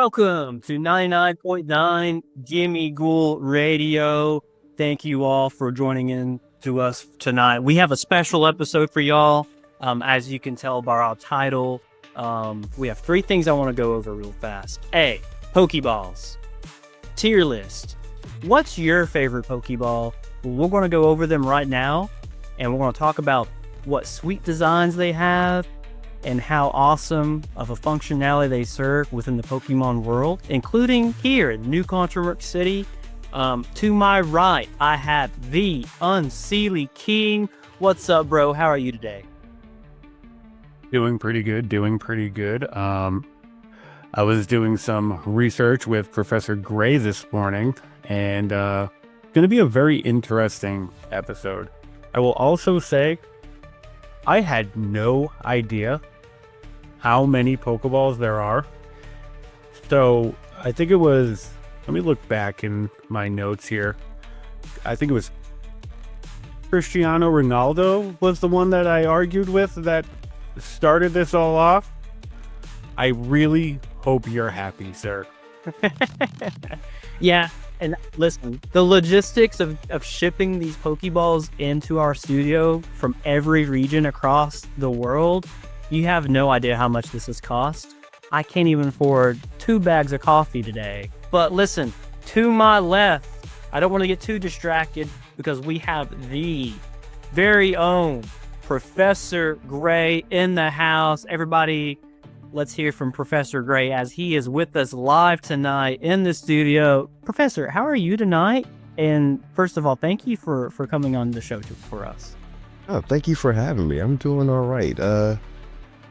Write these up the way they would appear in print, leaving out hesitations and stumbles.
Welcome to 99.9 Gimmighoul Radio. Thank you all for joining in to us tonight. We have a special episode for y'all. As you can tell by our title, we have three things I want to go over real fast. A, Pokeballs. Tier list. What's your favorite Pokeball? We're going to go over them right now, and we're going to talk about what sweet designs they have and how awesome of a functionality they serve within the Pokemon world, including here in New Contramerc City. To my right, I have the Unseelie King. What's up, bro? How are you today? Doing pretty good. I was doing some research with Professor Gray this morning, and going to be a very interesting episode. I will also say I had no idea how many Pokeballs there are. So I think it was, let me look back in my notes here. I think it was Cristiano Ronaldo was the one that I argued with that started this all off. I really hope you're happy, sir. Yeah, and listen, the logistics of shipping these Pokeballs into our studio from every region across the world, you have no idea how much this has cost. I can't even afford 2 bags of coffee today. But listen, to my left, I don't want to get too distracted because we have the very own Professor Gray in the house. Everybody, let's hear from Professor Gray as he is with us live tonight in the studio. Professor, how are you tonight? And first of all, thank you for coming on the show for us. Oh, thank you for having me. I'm doing all right.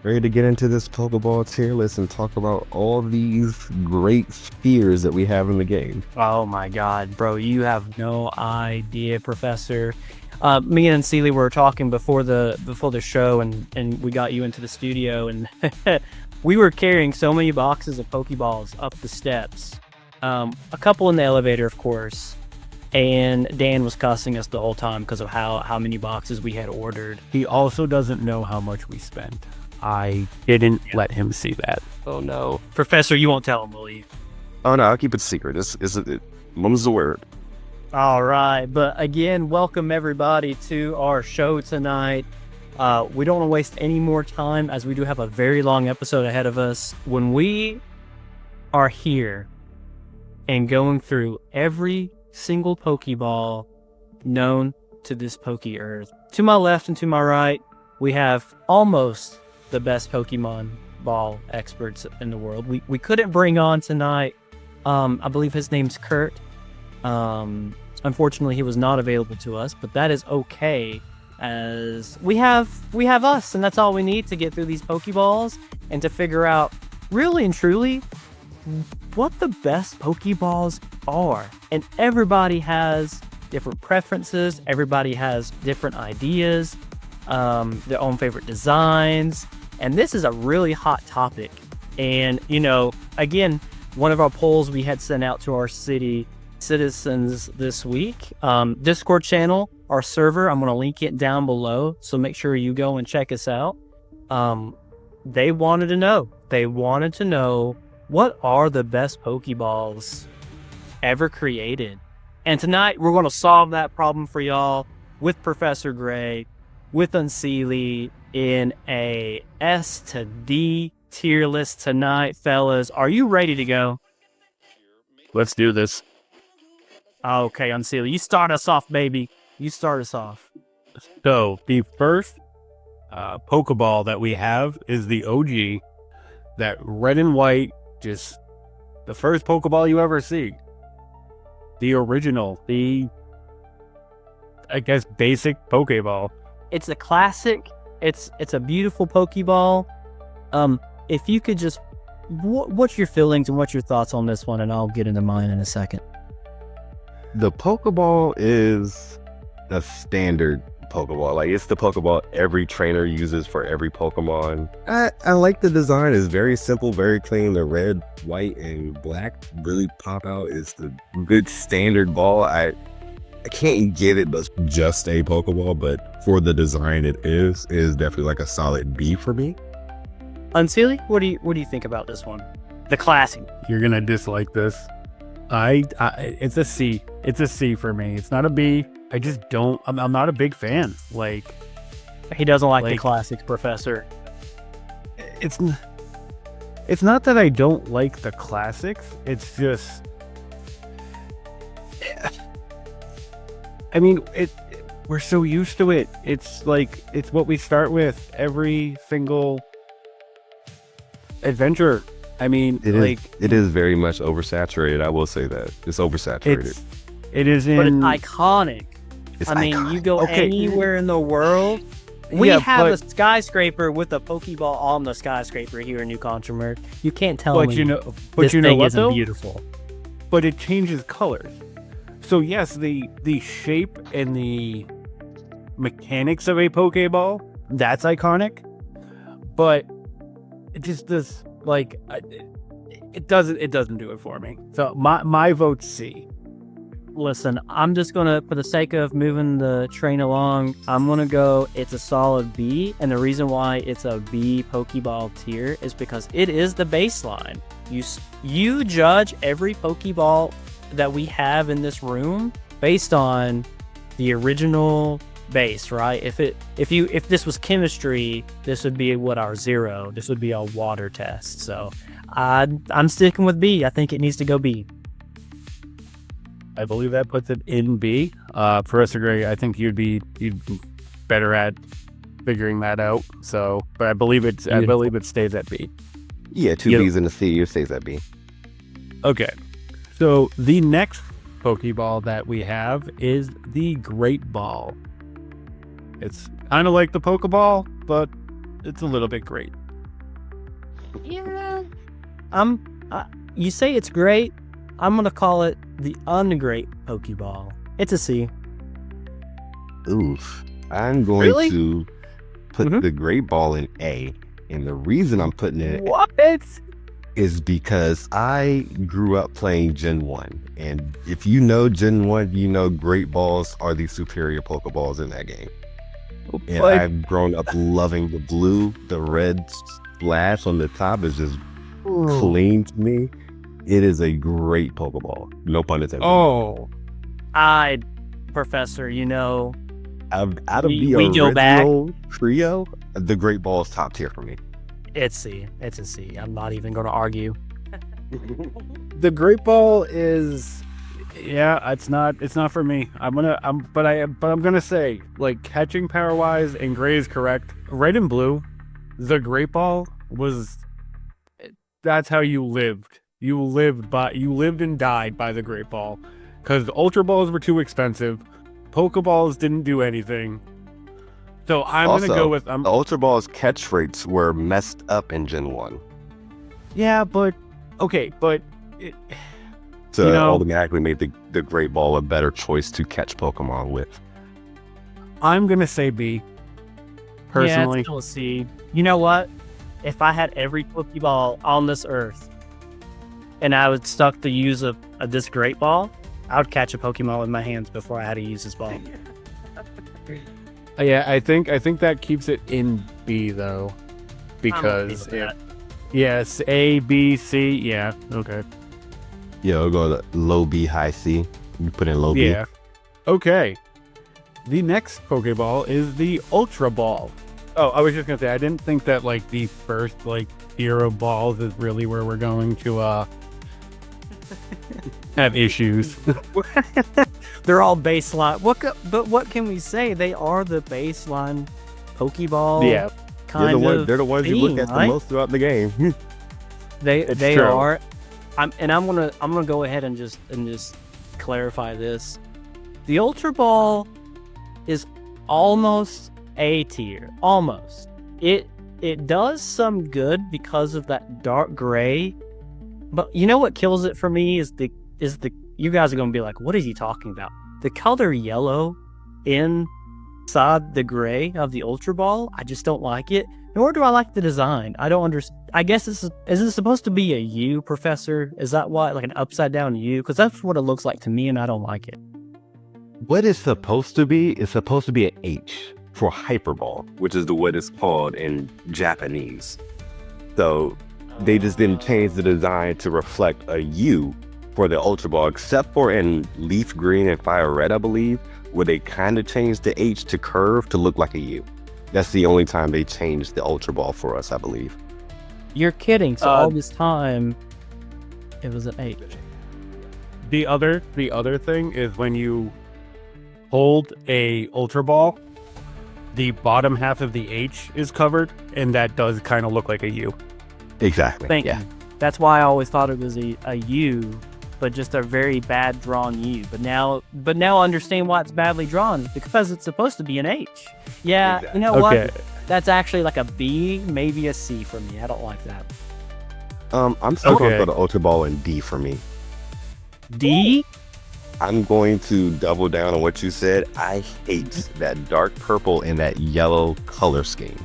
Ready to get into this Pokeball tier list and talk about all these great spheres that we have in the game. Oh my God, bro, you have no idea, Professor. Me and Unseelie were talking before the show, and we got you into the studio, and we were carrying so many boxes of Pokeballs up the steps. A couple in the elevator, of course, and Dan was cussing us the whole time because of how many boxes we had ordered. He also doesn't know how much we spent. I didn't let him see that. Oh no. Professor, you won't tell him, will you? Oh no, I'll keep it secret. Mum's the word. All right, but again, welcome everybody to our show tonight. We don't want to waste any more time as we do have a very long episode ahead of us. When we are here and going through every single Pokeball known to this Poke Earth. To my left and to my right, we have almost the best Pokemon ball experts in the world. We couldn't bring on tonight. I believe his name's Kurt. Unfortunately, he was not available to us, but that is okay, as we have us, and that's all we need to get through these Pokeballs and to figure out really and truly what the best Pokeballs are. And everybody has different preferences. Everybody has different ideas, their own favorite designs. And this is a really hot topic. And, again, one of our polls we had sent out to our city citizens this week, Discord channel, our server, I'm going to link it down below. So make sure you go and check us out. They wanted to know what are the best Pokeballs ever created. And tonight we're going to solve that problem for y'all with Professor Gray, with Unseelie, in a S to D tier list tonight, fellas. Are you ready to go? Let's do this. Okay, Unseelie, you start us off, baby. You start us off. So the first Pokeball that we have is the OG, that red and white, just the first Pokeball you ever see. The original, I guess, basic Pokeball. It's a classic. It's a beautiful Pokeball. If you could just, what's your feelings and what's your thoughts on this one, and I'll get into mine in a second. The Pokeball is a standard Pokeball. Like, it's the Pokeball every trainer uses for every Pokemon. I like the design. It's very simple, very clean. The red, white, and black really pop out. It's the good standard ball. I can't give it just a Pokeball, but for the design it is definitely like a solid B for me. Unseelie, what do you think about this one? The classic. You're gonna dislike this. It's a C. It's a C for me. It's not a B. I just don't. I'm not a big fan. Like, He doesn't like the classics, Professor. it's not that I don't like the classics. It's just, I mean, we're so used to it. It's like, it's what we start with every single adventure. I mean, it is very much oversaturated. I will say that it's oversaturated. It is But it's in. iconic. It's I mean, iconic. you go Okay. anywhere in the world. We Yeah, have a but- skyscraper with a Pokeball on the skyscraper here in New Contramerc. You can't tell But me you know, this thing what isn't though? beautiful. But it changes colors. So yes, the shape and the mechanics of a Pokeball, that's iconic. But it just does, like, it doesn't do it for me. So my vote's C. Listen, I'm just gonna, for the sake of moving the train along, I'm gonna go, it's a solid B, and the reason why it's a B Pokeball tier is because it is the baseline. You judge every Pokeball that we have in this room based on the original base, right? If this was chemistry, this would be what, our 0. This would be a water test. So I'm sticking with B. I think it needs to go B. I believe that puts it in B. Professor Gray, I think you'd be better at figuring that out. So, but I believe it stays at B. Yeah, two Yep. B's in the C. It stays at B. Okay. So the next Pokeball that we have is the Great Ball. It's kind of like the Pokeball, but it's a little bit great. Yeah. You say it's great. I'm gonna call it the ungreat Pokeball. It's a C. Oof. I'm going Really? to put Mhm. the Great Ball in A. And the reason I'm putting it What? is because I grew up playing Gen 1. And if you know Gen 1, you know Great Balls are the superior Pokeballs in that game. And But- I've grown up loving the blue. The red splash on the top is just clean to me. It is a great Pokeball. No pun intended. Oh, Professor, you know, Out of we the go back. original trio, the Great Ball is top tier for me. it's C. It's a C. I'm not even gonna argue. the Great Ball is, yeah, it's not for me. I'm gonna say, like, catching power wise, and Gray is correct. Red and blue, the Great Ball was, that's how you lived. You lived and died by the Great Ball, because Ultra Balls were too expensive. Pokeballs didn't do anything. So I'm Also, gonna go with the Ultra Ball's catch rates were messed up in Gen 1. yeah, but okay, but it, So You know- automatically made the Great Ball a better choice to catch Pokemon with. I'm gonna say B. Personally, Yeah, it's still a C. You know what? If I had every Pokeball on this earth, and I was stuck to use this Great Ball, I would catch a Pokemon with my hands before I had to use this ball. Yeah, I think that keeps it in B though, because I'm okay with that. yes, A, B, C, yeah, okay, Yeah, we'll go to low B, high C. You put in low B. yeah, okay. The next Pokeball is the Ultra Ball. Oh, I was just gonna say, I didn't think that, like, the first, like, tier of balls is really where we're going to have issues. They're all baseline. But what can we say? They are the baseline Pokeball. Yeah, kind of. They're the ones you look theme, at right? the most throughout the game. It's They true. are. I'm gonna go ahead and just clarify this. The Ultra Ball is almost A tier. Almost. It does some good because of that dark gray. But you know what kills it for me is the you guys are gonna be like, what is he talking about? The color yellow inside the gray of the Ultra Ball, I just don't like it. Nor do I like the design. I don't understand. I guess is it supposed to be a U, Professor? Is that why, like an upside down U? Because that's what it looks like to me, and I don't like it. What it's supposed to be is supposed to be an H for Hyperball, which is what it's called in Japanese. So They just didn't change the design to reflect a U for the Ultra Ball, except for in Leaf Green and Fire Red, I believe, where they kind of changed the H to curve to look like a U. That's the only time they changed the Ultra Ball for us, I believe. You're kidding. So all this time, it was an H. The other thing is when you hold a Ultra Ball, the bottom half of the H is covered, and that does kind of look like a U. Exactly. Thank you. That's why I always thought it was a U, but just a very bad drawn U. But now I understand why it's badly drawn, because it's supposed to be an H. Yeah, Exactly. You know what? That's actually like a B, maybe a C for me. I don't like that. I'm still going to put the Ultra Ball in D for me. D? I'm going to double down on what you said. I hate that dark purple and that yellow color scheme.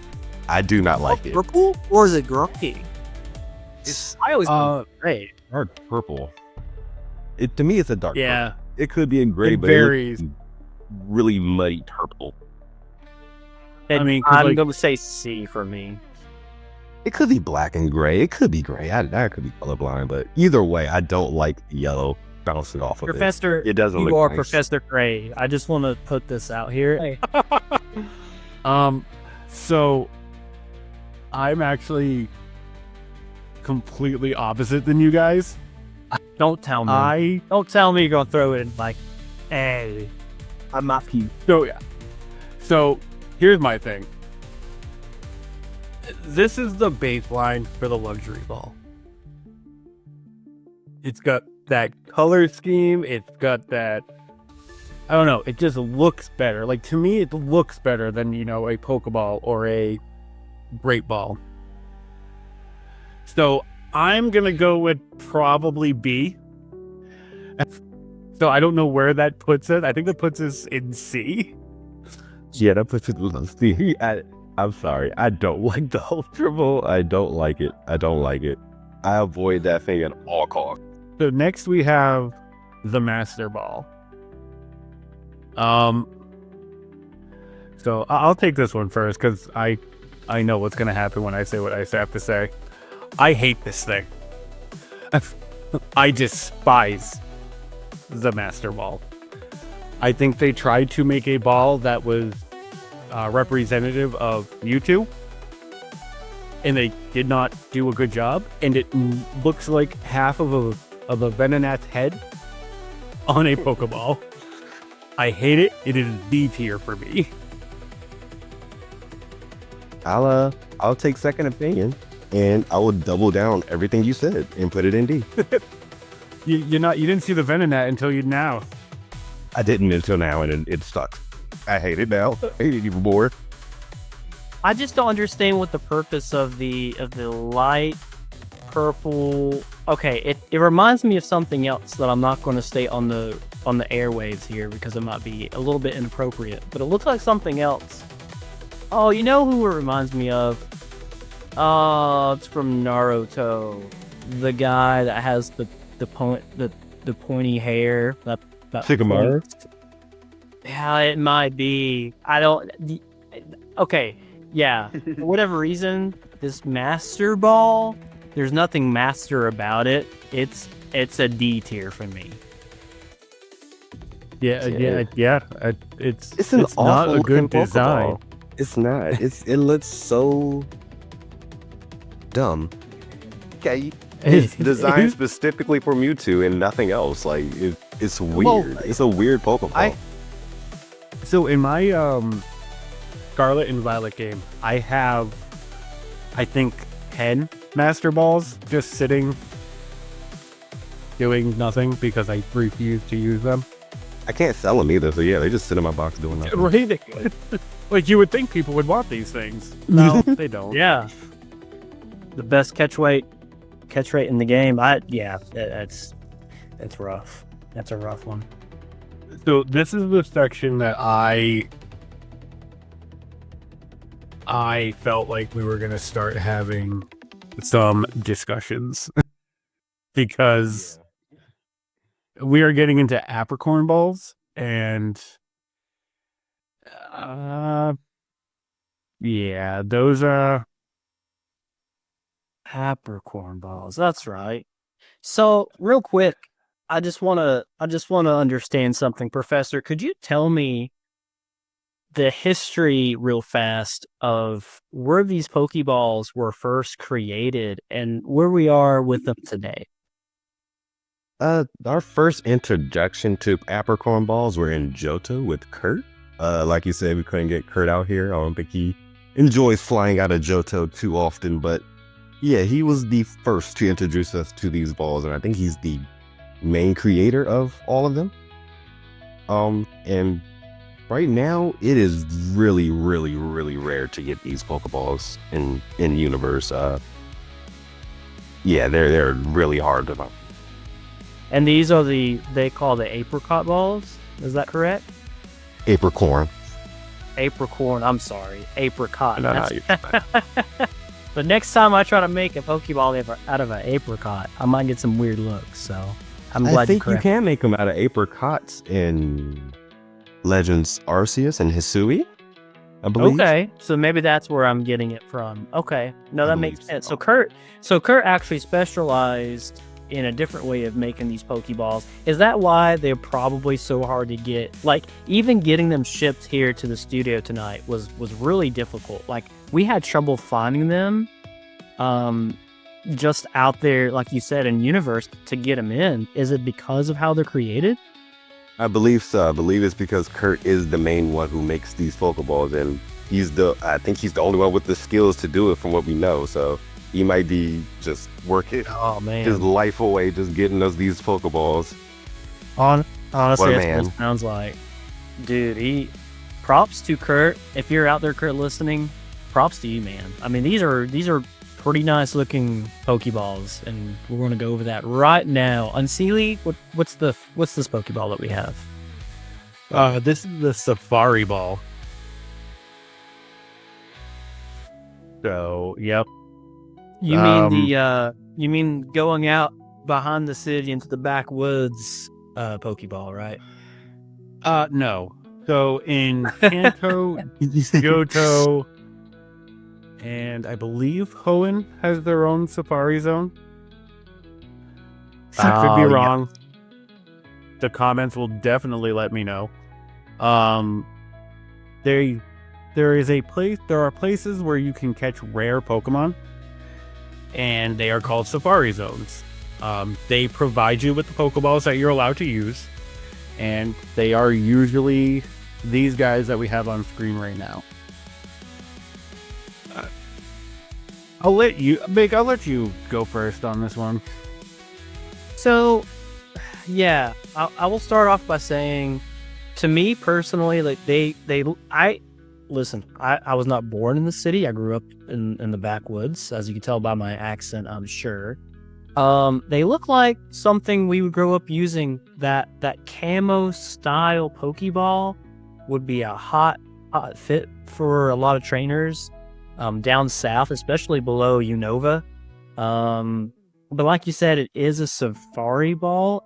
I do not like it. Purple? Or is it gray? I always gray. Dark purple. To me, it's a dark purple. It could be a gray, It but varies. it's really muddy purple. I mean, I'm going to say C for me. It could be black and gray. It could be gray. I could be colorblind, but either way, I don't like yellow bouncing off of Professor, it doesn't you look are nice. Professor Gray. I just want to put this out here. So I'm actually completely opposite than you guys. Don't tell me. Don't tell me you're going to throw it in like, hey, I'm not you. So here's my thing. This is the baseline for the luxury ball. It's got that color scheme. It's got that, I don't know, it just looks better. Like, to me, it looks better than, a Pokeball or a Great Ball. So I'm going to go with probably B. So I don't know where that puts it. I think that puts us in C. Yeah, that puts it in C. I'm sorry. I don't like the Ultra Ball. I don't like it. I avoid that thing at all costs. So next we have the Master Ball. So I'll take this one first because I know what's going to happen when I say what I have to say. I hate this thing. I despise the Master Ball. I think they tried to make a ball that was representative of Mewtwo, and they did not do a good job, and it looks like half of a Venonat's head on a Pokeball. I hate it. It is D tier for me. I'll take second opinion, and I will double down everything you said and put it in D. You didn't see the Venonat until now. I didn't until now, and it sucks. I hate it now. I hate it even more. I just don't understand what the purpose of the light purple. Okay, it reminds me of something else that I'm not going to stay on the airwaves here because it might be a little bit inappropriate. But it looks like something else. Oh, you know who it reminds me of? Oh, it's from Naruto. The guy that has the pointy hair. That Shikamaru? Yeah, it might be. Okay, yeah. For whatever reason, this Master Ball, there's nothing master about it. It's a D tier for me. Yeah. It's an not a awful good looking design. Pokeball. It's not. It looks so dumb. Okay, it's designed specifically for Mewtwo and nothing else. Like it's weird. Well, it's a weird Pokeball. So in my Scarlet and Violet game, I have, I think, 10 Master Balls just sitting, doing nothing because I refuse to use them. I can't sell them either, so yeah, they just sit in my box doing nothing. Right? Like, you would think people would want these things. No, they don't. Yeah. The best catch rate in the game. That's rough. That's a rough one. So this is the section that I felt like we were going to start having some discussions because we are getting into apricorn balls and those Apricorn balls. That's right. So, real quick, I just want to understand something, Professor. Could you tell me the history real fast of where these Pokeballs were first created and where we are with them today? Our first introduction to Apricorn balls were in Johto with Kurt. Like you said, we couldn't get Kurt out here. I don't think he enjoys flying out of Johto too often, but yeah, he was the first to introduce us to these balls, and I think he's the main creator of all of them. And right now, it is really, really, really rare to get these Pokeballs in universe. Yeah, they're really hard to find. And these are they call the apricot balls. Is that correct? Apricorn. Apricorn. I'm sorry, apricot. No, But next time I try to make a Pokeball out of an apricot, I might get some weird looks. So I'm glad I think you correct. can make them out of apricots in Legends Arceus and Hisui, I believe. Okay, so maybe that's where I'm getting it from. Okay, no, I that believe makes sense. so. So Kurt actually specialized in a different way of making these Pokeballs. Is that why they're probably so hard to get? Like, even getting them shipped here to the studio tonight was really difficult. Like, we had trouble finding them just out there, like you said, in universe to get them in. Is it because of how they're created? I believe so. I believe it's because Kurt is the main one who makes these Pokeballs, and I think he's the only one with the skills to do it from what we know. So he might be just working his life away, just getting us these Pokeballs. Honestly, that's what man. it sounds like. Dude, props to Kurt. If you're out there, Kurt, listening, props to you, man. I mean, these are pretty nice looking Pokeballs, and we're going to go over that right now. Unseelie, what's this Pokeball that we have? This is the Safari Ball. So, yep. You mean you mean going out behind the city into the backwoods Pokeball, right? No. So in Kanto, Johto, and I believe Hoenn has their own Safari Zone. I could be wrong. The comments will definitely let me know. There are places where you can catch rare Pokemon, and they are called Safari Zones. They provide you with the Pokeballs that you're allowed to use, and they are usually these guys that we have on screen right now. I'll let you go first on this one. So, yeah, I will start off by saying, to me personally, like I was not born in the city. I grew up in the backwoods, as you can tell by my accent, I'm sure. They look like something we would grow up using. That camo style Pokeball would be a hot fit for a lot of trainers down south, especially below Unova. But like you said, it is a Safari Ball,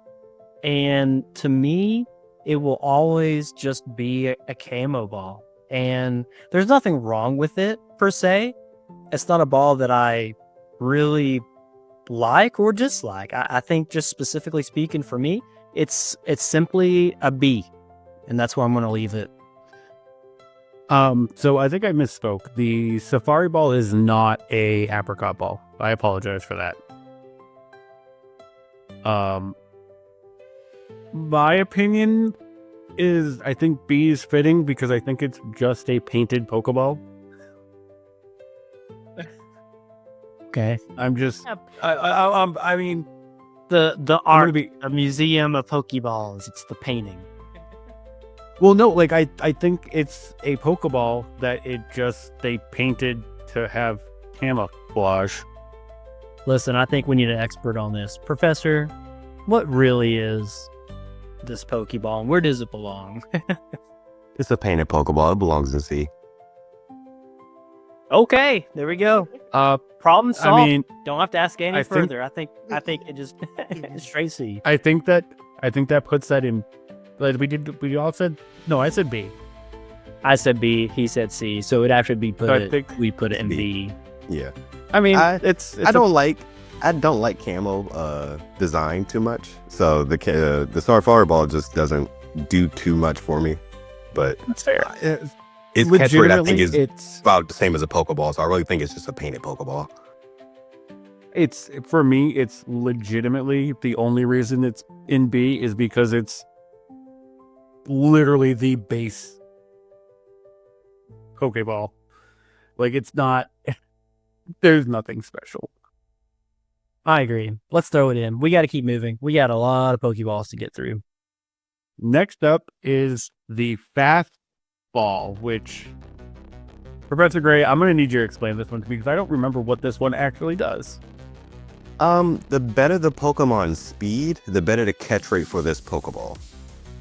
and to me, it will always just be a camo ball. And there's nothing wrong with it, per se. It's not a ball that I really like or dislike. I think, just specifically speaking for me, it's simply a B. And that's where I'm going to leave it. So I think I misspoke. The Safari Ball is not a apricot ball. I apologize for that. My opinion is, I think B is fitting because I think it's just a painted Pokeball. Okay. I'm just, I mean, The art, a museum of Pokeballs. It's the painting. well, no, like I think it's a Pokeball that they painted to have camouflage. Listen, I think we need an expert on this. Professor, what really is this Pokeball and where does it belong? It's a painted Pokeball. It belongs in C. Okay, there we go. Problem solved. I mean, don't have to ask any I think- further. I think it just straight C. I think that puts that in. Like we all said no. I said B. I said B. He said C. So it actually be I think we put it in B. Yeah. I mean, I it's don't like camo design too much. So the Star Fireball just doesn't do too much for me. But that's fair. Its catch rate, I think, is it's about the same as a Pokeball. So I really think it's just a painted Pokeball. It's for me, it's legitimately the only reason it's in B is because it's literally the base Pokeball. Like, it's not, there's nothing special. I agree. Let's throw it in. We got to keep moving. We got a lot of Pokeballs to get through. Next up is the Fast Ball, which, Professor Gray, I'm going to need you to explain this one to me because I don't remember what this one actually does. The better the Pokemon's speed, the better the catch rate for this Pokeball.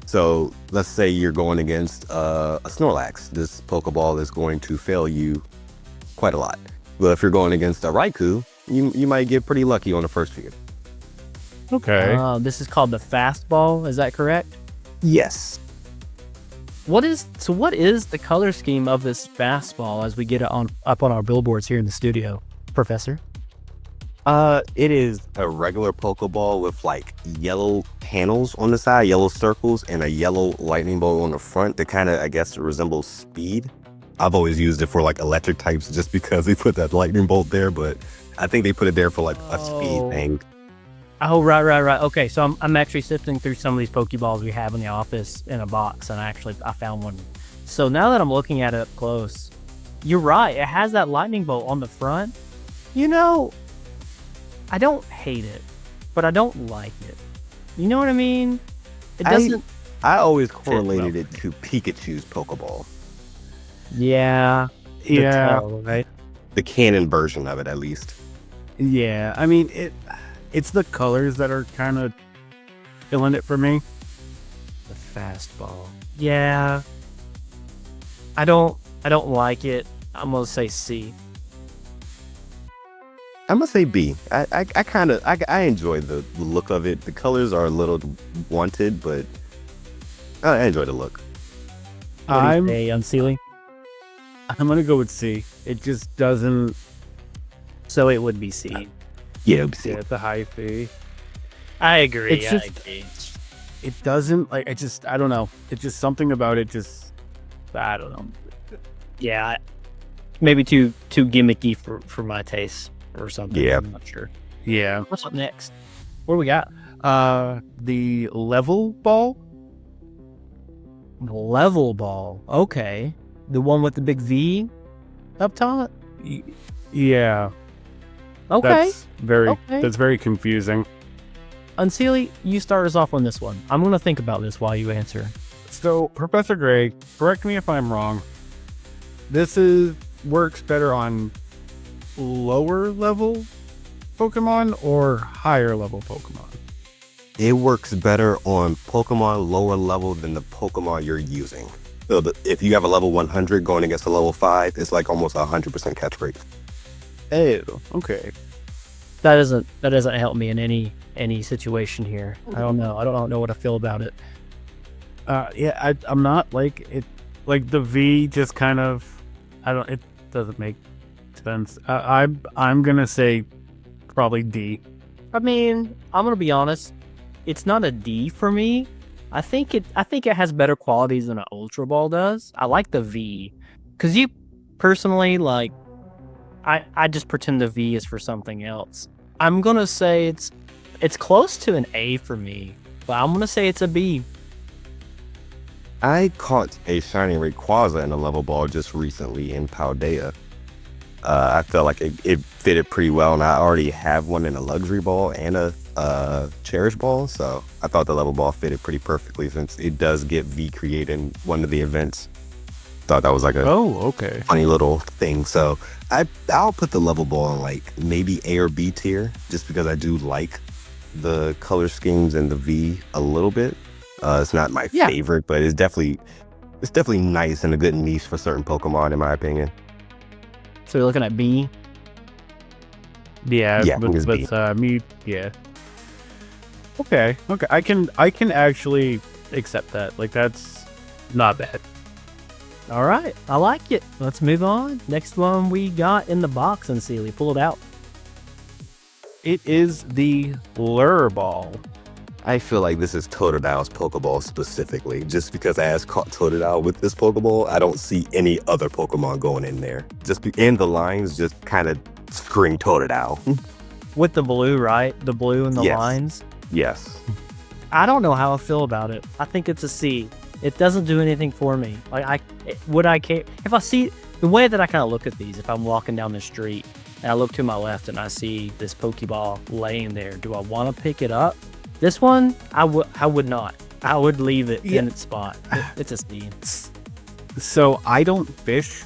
So let's say you're going against a Snorlax. This Pokeball is going to fail you quite a lot. But if you're going against a Raikou, you might get pretty lucky on the first feed. Okay. This is called the fastball. Is that correct? Yes. What is the color scheme of this fastball as we get it up on our billboards here in the studio, Professor? It is a regular Pokeball with like yellow panels on the side, yellow circles, and a yellow lightning bolt on the front that kind of, I guess, resembles speed. I've always used it for like electric types just because they put that lightning bolt there, but I think they put it there for like a speed thing. Oh, right. Okay, so I'm actually sifting through some of these Pokeballs we have in the office in a box, and I found one. So now that I'm looking at it up close, you're right. It has that lightning bolt on the front. You know, I don't hate it, but I don't like it. You know what I mean? It doesn't. I always correlated it to Pikachu's Pokeball. Yeah. Right. The canon version of it, at least. Yeah, I mean, it's the colors that are kind of killing it for me. The fastball. Yeah. I don't like it. I'm gonna say C. I'm gonna say B. I enjoy the look of it. The colors are a little wanted, but I enjoy the look. What do you say, Unsealy? I'm gonna go with C. It just doesn't. So it would be C. Yeah, C. Yeah, it's a high C. I agree. It's just, it doesn't like. I don't know. It's just something about it. Just, I don't know. Yeah, maybe too gimmicky for my taste or something. Yeah, I'm not sure. Yeah. What's up next? What do we got? The level ball. The level ball. Okay, the one with the big V up top. Yeah. Okay. That's very confusing. Unsealy, you start us off on this one. I'm gonna think about this while you answer. So, Professor Gray, correct me if I'm wrong. This works better on lower level Pokemon or higher level Pokemon? It works better on Pokemon lower level than the Pokemon you're using. So if you have a level 100 going against a level 5, it's like almost 100% catch rate. Oh, okay. That doesn't help me in any situation here. I don't know. I don't know what I feel about it. Yeah, I'm not like it. Like the V just kind of, it doesn't make sense. I'm gonna say probably D. I mean, I'm gonna be honest. It's not a D for me. I think it has better qualities than an Ultra Ball does. I like the V, because you personally like. I just pretend the V is for something else. I'm gonna say it's close to an A for me, but I'm gonna say it's a B. I caught a shiny Rayquaza in a level ball just recently in Paldea. I felt like it fitted pretty well, and I already have one in a luxury ball and a cherish ball, so I thought the level ball fitted pretty perfectly since it does get V created in one of the events. Thought that was like a funny little thing. So I'll put the level ball in like maybe A or B tier, just because I do like the color schemes in the V a little bit. It's not my favorite, but it's definitely nice and a good niche for certain Pokemon, in my opinion. So you're looking at B? Yeah, with me, yeah. Okay. I can actually accept that. Like, that's not bad. All right, I like it. Let's move on. Next one we got in the box, and Sealy, pull it out. It is the Lure Ball. I feel like this is Totodil's Pokeball specifically. Just because I has caught Totodile with this Pokeball, I don't see any other Pokemon going in there. And the lines just kind of scream Totodile. With the blue, right? The blue and the Yes. lines. Yes. I don't know how I feel about it. I think it's a C. It doesn't do anything for me. Like, would I care if I see the way that I kind of look at these? If I'm walking down the street and I look to my left and I see this Pokeball laying there, do I want to pick it up? This one, I would not. I would leave it in its spot. It's a C. So I don't fish,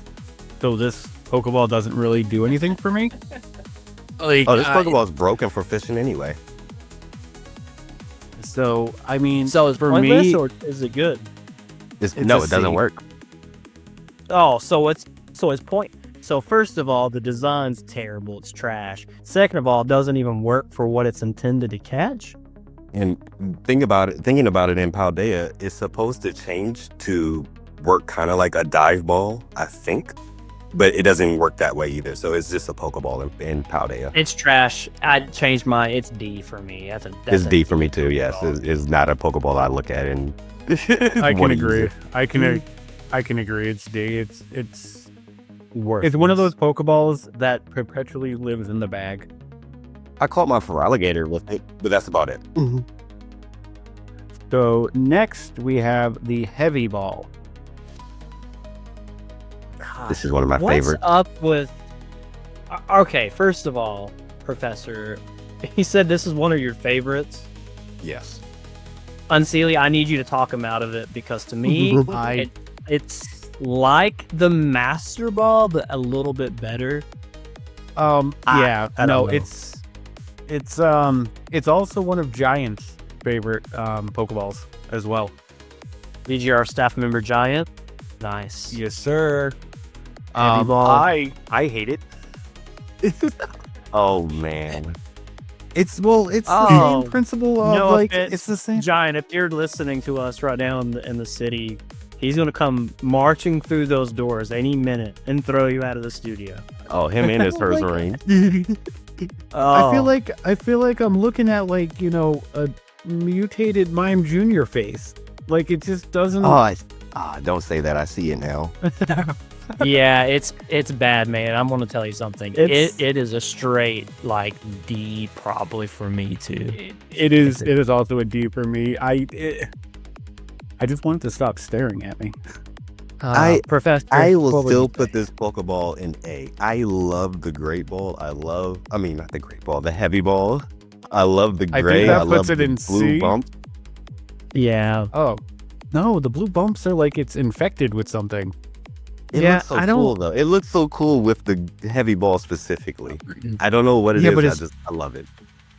so this Pokeball doesn't really do anything for me. Like, Oh, this Pokeball is broken for fishing anyway. So I mean, So is for pointless, me, or is it good? No, a it doesn't C. work. Oh, so it's point. So first of all, the design's terrible. It's trash. Second of all, it doesn't even work for what it's intended to catch. And thinking about it in Paldea, it's supposed to change to work kind of like a dive ball, I think. But it doesn't work that way either. So it's just a Pokeball in Paldea. It's trash. I changed my. It's D for me. It's D for me too, yes. It's not a Pokeball I look at and I can wanna use agree. it. I can agree. It's D. It's Worthless. one of those Pokeballs that perpetually lives in the bag. I caught my Feraligatr with it, but that's about it. So next we have the Heavy Ball. This is one of my What's favorites. up with? Okay, first of all, Professor, he said this is one of your favorites. Yes. Unseelie, I need you to talk him out of it because to me, it's like the Master Ball, but a little bit better. Yeah, I don't no, know. it's also one of Giant's favorite Pokeballs as well. GGR staff member Giant, nice. Yes, sir. Heavy Ball. I hate it. Oh man. It's the Oh, same principle of no like offense, it's the same. Giant, if you're listening to us right now in the city, he's gonna come marching through those doors any minute and throw you out of the studio. Oh, him and his first ring. I feel like I'm looking at like, you know, a mutated Mime Jr. face. Like it just doesn't. Don't say that. I see it now. Yeah, it's bad, man. I'm gonna tell you something. It's- It is a straight like D probably for me too. It is also a D for me. I just wanted to stop staring at me. Professor, I will what would still you put say? this Pokeball in A. I love the Great Ball. Not the Great Ball, the Heavy Ball. I love the I think gray. that I puts love it the in blue C. bump. Yeah. Oh no, the blue bumps are like it's infected with something. It Yeah, looks so I don't- cool though. It looks so cool with the Heavy Ball specifically. I don't know what it Yeah, is. but it's- I love it.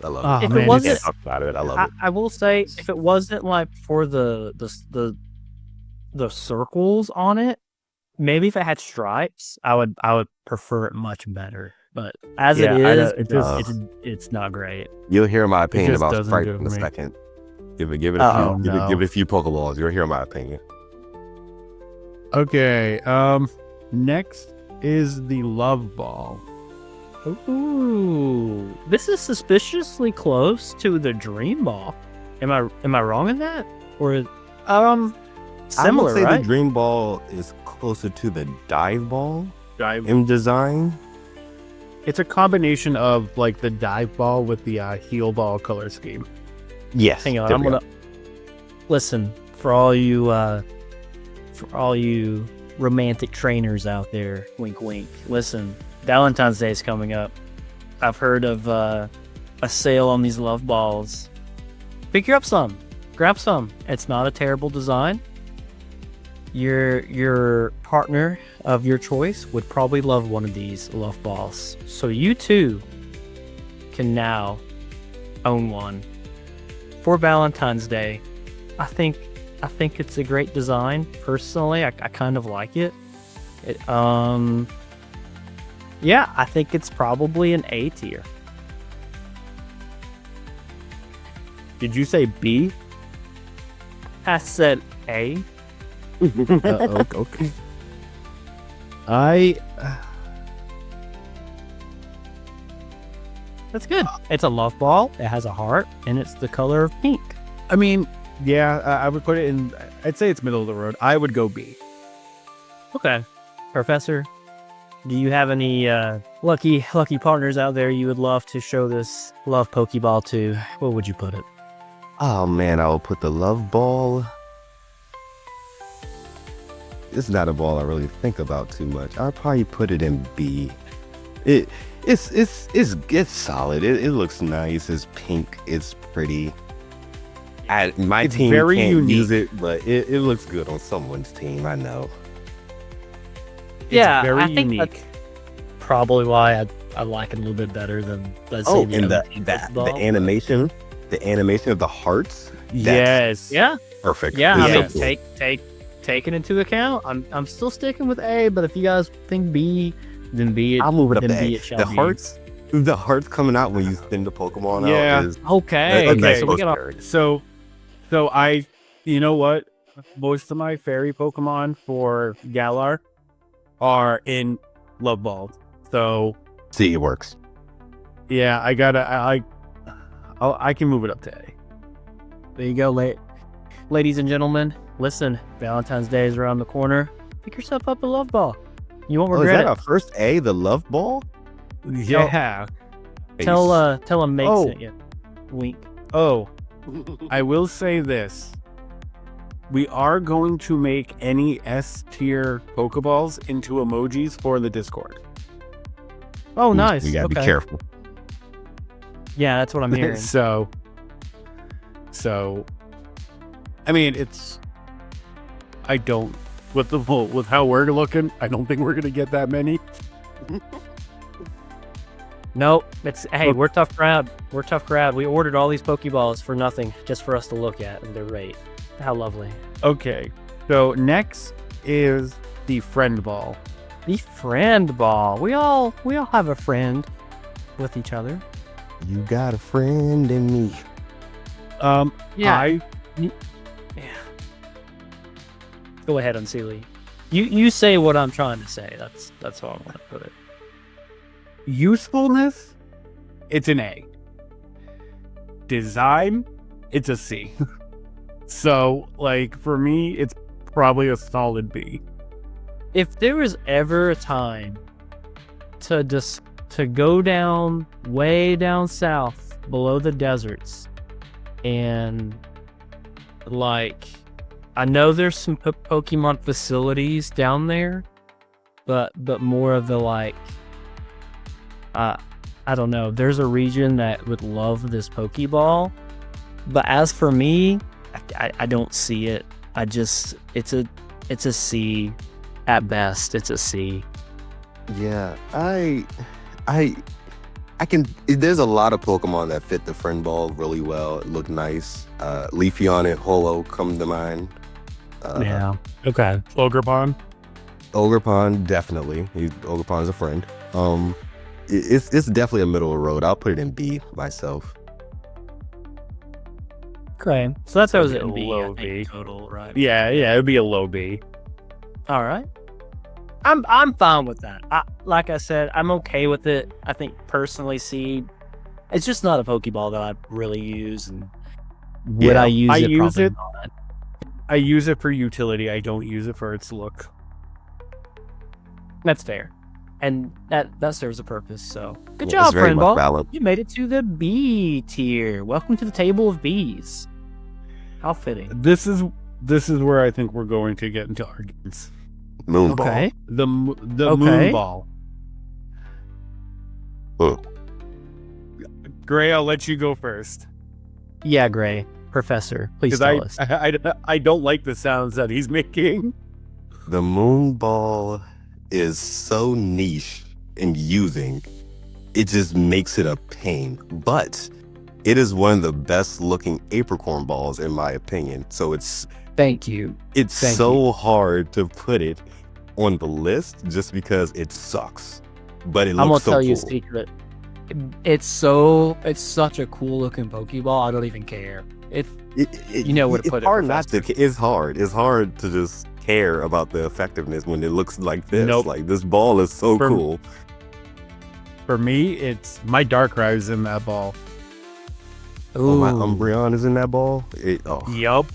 I love Oh, it. If it man, wasn't- Can't talk about it. I love it. I will say if it wasn't like for the circles on it, maybe if it had stripes, I would prefer it much better. But as Yeah, it I is, don't- it's not great. You'll hear my opinion just about doesn't Sprite do it in a for me. second. Give it a Uh-oh, few. no. Give it a few Pokeballs. You'll hear my opinion. Okay. Next is the Love Ball. Ooh, this is suspiciously close to the Dream Ball. Am I wrong in that? Or I similar, would say right? the Dream Ball is closer to the Dive Ball Dive. in design. It's a combination of like the Dive Ball with the Heal Ball color scheme. Yes. Hang on, there I'm we gonna listen for all you romantic trainers out there. Wink, wink. Listen, Valentine's Day is coming up. I've heard of a sale on these love balls. Pick up some, grab some. It's not a terrible design. Your partner of your choice would probably love one of these love balls. So you too can now own one for Valentine's Day. I think it's a great design. Personally, I kind of like it. Yeah, I think it's probably an A tier. Did you say B? I said A. Okay. That's good. It's a love ball. It has a heart, and it's the color of pink. I mean, yeah, I would put it in. I'd say it's middle of the road. I would go B. Okay. Professor, do you have any lucky partners out there you would love to show this love Pokeball to? Where would you put it? Oh man, I will put the love ball. It's not a ball I really think about too much. I'll probably put it in B. It's solid. It looks nice. It's pink. It's pretty. My It's team very can't unique. use it, but it looks good on someone's team. I know. It's Yeah, very I think unique. that's probably why I like it a little bit better than, let's say, And other the team's Pokeball. the animation of the hearts. Yes. Yeah, Perfect. yeah. It's I so mean, cool. take it into account. I'm still sticking with A, but if you guys think B, then B. I'll move it up then to B A. it shall The be. hearts coming out when you send the Pokemon Yeah. out is Okay. a nice So we got posterity. So you know what? Most of my fairy Pokemon for Galar are in Love Balls. So See, it works. yeah, I can move it up to A. There you go, ladies and gentlemen. Listen, Valentine's Day is around the corner. Pick yourself up a love ball. You won't Oh, is regret that it. our first A, the love ball? Yeah. Tell him Make Oh. sent you. Wink. Oh, I will say this. We are going to make any S tier Pokeballs into emojis for the Discord. Oh, nice. We gotta be Okay. careful. Yeah, that's what I'm hearing. so, I mean, I don't, with how we're looking, I don't think we're going to get that many. Nope. Hey, Look- we're tough crowd. We're tough crowd. We ordered all these Pokeballs for nothing, just for us to look at, and they're great. How lovely. Okay. So next is the friend ball. The friend ball. We all have a friend with each other. You got a friend in me. Yeah. Go ahead, Unseelie. You say what I'm trying to say. That's how I want to put it. Usefulness, it's an A. Design, it's a C. So, like, for me, it's probably a solid B. If there was ever a time to go down way down south below the deserts, and like, I know there's some Pokemon facilities down there, but more of the like, I don't know. There's a region that would love this Pokeball, but as for me, I don't see it. It's a C at best. It's a C. Yeah, I can. There's a lot of Pokemon that fit the friend ball really well. It looked nice. Leafeon and Holo come to mind. Yeah. Okay. Ogerpon. Ogerpon, definitely. Ogerpon's a friend. It's definitely a middle of the road. I'll put it in B myself. Okay. So that's how it was It'd in be a B, I low think, B. total, right? Yeah, it'd be a low B. All right. I'm fine with that. Like I said, I'm okay with it. I think personally, C. It's just not a Pokeball that I really use, and would Yeah, I use I it? use Probably it. not. I use it for utility. I don't use it for its look. That's fair, and that serves a purpose. So good Yeah, it's job, very friend much ball. balanced. You made it to the B tier. Welcome to the table of Bs. How fitting. This is where I think we're going to get into arguments. Moonball. Okay. The Okay. moon ball. Oh. Gray, I'll let you go first. Yeah, Gray. Professor, please tell us. I don't like the sounds that he's making. The Moonball is so niche in using, it just makes it a pain. But it is one of the best looking apricorn balls in my opinion. So it's Thank you. Thank so hard to put it on the list just because it sucks. But it I'm gonna looks so tell cool. you a secret. It's such a cool looking Pokeball. I don't even care. You know where to put it, It's hard not to. Professor. It's hard. It's hard to just care about the effectiveness when it looks like this. Nope. Like, this ball is so For- cool. For me, it's my Darkrai is in that ball. Oh, my Umbreon is in that ball. Yup.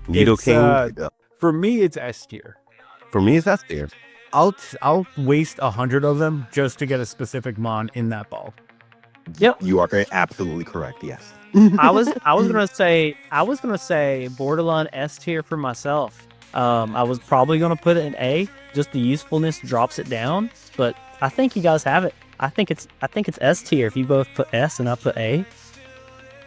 Nidoking. For me, it's S tier. For me, it's S tier. I'll waste 100 of them just to get a specific mon in that ball. Yep. You are absolutely correct. Yes. I was gonna say borderline S tier for myself. I was probably gonna put it in A. Just the usefulness drops it down, but I think you guys have it. I think it's S tier if you both put S and I put A.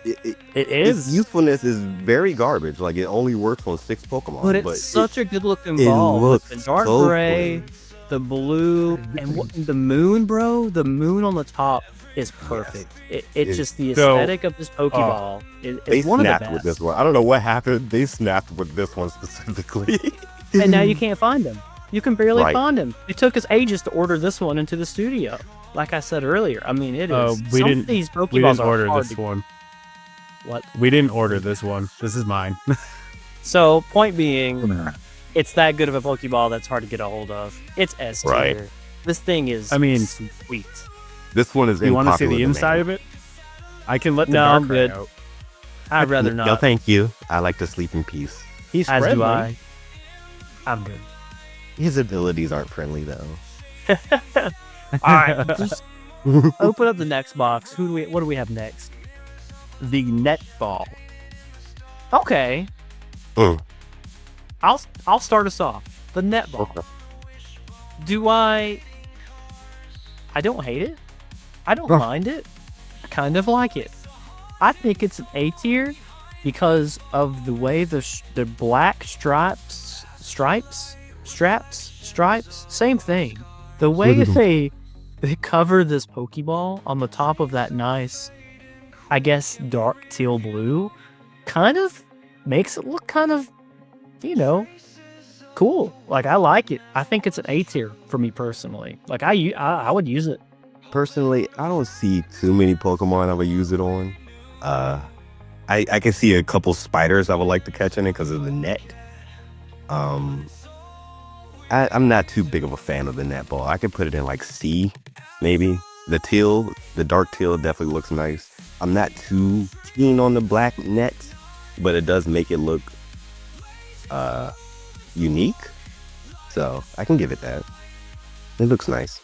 It Its is. usefulness is very garbage. Like, it only works on 6 Pokemon. But it's such a good looking it ball. looks The dark so gray, good. the blue, and the moon, bro. The moon on the top is perfect. It's just the So- aesthetic of this Pokeball. They It's one of the snapped best. with this one. I don't know what happened. They snapped with this one specifically. And now you can't find them. You can barely Right. find them. It took us ages to order this one into the studio. Like I said earlier, I mean, it is. we some didn't- of these Pokeballs We didn't are order hard this to. one. What? We didn't order this one. This is mine. So, point being, it's that good of a Pokeball that's hard to get a hold of. It's S tier. Right. This thing is. I mean, sweet. This one is You want to see unpopular the inside demand. of it? I can let the No, I'm Darkrai good. out. I'd rather not. No, thank you. I like to sleep in peace. He's As friendly. do I. I'm good. His abilities aren't friendly though. All right, just open up the next box. What do we have next? The net ball. Okay, Mm. I'll start us off. The netball. Okay. Do I don't hate it. I don't Huh. mind it. I kind of like it. I think it's an A tier because of the way the black straps, same thing. The way they cover this Pokeball on the top of that nice, I guess, dark teal blue, kind of makes it look kind of, cool. Like, I like it. I think it's an A tier for me personally. Like, I would use it. Personally, I don't see too many Pokemon I would use it on. I can see a couple spiders I would like to catch in it because of the net. I'm not too big of a fan of the net ball. I could put it in like C, maybe. The dark teal definitely looks nice. I'm not too keen on the black net, but it does make it look unique. So I can give it that. It looks nice.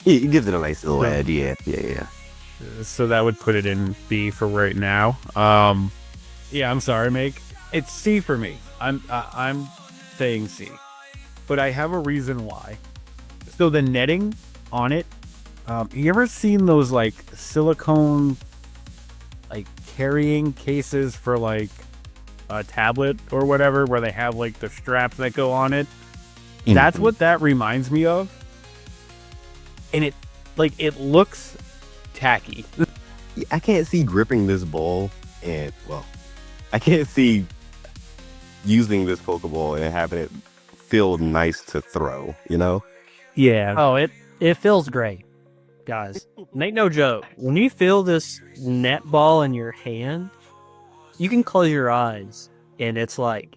It gives it a nice little edge. Yeah. So that would put it in B for right now. Yeah, I'm sorry, Make. It's C for me. I'm saying C, but I have a reason why. So the netting on it. You ever seen those like silicone like carrying cases for like a tablet or whatever, where they have like the straps that go on it? That's what that reminds me of. And it looks tacky. I can't see gripping this ball and, well, I can't see using this Pokeball and having it feel nice to throw, Yeah. Oh, it feels great, guys. Make no joke. When you feel this net ball in your hand, you can close your eyes, and it's like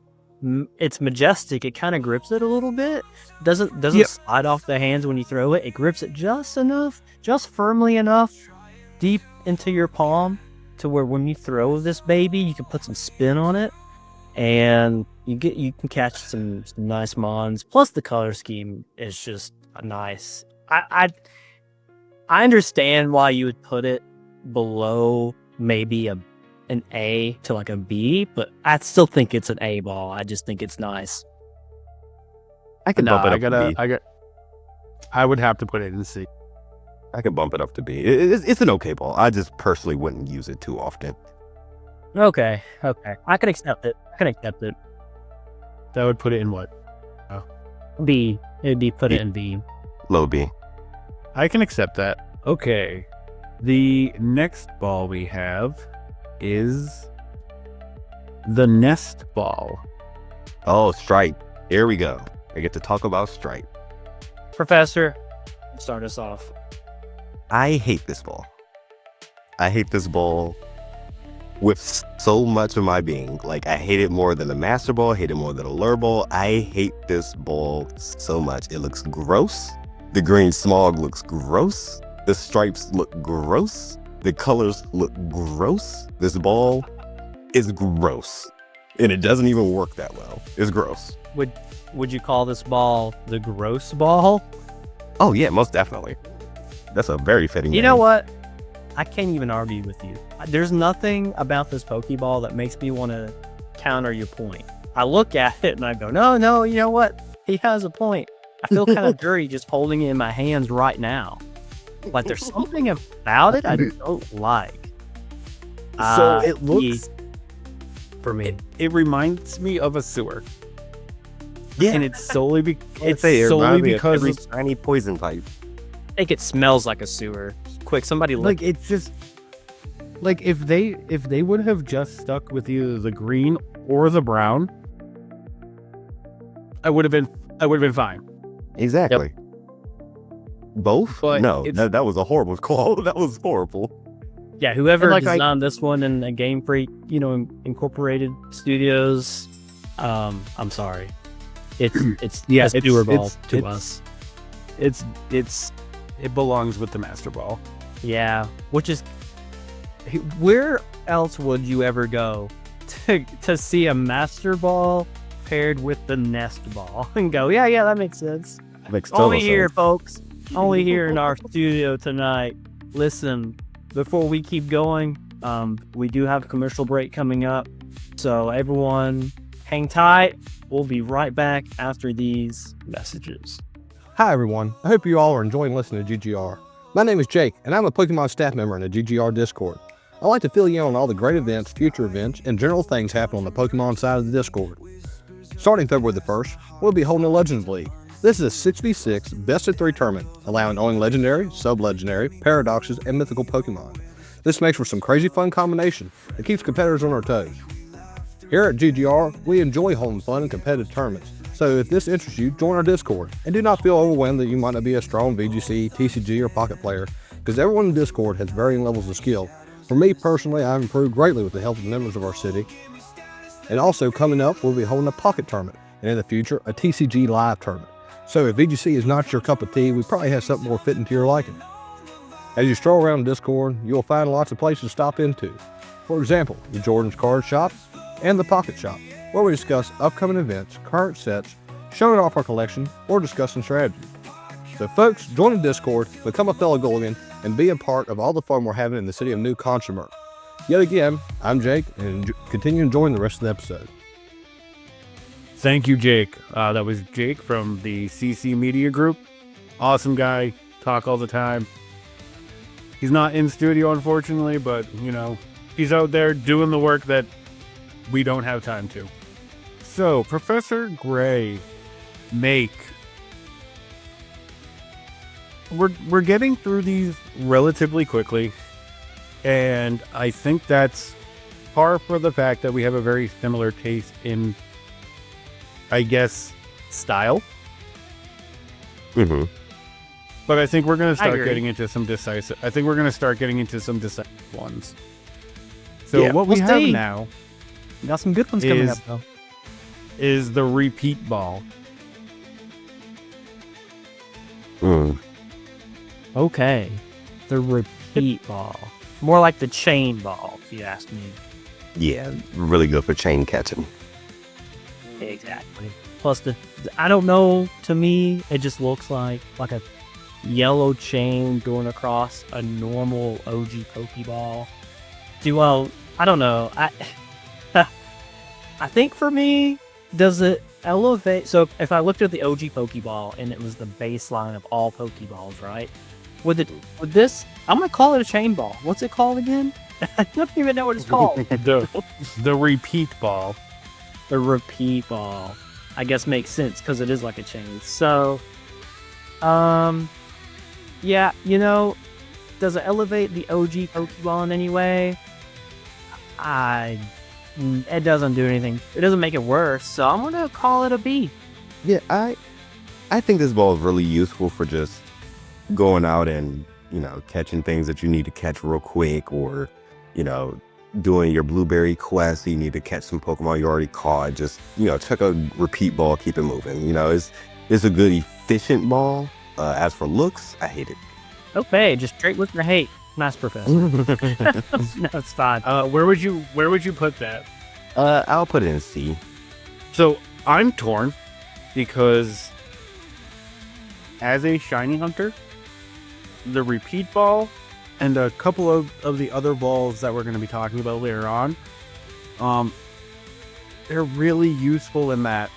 it's majestic. It kind of grips it a little bit. Doesn't slide off the hands when you throw it. It grips it just enough, just firmly enough, deep into your palm, to where when you throw this baby, you can put some spin on it, and you can catch some nice mons. Plus, the color scheme is just nice. I understand why you would put it below maybe an A to like a B, but I still think it's an A ball. I just think it's nice. I can bump it up to B. I would have to put it in C. I can bump it up to B. It's an okay ball. I just personally wouldn't use it too often. Okay. I can accept it. That would put it in what? B. It'd be put it in B. Low B. I can accept that. Okay. The next ball we have is the nest ball. Oh, Stripe. Here we go. I get to talk about Stripe. Professor, start us off. I hate this ball. with so much of my being. Like, I hate it more than the Master Ball, I hate it more than the Lure Ball. I hate this ball so much. It looks gross. The green smog looks gross. The stripes look gross. The colors look gross. This ball is gross. And it doesn't even work that well. It's gross. Would you call this ball the gross ball? Oh yeah, most definitely. That's a very fitting You name. know what? I can't even argue with you. There's nothing about this Pokeball that makes me want to counter your point. I look at it and I go, no, you know what? He has a point. I feel kind of dirty just holding it in my hands right now. Like there's something about it I don't like. So it looks, for me. it reminds me of a sewer. Yeah. And it's solely, It reminds solely me of because every of, tiny poison pipe. I think it smells like a sewer. Quick, somebody look. like, it's just, like, if they would have just stuck with either the green or the brown, I would have been fine. Exactly. Both? But No, it's- that was a horrible call. That was horrible. Yeah, whoever And, like, designed this one in a Game Freak, Incorporated Studios, I'm sorry. It's Yeah, a it's- sewer ball it's- to it's- us. It belongs with the Master Ball. Yeah, which is where else would you ever go to see a Master Ball paired with the Nest Ball and go, yeah, that makes sense. Makes total Only here, sense. folks. Only here in our studio tonight. Listen, before we keep going, we do have a commercial break coming up. So everyone, hang tight. We'll be right back after these messages. Hi everyone, I hope you all are enjoying listening to GGR. My name is Jake, and I'm a Pokemon staff member in the GGR Discord. I like to fill you in on all the great events, future events, and general things happening on the Pokemon side of the Discord. Starting February the 1st, we'll be holding a Legends League. This is a 6v6 best-of-3 tournament, allowing only legendary, sub-legendary, paradoxes, and mythical Pokemon. This makes for some crazy fun combination that keeps competitors on their toes. Here at GGR, we enjoy holding fun and competitive tournaments. So if this interests you, join our Discord, and do not feel overwhelmed that you might not be a strong VGC, TCG, or Pocket player, because everyone in Discord has varying levels of skill. For me personally, I've improved greatly with the help of members of our city. And also coming up, we'll be holding a Pocket tournament, and in the future, a TCG live tournament. So if VGC is not your cup of tea, we probably have something more fitting to your liking. As you stroll around Discord, you'll find lots of places to stop into. For example, the Jordan's Card Shop and the Pocket Shop, where we discuss upcoming events, current sets, showing off our collection, or discussing strategy. So folks, join the Discord, become a fellow Gulligan, and be a part of all the fun we're having in the city of New Contramerc. Yet again, I'm Jake, and continue enjoying the rest of the episode. Thank you, Jake. That was Jake from the CC Media Group. Awesome guy. Talk all the time. He's not in studio, unfortunately, but, he's out there doing the work that we don't have time to. So, Professor Gray, we're getting through these relatively quickly, and I think that's par for the fact that we have a very similar taste in, I guess, style. Mm-hmm. But I think we're going to start agree. getting into some decisive. I think we're going to start getting into some decisive ones. So Yeah, what we we'll have see. now We got some good ones coming Is- up, though. is the repeat ball. Mm. Okay. The repeat ball. More like the chain ball, if you ask me. Yeah, really good for chain catching. Exactly. Plus, I don't know, to me, it just looks like a yellow chain going across a normal OG Pokeball. Well, I don't know. I think for me, does it elevate? So if I looked at the OG Pokeball and it was the baseline of all Pokeballs, right? Would this? I'm gonna call it a chain ball. What's it called again? I don't even know what it's called. The repeat ball. The repeat ball, I guess, makes sense because it is like a chain. So, yeah, does it elevate the OG Pokeball in any way? It doesn't do anything. It doesn't make it worse. So I'm gonna call it a B. Yeah, I think this ball is really useful for just going out and, catching things that you need to catch real quick, or, doing your blueberry quest, you need to catch some Pokemon you already caught. Just, chuck a repeat ball, keep it moving. It's a good efficient ball. As for looks, I hate it. Okay, just straight with your hate. Nice, Professor. No, it's fine. Where would you put that? I'll put it in C. So I'm torn because as a shiny hunter, the repeat ball and a couple of the other balls that we're going to be talking about later on, they're really useful in that.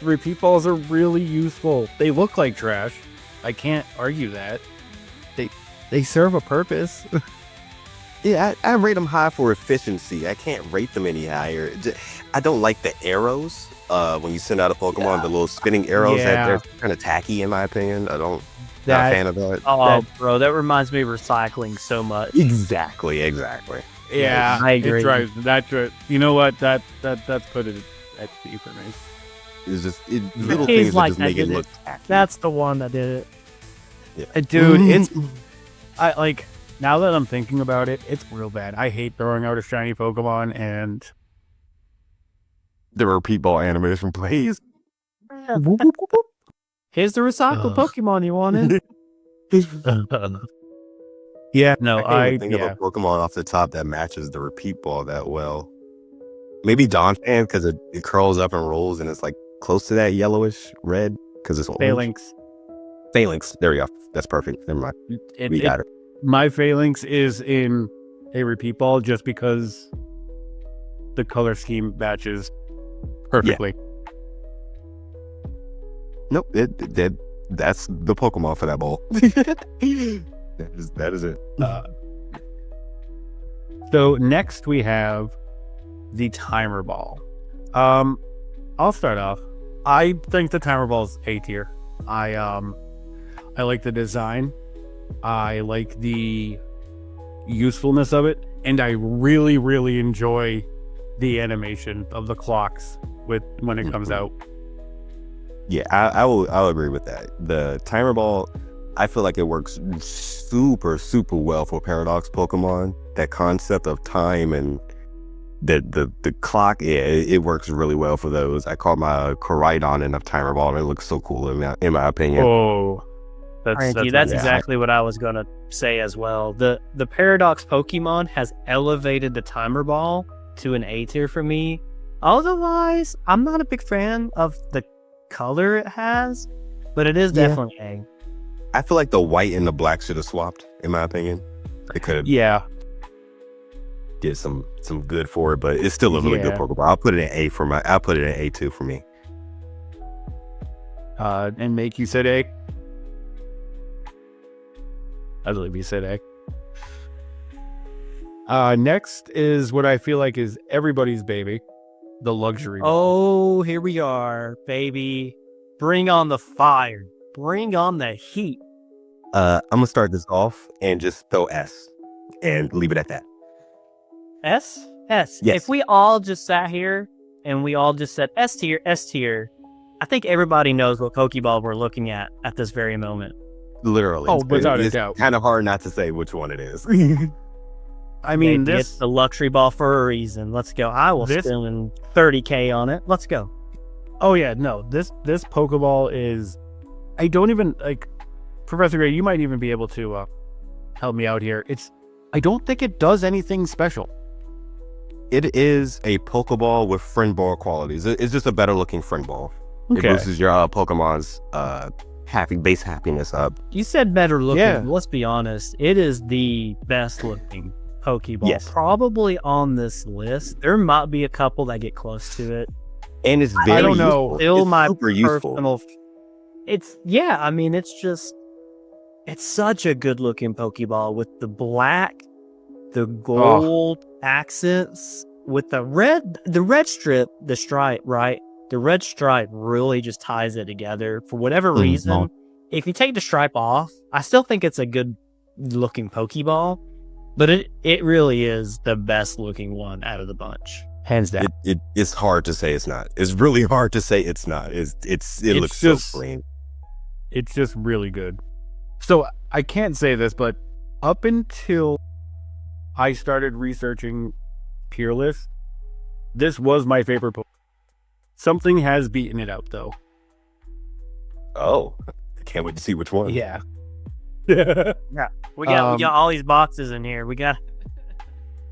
Repeat balls are really useful. They look like trash. I can't argue that. They serve a purpose. Yeah, I rate them high for efficiency. I can't rate them any higher. I don't like the arrows. When you send out a Pokemon, the little spinning arrows, they're kind of tacky in my opinion. Not a fan of that. Oh, bro, that reminds me of recycling so much. Exactly. Yeah, I agree. It drives that. You know what? That's put it at C for me. It's just little things that just make it look tacky. That's the one that did it. Yeah. Dude, now that I'm thinking about it, it's real bad. I hate throwing out a shiny Pokemon and the repeat ball animation plays. Here's the recycled Pokemon you wanted. Yeah, no, I can't even think of a Pokemon off the top that matches the repeat ball that well. Maybe Donphan, because it curls up and rolls and it's like close to that yellowish red because it's Phalanx. Phalanx. There we go. That's perfect. Never mind. We got it. My Phalanx is in a repeat ball just because the color scheme matches perfectly. Yeah. Nope. That's the Pokemon for that ball. That is it. So next we have the timer ball. I'll start off. I think the timer ball is A tier. I like the design. I like the usefulness of it, and I really, really enjoy the animation of the clocks when it comes out. Yeah, I'll agree with that. The timer ball, I feel like it works super, super well for Paradox Pokemon. That concept of time and the clock, it works really well for those. I call my Koraidon in a timer ball, and it looks so cool in my opinion. Oh, that's exactly what I was gonna say as well. The Paradox Pokemon has elevated the timer ball to an A tier for me. Otherwise, I'm not a big fan of the color it has, but it is definitely A. I feel like the white and the black should have swapped, in my opinion. It could have did some good for it, but it's still a really good Pokeball. I'll put it in I'll put it in A2 for me. And Make, you said A? I believe you said A. Next is what I feel like is everybody's baby, the luxury. Oh, here we are, baby. Bring on the fire. Bring on the heat. I'm gonna start this off and just throw S and leave it at that. S? S. Yes. If we all just sat here and we all just said S tier, I think everybody knows what Pokeball we're looking at this very moment. Literally. Oh, without a doubt. It's kind of hard not to say which one it is. I mean, it's the luxury ball for a reason. Let's go. I will spend $30K on it. Let's go. Oh yeah, no. This Pokeball is. I don't even like. Professor Gray, you might even be able to help me out here. I don't think it does anything special. It is a Pokeball with friend ball qualities. It's just a better looking friend ball. Okay. It boosts your Pokemon's base happiness up. You said better looking. Yeah. Let's be honest. It is the best looking Pokeball. Yes. Probably on this list. There might be a couple that get close to it. And it's very I don't know. useful. Still It's my super useful. It's such a good looking Pokeball with the black, the gold accents, with the red stripe, right? The red stripe really just ties it together for whatever reason. If you take the stripe off, I still think it's a good looking Pokeball, but it really is the best looking one out of the bunch. Hands down. It's hard to say it's not. It's really hard to say it's not. It looks so clean. It's just really good. So I can't say this, but up until I started researching tier lists, this was my favorite Pokemon. Something has beaten it out, though. Oh, I can't wait to see which one. Yeah. Yeah, we got all these boxes in here.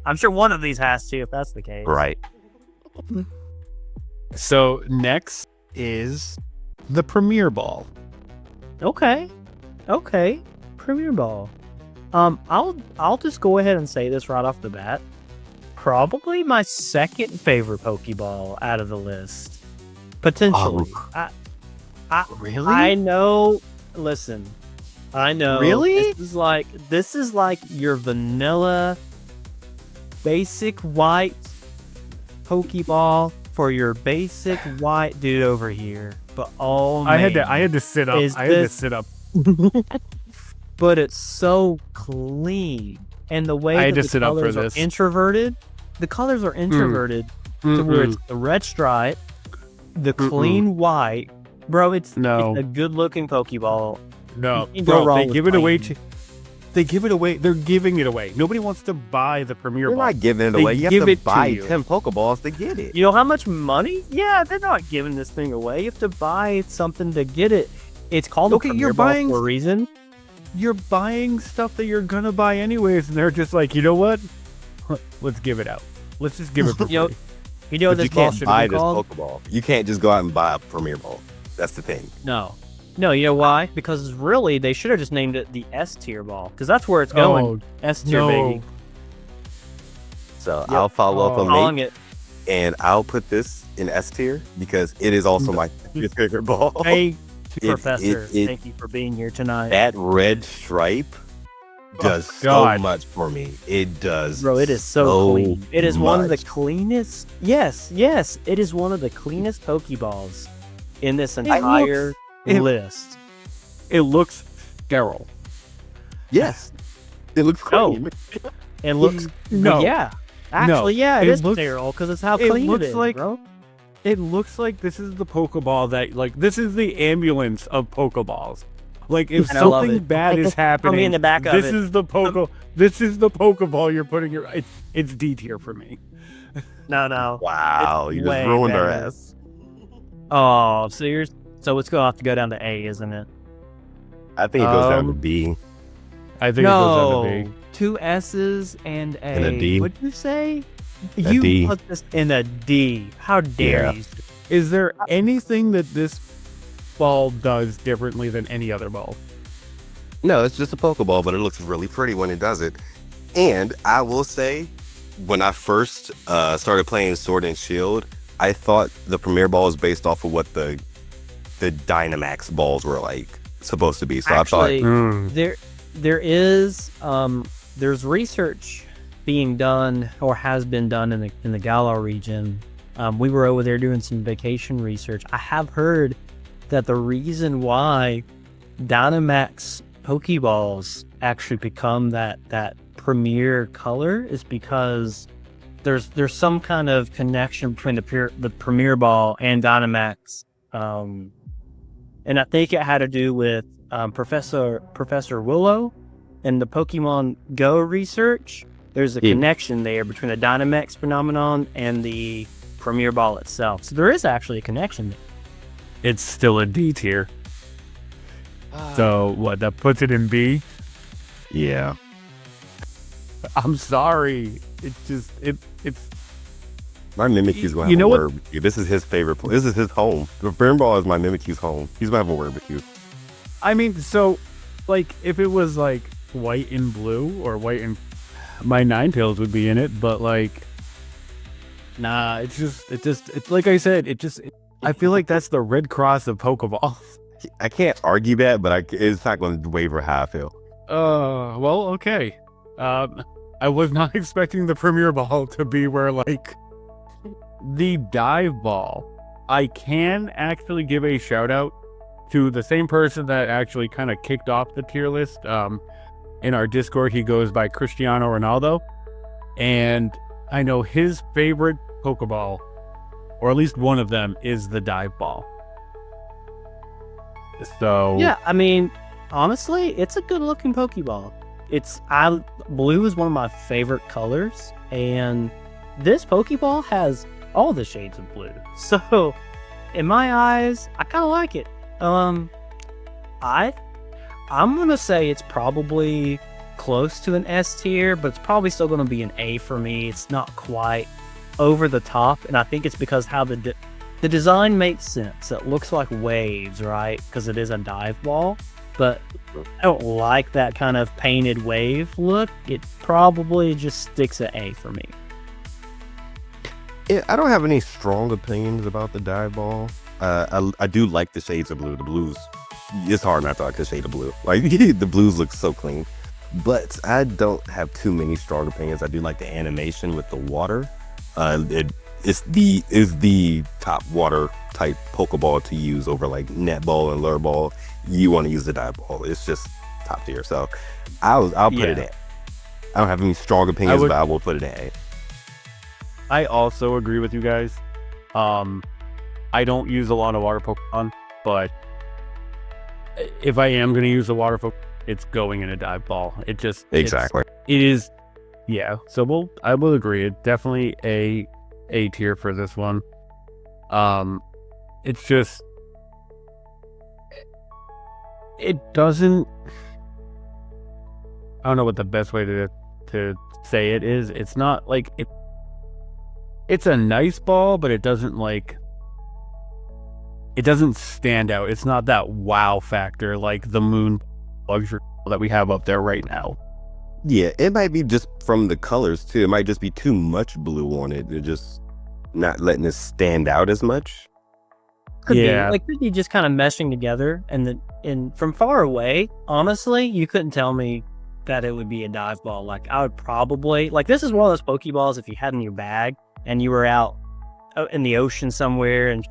I'm sure one of these has to, if that's the case. Right. So next is the Premier Ball. Okay. Premier Ball. I'll just go ahead and say this right off the bat. Probably my second favorite Pokeball out of the list. Potentially. Really? I know. Listen, I know. Really? This is like your vanilla, basic white Pokeball for your basic white dude over here. But man, I had to sit up. I had to sit up. But it's so clean, and the way I had that to the sit up for colors are this. introverted, the colors are introverted to where it's the red stripe, the clean white. Bro, it's a good-looking Pokeball. No, You go bro, wrong they with give it away. clean. They give it away. They're giving it away. Nobody wants to buy the Premier You're Ball. not giving it They away. You give have to it to buy you. 10 Pokeballs to get it. You know how much money? Yeah, they're not giving this thing away. You have to buy something to get it. It's called a Premier Ball for a reason. You're buying stuff that you're gonna buy anyways, and they're just like, you know what? Let's give it out. Let's just give it for free. You know But this you ball can't should buy be this called? Pokeball. You can't just go out and buy a Premier Ball. That's the thing. No, you know why? Because really, they should have just named it the S tier ball, because that's where it's going. Oh, S tier, baby. So I'll follow up Calling on me, it. and I'll put this in S tier because it is also my favorite ball. Hey, It- Professor, it- thank you for being here tonight. That red stripe does so God. much for me. It does. Bro, it is so clean. It is one of the much. cleanest. Yes, it is one of the cleanest Pokeballs in this entire list. It looks sterile. Yes. It looks Oh. clean. It looks No. Yeah. Actually, yeah, It it is looks- sterile because it's how it clean looks it is, like- bro. It looks like this is the Pokeball that, like, this is the ambulance of Pokeballs. Like, if And I love something it. bad is happening, in the back of this it. is the This is the Pokeball you're putting your. It's D tier for me. No. Wow. It's You just way ruined our better. ass. Oh, so it's gonna have to go down to A, isn't it? I think it goes down to B. I think it goes down to B. 2 S's and A. And a D. What'd you say? A You D. put this in a D. How dare Yeah. you? Is there anything that this ball does differently than any other ball? No, it's just a Pokeball, but it looks really pretty when it does it. And I will say, when I first started playing Sword and Shield, I thought the Premier Ball was based off of what the Dynamax balls were like supposed to be. So Actually, I thought, there's research being done or has been done in the Galar region. We were over there doing some vacation research. I have heard that the reason why Dynamax Pokeballs actually become that premier color is because there's some kind of connection between the Premier Ball and Dynamax, and I think it had to do with Professor Willow and the Pokemon Go research. There's a connection there between the Dynamax phenomenon and the Premier Ball itself. So there is actually a connection there. It's still a D tier. So what? That puts it in B. yeah. I'm sorry. It's just it's. My Mimikyu's going to You have know a what? word with you. This is his favorite place. This is his home. The Premier Ball is my Mimikyu's home. He's going to have a word with you. I mean, so like if it was like white and blue or white and my Ninetales would be in it, but like, nah. It's like I said. I feel like that's the Red Cross of Pokeballs. I can't argue that, but it's not going to waver how I feel. Well, okay. I was not expecting the Premier Ball to be where, like, the Dive Ball. I can actually give a shout out to the same person that actually kind of kicked off the tier list. In our Discord, he goes by Cristiano Ronaldo. And I know his favorite Pokeball, or at least one of them, is the Dive Ball. So Yeah, I mean, honestly, it's a good looking Pokeball. blue is one of my favorite colors, and this Pokeball has all the shades of blue. So, in my eyes, I kind of like it. I'm gonna say it's probably close to an S tier, but it's probably still gonna be an A for me. It's not quite over the top, and I think it's because how the design makes sense. It looks like waves, right? Because it is a dive ball, but I don't like that kind of painted wave look. It probably just sticks at A for me. Yeah, I don't have any strong opinions about the dive ball. I do like the shades of blue. The blues, it's hard not to like the shade of blue. Like the blues look so clean, but I don't have too many strong opinions. I do like the animation with the water. It's the top water type Pokeball to use over like netball and lure ball. You want to use the dive ball. It's just top tier. So I'll put it in. I don't have any strong opinions, but I will put it in. I also agree with you guys. I don't use a lot of water Pokemon, but if I am going to use a water Pokemon, it's going in a dive ball. It just Exactly. It is. Yeah. So I will agree. It's definitely A tier for this one. It's just it doesn't. I don't know what the best way to say it is. It's not like it. It's a nice ball, but it doesn't stand out. It's not that wow factor like the moon luxury that we have up there right now. Yeah, it might be just from the colors too. It might just be too much blue on it. They're just not letting it stand out as much. Could be just kind of meshing together, and from far away, honestly, you couldn't tell me that it would be a dive ball. Like I would probably this is one of those Pokeballs if you had in your bag and you were out in the ocean somewhere, and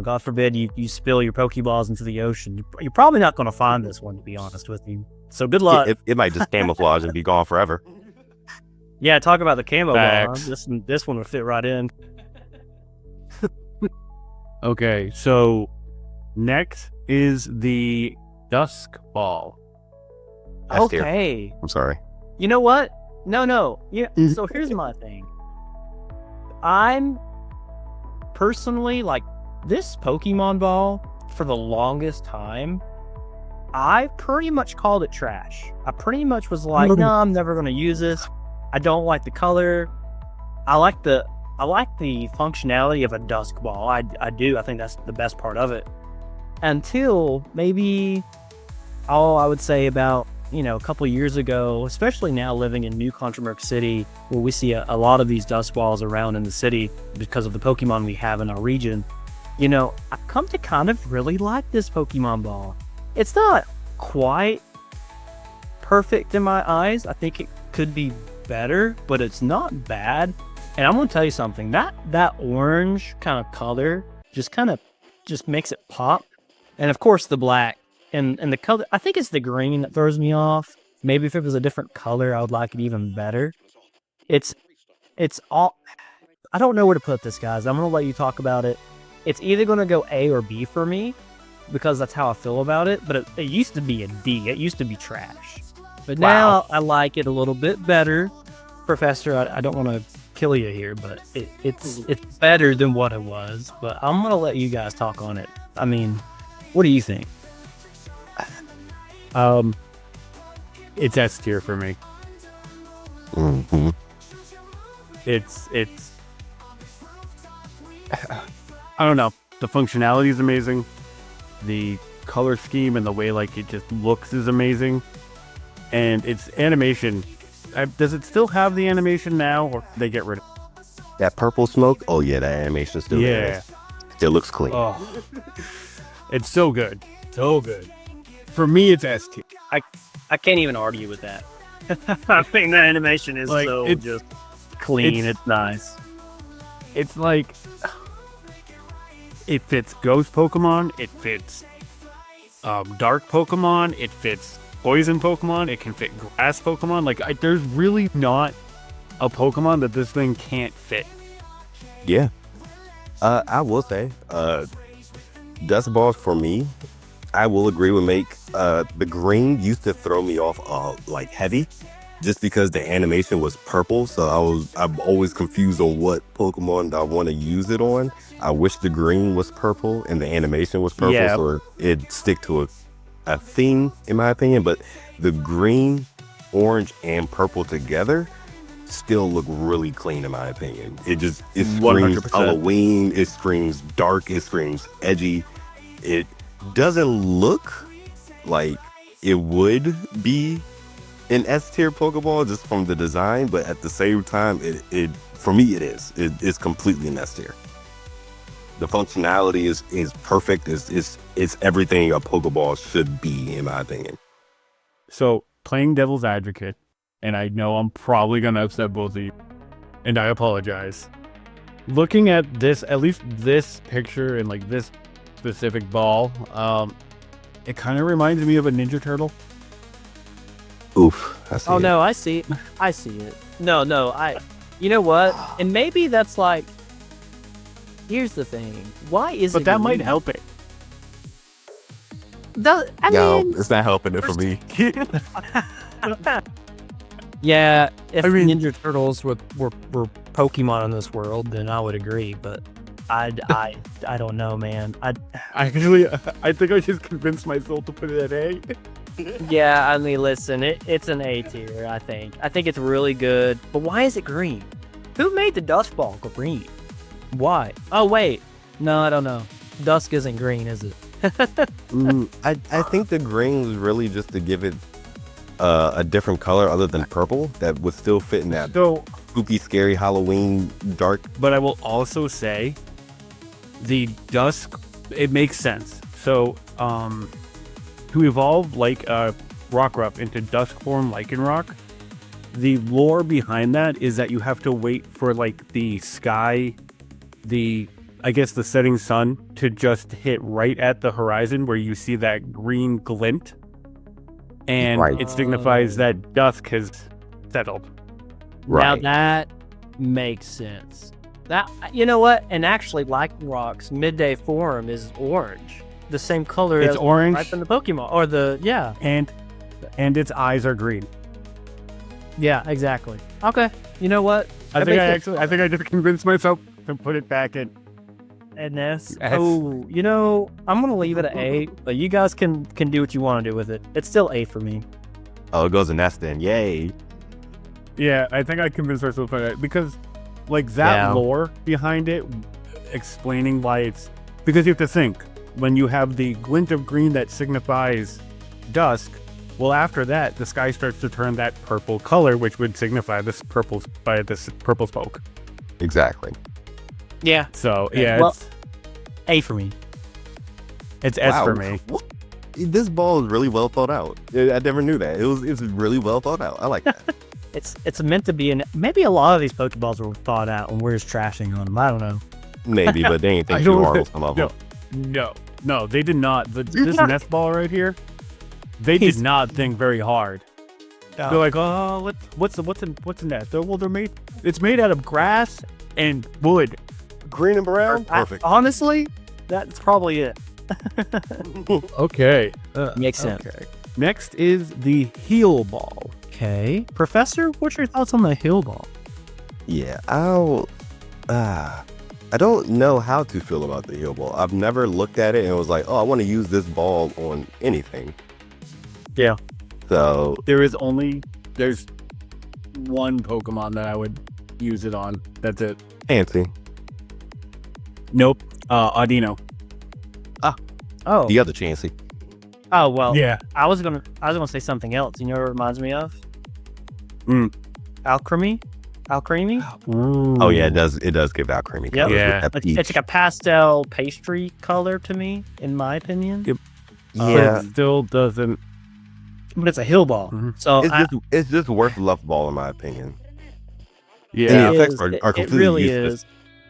God forbid you spill your Pokeballs into the ocean. You're probably not going to find this one, to be honest with you. So good luck. Yeah, it might just camouflage and be gone forever. Yeah, talk about the camo ball. Huh? This one would fit right in. Okay, so next is the Dusk Ball. Okay. I'm sorry. You know what? No. Yeah. So here's my thing. I'm personally this Pokemon ball for the longest time. I pretty much called it trash. I pretty much was like, no, I'm never going to use this. I don't like the color. I like the functionality of a dusk ball. I do. I think that's the best part of it. Until maybe, I would say about, a couple years ago, especially now living in New Contramerc City, where we see a lot of these dusk balls around in the city because of the Pokemon we have in our region. I've come to kind of really like this Pokemon ball. It's not quite perfect in my eyes. I think it could be better, but it's not bad. And I'm going to tell you something. That orange kind of color just makes it pop. And of course the black and the color, I think it's the green that throws me off. Maybe if it was a different color, I would like it even better. It's all, I don't know where to put this, guys. I'm going to let you talk about it. It's either going to go A or B for me, because that's how I feel about it. But it used to be a D. It used to be trash. But now I like it a little bit better. Professor, I don't want to kill you here, but it's better than what it was. But I'm going to let you guys talk on it. I mean, what do you think? It's S tier for me. Mm-hmm. It's I don't know. The functionality is amazing. The color scheme and the way it just looks is amazing. And its animation, does it still have the animation now, or did they get rid of it? That purple smoke? Oh yeah, that animation still there. Still looks clean. Oh, it's so good. So good. For me, it's S tier. I can't even argue with that. I think the animation is just clean. It's nice. It's it fits ghost Pokemon. It fits dark Pokemon. It fits poison Pokemon. It can fit grass Pokemon. There's really not a Pokemon that this thing can't fit. Yeah. I will say, Dust Balls for me, I will agree with Make. The green used to throw me off like heavy, just because the animation was purple. So I'm always confused on what Pokemon I want to use it on. I wish the green was purple and the animation was purple, so it'd stick to a theme, in my opinion. But the green, orange, and purple together still look really clean, in my opinion. It screams 100%. Halloween. It screams dark. It screams edgy. It doesn't look like it would be an S tier Pokeball just from the design, but at the same time, it for me it is. It's completely an S tier. The functionality is perfect. It's everything a Pokeball should be, in my opinion. So, playing devil's advocate, and I know I'm probably going to upset both of you, and I apologize. Looking at this, at least this picture and like this specific ball, it kind of reminds me of a Ninja Turtle. Oof. I see Oh it. no, I see it. No, you know what? And maybe that's like, here's the thing. Why is it But that might green? help it. I mean, it's not helping it for me. yeah, if I mean- Ninja Turtles were Pokemon in this world, then I would agree, but I don't know, man. I think I just convinced myself to put it at A. Yeah, I mean, listen, it's an A tier, I think. I think it's really good, but why is it green? Who made the Dusk Ball green? Why? Oh, wait. No, I don't know. Dusk isn't green, is it? I think the green was really just to give it a different color other than purple that would still fit in that So, spooky, scary Halloween dark. but I will also say the dusk, it makes sense. So, to evolve like Rockruff into dusk form Lycanroc, the lore behind that is that you have to wait for like the sky, I guess the setting sun to just hit right at the horizon where you see that green glint. And Right. it signifies that dusk has settled. Now that makes sense. That, you know what? And actually, Lycanroc's midday form is orange, the same color It's as orange. right from the Pokemon, or the And its eyes are green. yeah, exactly. Okay, you know what? I think I just convinced myself to put it back in. And this. Yes. Oh, you know, I'm gonna leave it at A, but you guys can do what you want to do with it. It's still A for me. Oh, it goes in S then. Yay. Yeah, I think I convinced myself of that because, like, that Yeah. lore behind it, explaining why it's because you have to think when you have the glint of green that signifies dusk. Well, after that, the sky starts to turn that purple color, which would signify this purple smoke. Exactly. Yeah, So Okay, yeah, well- A for me. it's S Wow. for me. This ball is really well thought out. I never knew that. It's really well thought out. I like that. It's meant to be, maybe a lot of these Pokeballs were thought out and we're just trashing on them. I don't know. Maybe, but they ain't I think too don't- hard on some of them. No, they did not. This nest ball right here, they did not think very hard. They're like, oh, what's in that? It's made out of grass and wood. Green and brown? Perfect. Honestly, that's probably it. Okay. Makes sense. Next is the heel ball. Okay. Professor, what's your thoughts on the Hill Ball? Yeah, I don't know how to feel about the heel ball. I've never looked at it and was like, oh, I want to use this ball on anything. Yeah. So, There's one Pokemon that I would use it on. That's it. fancy. Nope. Audino. Oh. The other Chansey. Oh well. Yeah. I was gonna say something else. You know what it reminds me of? Alchemy. Oh yeah, it does give out creamy Yep. colors. with Yeah. that It's peach. like a pastel pastry color to me, in my opinion. Yep. Yeah. But it still doesn't. But it's a Hill Ball. Mhm. So It's just worth love ball in my opinion. Yeah. And the it effects is. are It completely really useless.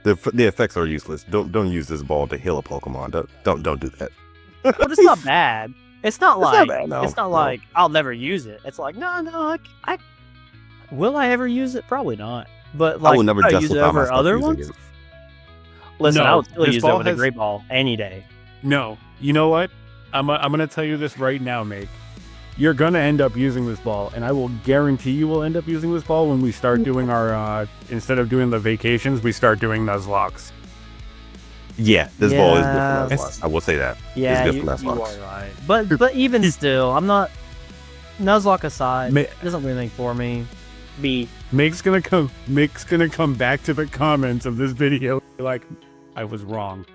is. The effects are useless. Don't use this ball to heal a Pokemon. Don't do that. But it's not bad. It's not not like bad, no. it's not No. like I'll never use it. It's like no, I will I ever use it? Probably not. But like I will never would I use it justify over myself other using ones. it. Listen, No, I would still this use it ball with a has- Great Ball any day. No. You know what? I'm gonna tell you this right now, Make. You're gonna end up using this ball, and I will guarantee you will end up using this ball when we start doing our instead of doing the vacations, we start doing Nuzlocks. Yeah, this ball is good Yeah. for Nuzlocke. I will say that. Yeah, it's you, good for you Nuzlocke. are right. But even still, I'm not. Nuzlocke aside, Ma- doesn't do anything for me. B. Make's gonna come back to the comments of this video like I was wrong.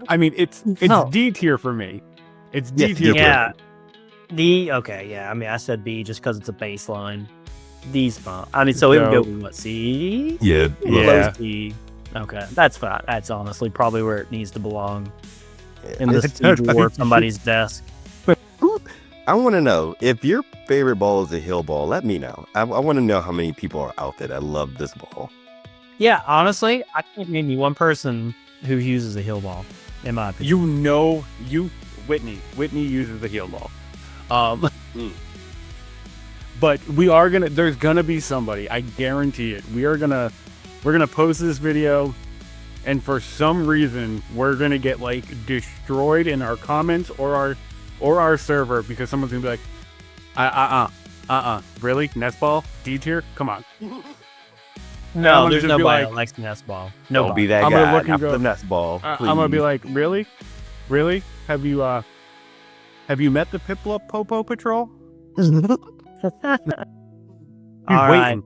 I mean, it's No. D tier for me. It's Yes, D tier. Yeah. D. Okay. Yeah. I mean, I said B just because it's a baseline. D's fine. I mean, so it would go with what, C? Yeah, Yeah. Low C. Okay, that's fine. That's honestly probably where it needs to belong. In I- the siege war of somebody's desk. I want to know if your favorite ball is a hill ball. Let me know. I want to know how many people are out there that love this ball. Yeah, honestly, I can't name you one person who uses a hill ball, in my opinion. Whitney uses the heel ball. But there's gonna be somebody, I guarantee it. We're gonna post this video, and for some reason we're gonna get like destroyed in our comments or our server because someone's gonna be like, really? Nest ball? D tier? Come on. No, I'm there's gonna be nobody like- that likes the nest ball. Don't Nobody. be that I'm gonna guy. look and Not for go- the nest ball. I'm gonna be please. like, really? Have you met the Piplup Popo Patrol? All right,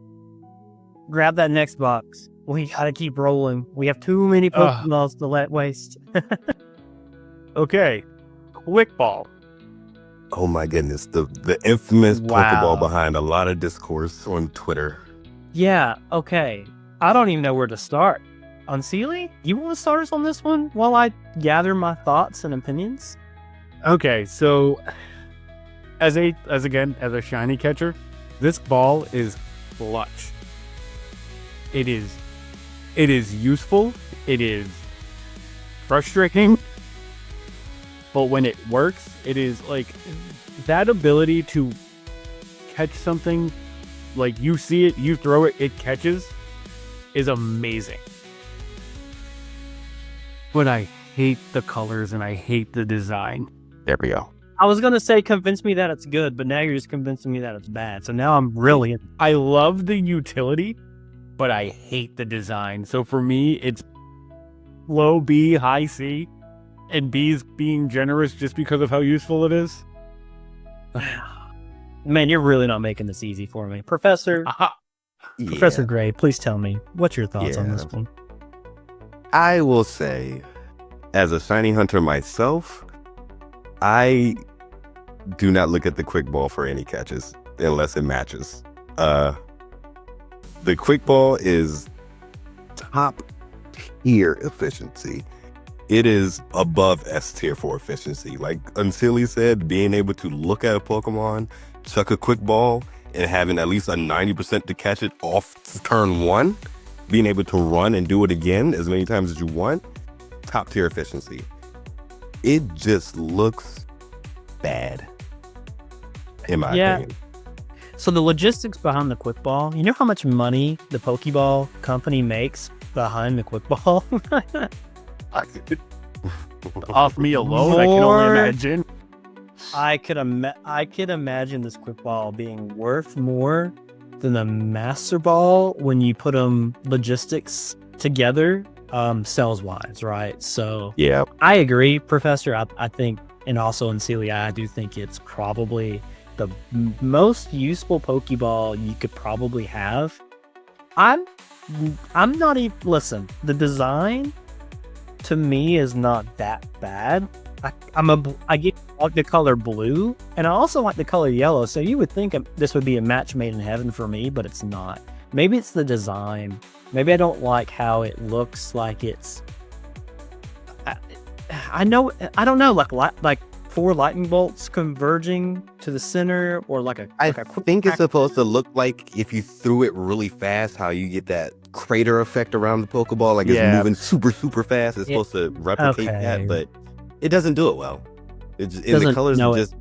grab that next box. We gotta keep rolling. We have too many Ugh. Pokeballs to let waste. Okay, quick ball. Oh my goodness, the infamous Wow. Pokeball behind a lot of discourse on Twitter. Yeah, okay. I don't even know where to start. Unseelie, you want to start us on this one while I gather my thoughts and opinions? Okay, so as a shiny catcher, this ball is clutch. It is useful. It is frustrating. But when it works, it is like that ability to catch something, like you see it, you throw it, it catches, is amazing. But I hate the colors and I hate the design. There we go. I was gonna say convince me that it's good, but now you're just convincing me that it's bad. So now I'm really I love the utility, but I hate the design. So for me, it's low B, high C, and B's being generous just because of how useful it is. man, you're really not making this easy for me, Professor. Professor Gray, please tell me what's your thoughts on Yeah. this one. I will say, as a shiny hunter myself, I do not look at the quick ball for any catches unless it matches. The quick ball is top tier efficiency. It is above S tier for efficiency. Like Unseelie said, being able to look at a Pokemon, chuck a quick ball, and having at least a 90% to catch it off turn one, being able to run and do it again as many times as you want, top tier efficiency. It just looks bad, in my opinion. So the logistics behind the quick ball, you know how much money the Pokeball company makes behind the quick ball? Off me alone, I can only More- imagine. I could imagine this quick ball being worth more than the Master Ball when you put them logistics together, sales wise, right? So Yeah. I agree, Professor. I think, and also in Celia, I do think it's probably the most useful Pokeball you could probably have. I'm not even, listen, the design to me is not that bad. I get like the color blue, and I also like the color yellow. So you would think this would be a match made in heaven for me, but it's not. Maybe it's the design. Maybe I don't like how it looks like it's. I don't know, like 4 lightning bolts converging to the center, or like a. I like a quick think it's crack- supposed to look like if you threw it really fast, how you get that crater effect around the Pokeball, like it's Yeah. moving super, super fast. It's Yeah. supposed to replicate Okay. that, but it doesn't do it well. It's and the Doesn't colors know are it. just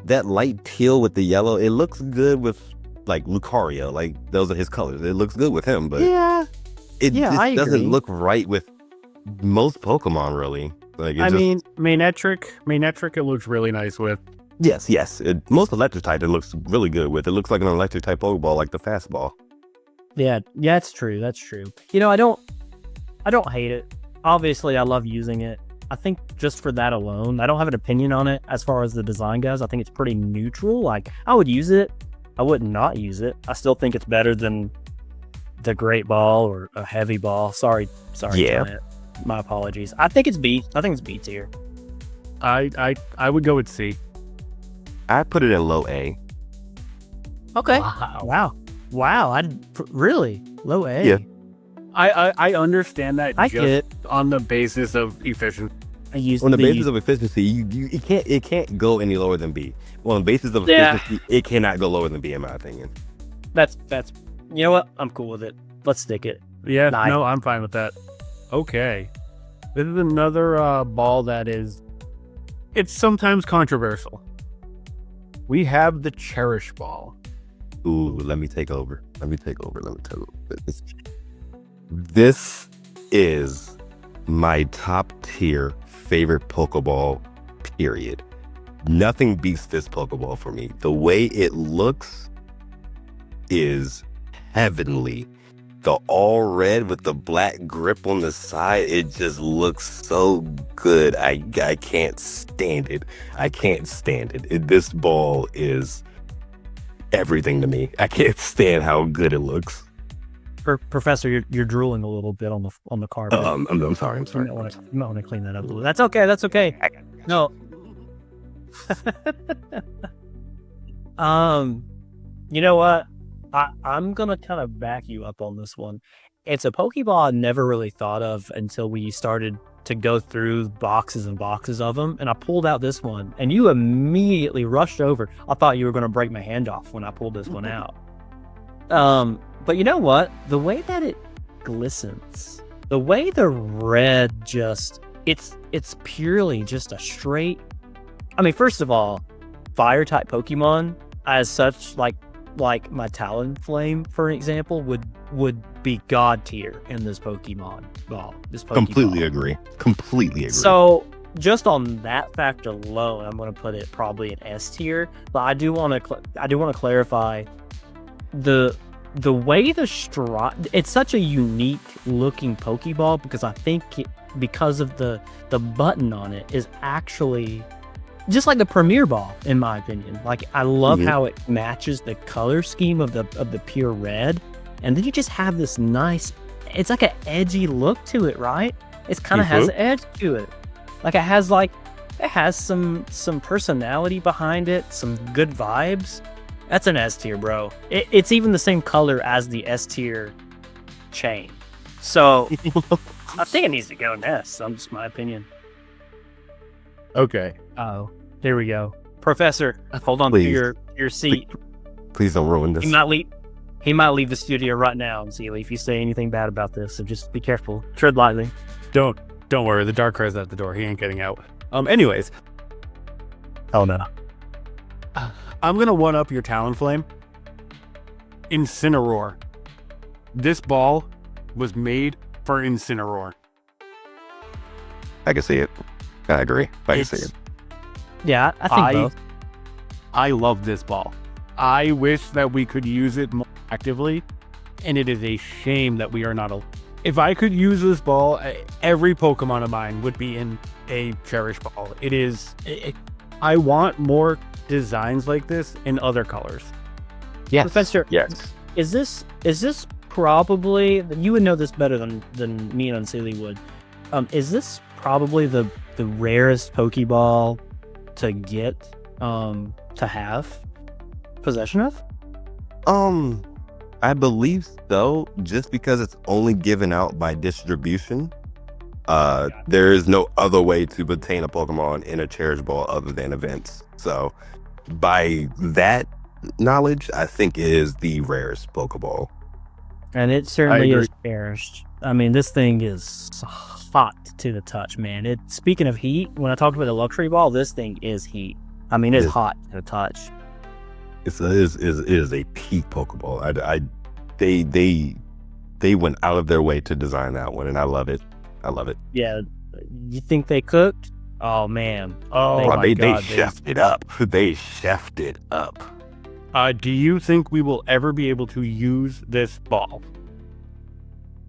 that light teal with the yellow. It looks good with like Lucario, like those are his colors. It looks good with him, but Yeah. it yeah, just I doesn't agree. look right with most Pokemon really. Like I mean, Manectric, it looks really nice with. yes. Most electric type, it looks really good with. It looks like an electric type Pokeball, like the fastball. Yeah, that's true. That's true. You know, I don't hate it. Obviously, I love using it. I think just for that alone, I don't have an opinion on it as far as the design goes. I think it's pretty neutral. Like, I would use it. I would not use it. I still think it's better than the Great Ball or a Heavy Ball. Sorry. Yeah. Giant. My apologies. I think it's B. I think it's B tier. I would go with C. I put it in low A. Okay. Wow. Wow. Really low A. Yeah. I understand that I just get on the basis of efficiency. I use On the basis of efficiency, it can't go any lower than B. Well, on the basis of Yeah. efficiency, it cannot go lower than B in my opinion. that's you know what? I'm cool with it. Let's stick it. Yeah, Nice. no, I'm fine with that. Okay. This is another ball that it's sometimes controversial. We have the Cherish Ball. Ooh, let me take over. This is my top tier favorite Pokeball, period. Nothing beats this Pokeball for me. The way it looks is heavenly. The all red with the black grip on the side, it just looks so good. I can't stand it. This ball is everything to me. I can't stand how good it looks. Professor, you're drooling a little bit on the carpet. I'm sorry. You might want to clean that up a little. That's okay. No. You know what? I'm gonna kind of back you up on this one. It's a Pokeball I never really thought of until we started to go through boxes and boxes of them, and I pulled out this one, and you immediately rushed over. I thought you were gonna break my hand off when I pulled this one out. But you know what? The way that it glistens, the way the red it's purely just a straight. I mean, first of all, fire type Pokemon as such, like my Talonflame, for example, would be god tier in this Pokemon ball. Completely agree. So just on that fact alone, I'm going to put it probably in S tier. But I do want to clarify the way it's such a unique looking Pokeball because I think because of the button on it is actually just like the Premier Ball, in my opinion. Like, I love how it matches the color scheme of the pure red, and then you just have this nice. It's like an edgy look to it, right? It's kind of has an edge to it. Like it has some personality behind it, some good vibes. That's an S tier, bro. It's even the same color as the S tier chain. So I think it needs to go in S. That's just my opinion. Okay. Oh, there we go. Professor, hold on to your seat. Please don't ruin this. He might leave the studio right now, Zealy, if you say anything bad about this. So just be careful. Tread lightly. Don't worry. The Darkrai's at the door. He ain't getting out. Anyways. Oh no. I'm gonna one up your Talonflame. Incineroar. This ball was made for Incineroar. I can see it. I agree. I can see it. Yeah, I think both. I love this ball. I wish that we could use it more actively, and it is a shame that we are not. If I could use this ball, every Pokemon of mine would be in a Cherish Ball. I want more designs like this in other colors. Yes. Professor, yes. Is this probably, you would know this better than me and Unseelie would. Is this probably the rarest Pokeball to get to have possession of? I believe so, just because it's only given out by distribution. There is no other way to obtain a Pokemon in a Cherish Ball other than events. So by that knowledge, I think it is the rarest Pokeball. And it certainly is cherished. I mean, this thing is hot to the touch, man. Speaking of heat, when I talked about the luxury ball, this thing is heat. I mean, it's hot to the touch. It is a peak Pokeball. They went out of their way to design that one, and I love it. I love it. Yeah, you think they cooked? Oh man! Oh, Bro, my they God, chefed it up. They chefed it up. Do you think we will ever be able to use this ball?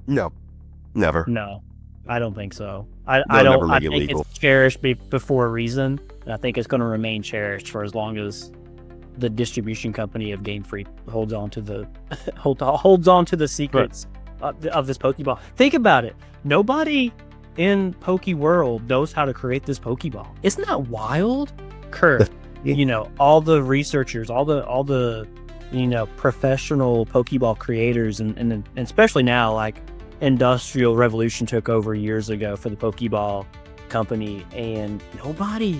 No, never. No, I don't think so. They'll I don't. never I make it think legal. it's cherished before a reason. And I think it's going to remain cherished for as long as the distribution company of Game Freak holds on to the holds on to the secrets of this Pokeball. Think about it. Nobody in Poke World knows how to create this Pokeball. Isn't that wild? Kurt, all the researchers, all the professional Pokeball creators, and especially now, like Industrial Revolution took over years ago for the Pokeball company, and nobody.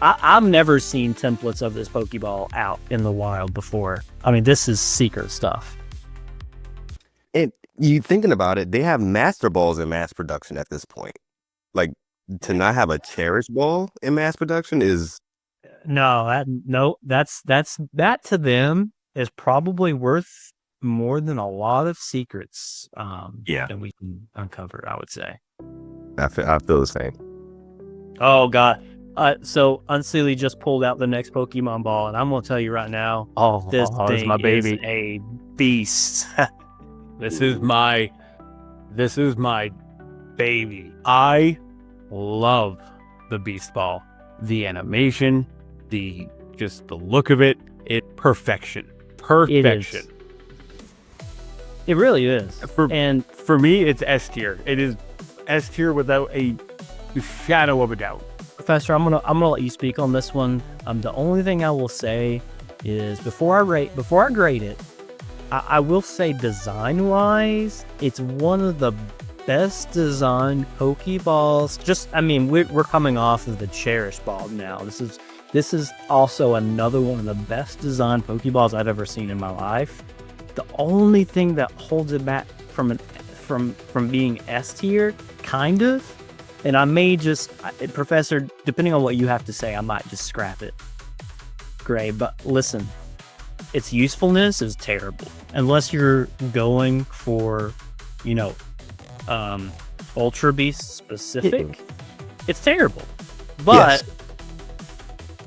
I've never seen templates of this Pokeball out in the wild before. I mean, this is secret stuff. And you thinking about it, they have Master Balls in mass production at this point. Like, to not have a Cherish Ball in mass production is... That to them is probably worth more than a lot of secrets that we can uncover, I would say. I feel the same. Oh, God. So Unseelie just pulled out the next Pokemon ball, and I'm gonna tell you right now, this thing is my baby. is a beast. This is my baby. I love the Beast Ball. The animation, the look of it, perfection. Perfection. It really is. For me, it's S tier. It is S tier without a shadow of a doubt. Professor, I'm gonna let you speak on this one. The only thing I will say is before I grade it, I will say design-wise, it's one of the best designed Pokeballs. We're coming off of the Cherish Ball now. This is also another one of the best designed Pokeballs I've ever seen in my life. The only thing that holds it back from being S tier, kind of. And I may Professor, depending on what you have to say, I might just scrap it. Gray, but listen, its usefulness is terrible. Unless you're going for, Ultra Beast specific, it's terrible. But,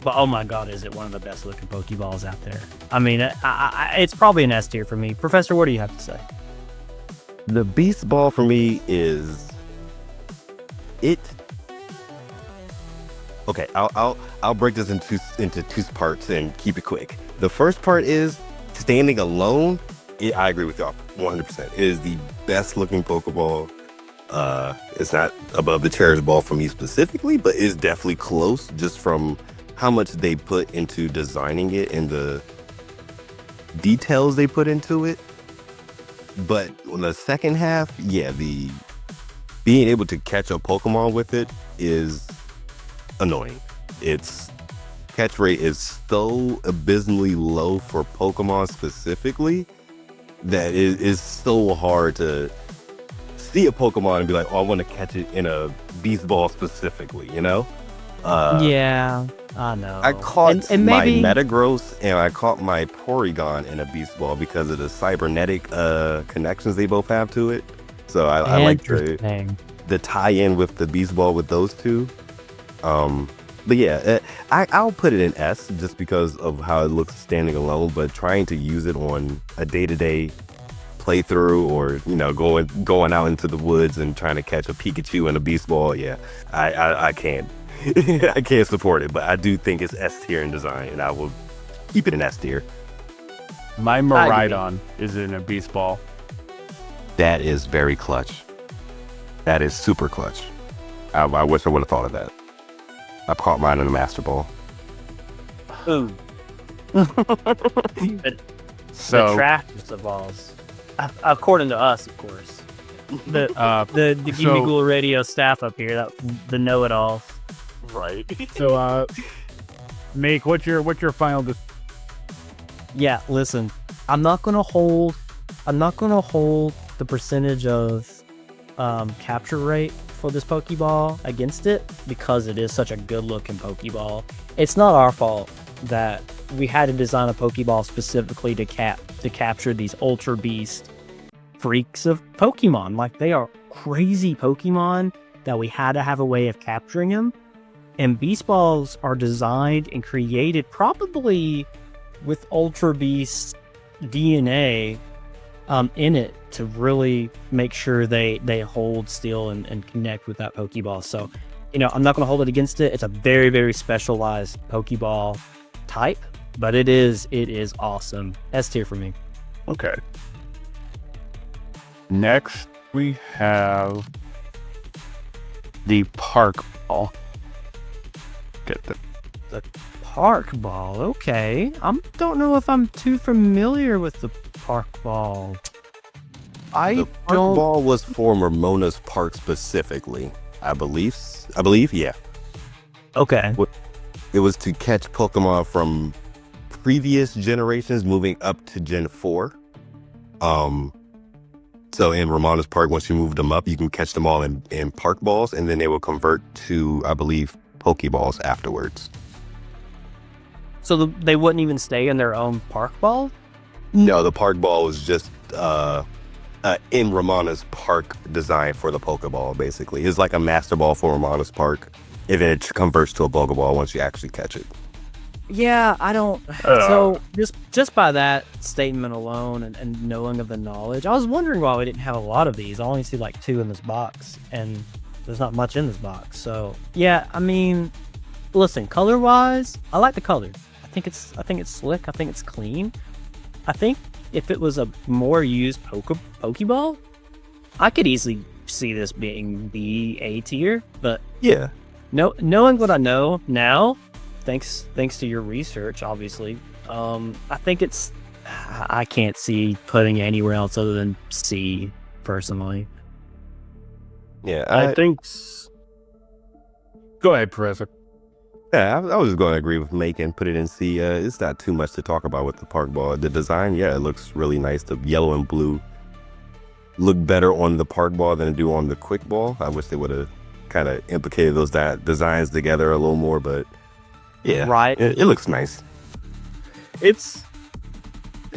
but oh my God, is it one of the best looking Pokeballs out there? I mean, it's probably an S tier for me. Professor, what do you have to say? The Beast Ball for me is... Okay, I'll break this into two parts and keep it quick. The first part is standing alone. I agree with y'all 100%. It is the best looking Pokeball. It's not above the Cherish Ball for me specifically, but it's definitely close just from how much they put into designing it and the details they put into it. But on the second half, the being able to catch a Pokemon with it is annoying. Its catch rate is so abysmally low for Pokemon specifically that it is so hard to see a Pokemon and be like, oh, I want to catch it in a Beast Ball specifically, Yeah, I know. I caught and my maybe... Metagross and I caught my Porygon in a Beast Ball because of the cybernetic connections they both have to it. So I like the tie-in with the Beast Ball with those two. But yeah, I'll put it in S just because of how it looks standing alone. But trying to use it on a day-to-day playthrough, or going out into the woods and trying to catch a Pikachu and a Beast Ball, I can't. I can't support it. But I do think it's S tier in design, and I will keep it in S tier. My Miraidon is in a Beast Ball. That is very clutch. That is super clutch. I wish I would have thought of that. I caught mine in a Master Ball. Ooh. The trash of balls. According to us, of course. The Gimmighoul Radio staff up here, the know-it-alls. Right. So, Make, what's your final? Yeah, listen. I'm not gonna hold the percentage of capture rate for this Pokeball against it because it is such a good-looking Pokeball. It's not our fault that we had to design a Pokeball specifically to capture these Ultra Beast freaks of Pokemon. Like, they are crazy Pokemon that we had to have a way of capturing them. And Beast Balls are designed and created probably with Ultra Beast DNA in it to really make sure they hold still and connect with that Pokeball. So, I'm not going to hold it against it. It's a very, very specialized Pokeball type, but it is awesome. S tier for me. Okay. Next, we have the Park Ball. Get the Park Ball, okay. I don't know if I'm too familiar with the Park Ball. The Park Ball was for Ramona's Park specifically, I believe, yeah. Okay. It was to catch Pokemon from previous generations moving up to Gen 4. So in Ramona's Park, once you moved them up, you can catch them all in Park Balls, and then they will convert to, I believe, Pokeballs afterwards. So they wouldn't even stay in their own Park Ball? No, the Park Ball was just in Ramona's Park design for the Pokeball, basically. It's like a Master Ball for Ramona's Park, if it converts to a Pokeball once you actually catch it. Yeah, I don't. So just by that statement alone and knowing of the knowledge, I was wondering why we didn't have a lot of these. I only see like 2 in this box, and there's not much in this box. So yeah, I mean, listen, color wise, I like the color. I think it's slick. I think it's clean. I think if it was a more used Pokeball, I could easily see this being the A tier. But Yeah. knowing what I know now. Thanks to your research, obviously. I think I can't see putting it anywhere else other than C, personally. Yeah, I think. Go ahead, Professor. Yeah, I was just going to agree with Make and put it in C. It's not too much to talk about with the Park Ball. The design, yeah, it looks really nice. The yellow and blue look better on the Park Ball than it do on the Quick Ball. I wish they would have kind of implicated those designs together a little more, but yeah, Right. It looks nice. It's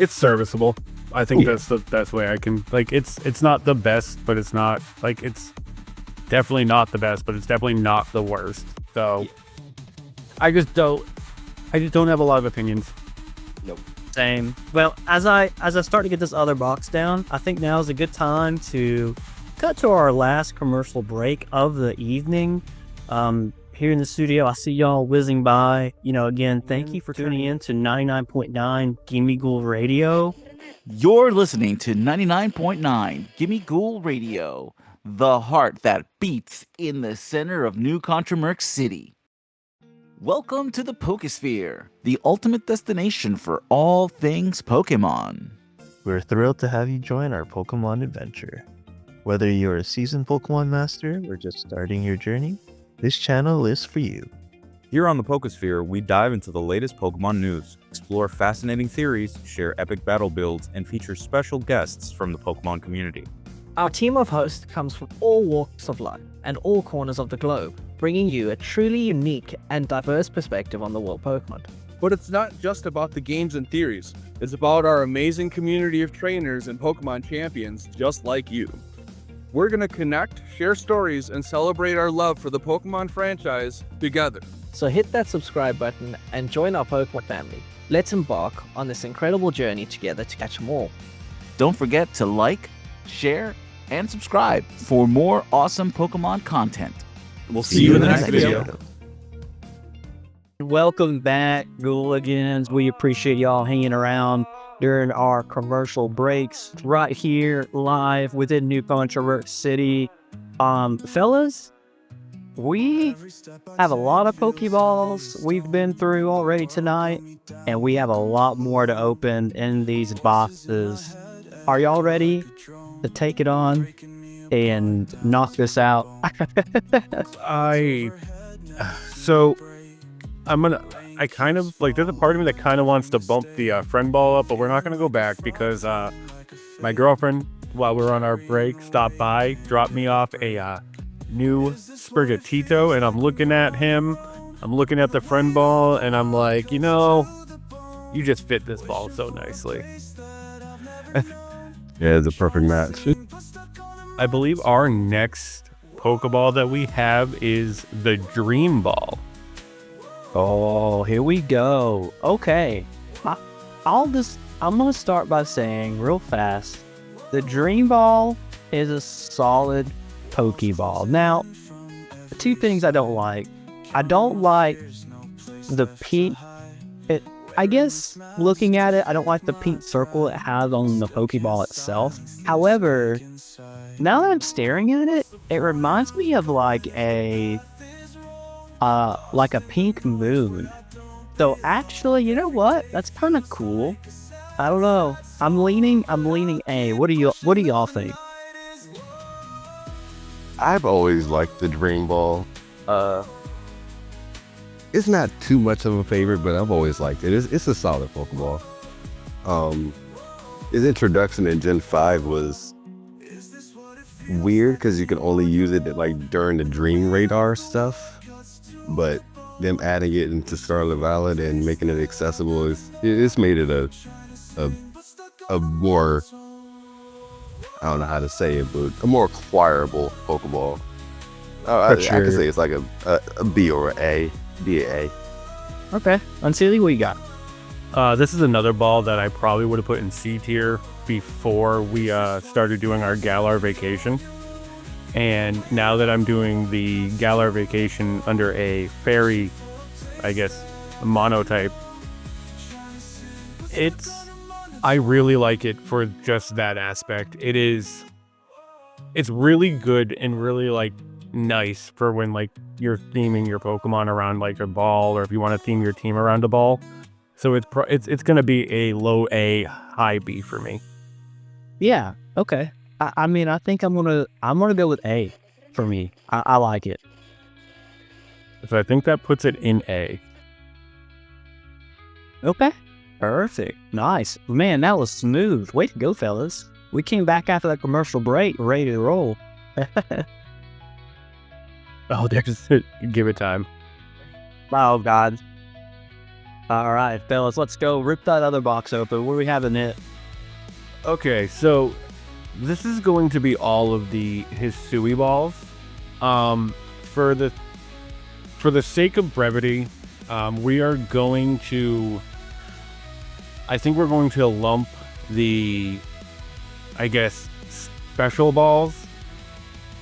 serviceable. I think that's the best way I can, like, it's not the best, but it's not, like, it's definitely not the best, but it's definitely not the worst. So I just don't have a lot of opinions. Nope. Same. Well, as I start to get this other box down, I think now is a good time to cut to our last commercial break of the evening. Here in the studio, I see y'all whizzing by. Again, thank you for tuning in to 99.9 Gimmighoul Radio. You're listening to 99.9 Gimmighoul Radio, the heart that beats in the center of New Contramerc City. Welcome to the Pokesphere, the ultimate destination for all things Pokemon. We're thrilled to have you join our Pokemon adventure. Whether you're a seasoned Pokemon master or just starting your journey, this channel is for you. Here on the Pokesphere, we dive into the latest Pokemon news, explore fascinating theories, share epic battle builds, and feature special guests from the Pokemon community. Our team of hosts comes from all walks of life and all corners of the globe, bringing you a truly unique and diverse perspective on the world Pokemon. But it's not just about the games and theories. It's about our amazing community of trainers and Pokemon champions just like you. We're going to connect, share stories, and celebrate our love for the Pokemon franchise together. So hit that subscribe button and join our Pokemon family. Let's embark on this incredible journey together to catch them all. Don't forget to like, share, and subscribe for more awesome Pokemon content. We'll see you in the next video. Welcome back, Ghouligans. We appreciate y'all hanging around during our commercial breaks right here live within New Contramerc City. Fellas, we have a lot of Pokeballs we've been through already tonight, and we have a lot more to open in these boxes. Are y'all ready to take it on and knock this out? I kind of, like, there's a part of me that kind of wants to bump the friend ball up, but we're not going to go back because my girlfriend, while we were on our break, stopped by, dropped me off a new Sprigatito, and I'm looking at him, I'm looking at the friend ball, and I'm like, you just fit this ball so nicely. Yeah, it's a perfect match. I believe our next Pokeball that we have is the Dream Ball. Oh, here we go. Okay. I'm going to start by saying real fast, the Dream Ball is a solid Pokeball. Now, the two things I don't like. I don't like the pink. I guess looking at it, I don't like the pink circle it has on the Pokeball itself. However, now that I'm staring at it, it reminds me of like a pink moon. So actually, you know what? That's kind of cool. I don't know. I'm leaning A. What do y'all think? I've always liked the Dream Ball. It's not too much of a favorite, but I've always liked it. It's a solid Pokeball. Its introduction in Gen 5 was weird because you could only use it like during the Dream Radar stuff, but them adding it into Scarlet Violet and making it accessible it's made it a more, I don't know how to say it, but a more acquirable Pokeball. I can say it's like a B or a A. Okay. Unseelie, what you got? This is another ball that I probably would have put in C tier before we started doing our Galar vacation. And now that I'm doing the Galar vacation under a fairy, I guess, monotype, I really like it for just that aspect. It's really good and really like nice for when like you're theming your Pokemon around like a ball, or if you want to theme your team around a ball. So it's gonna be a low A, high B for me. Yeah. Okay. I mean, I think I'm gonna go with A for me. I like it. So I think that puts it in A. Okay. Perfect. Nice. Man, that was smooth. Way to go, fellas. We came back after that commercial break, ready to roll. Oh, there's give it time. Oh, God. All right, fellas, let's go. Rip that other box open. What do we have in it? Okay, so this is going to be all of the Hisui balls. For the sake of brevity, we are going to. I think we're going to lump the, I guess, special balls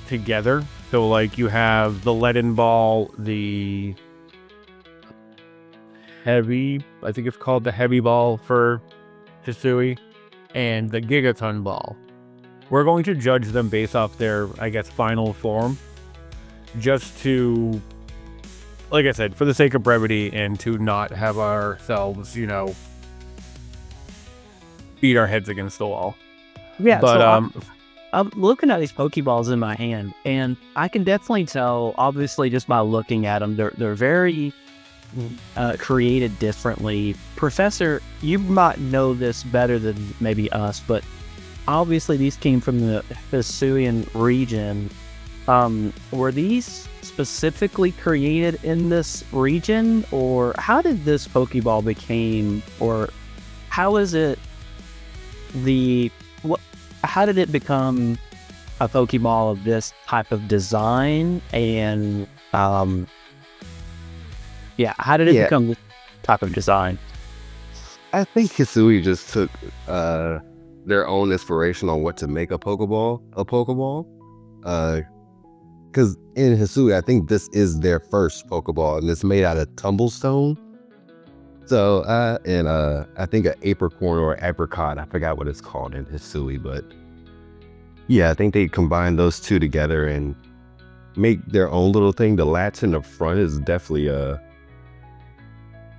together. So like you have the Leaden Ball, the Heavy, I think it's called the Heavy Ball for Hisui, and the Gigaton Ball. We're going to judge them based off their, I guess, final form. Just to, like I said, for the sake of brevity and to not have ourselves, beat our heads against the wall. Yeah, but so I'm looking at these Pokeballs in my hand, and I can definitely tell, obviously, just by looking at them, they're very created differently. Professor, you might know this better than maybe us, but obviously these came from the Hisuian region. Were these specifically created in this region, or how did this Pokeball became, or how is it how did it become a Pokeball of this type of design? And how did it become this type of design? I think Hisui just took their own inspiration on what to make a Pokeball. Because in Hisui, I think this is their first Pokeball, and it's made out of tumblestone. So, I think an apricorn or apricot, I forgot what it's called in Hisui, but yeah, I think they combine those two together and make their own little thing. The latch in the front is definitely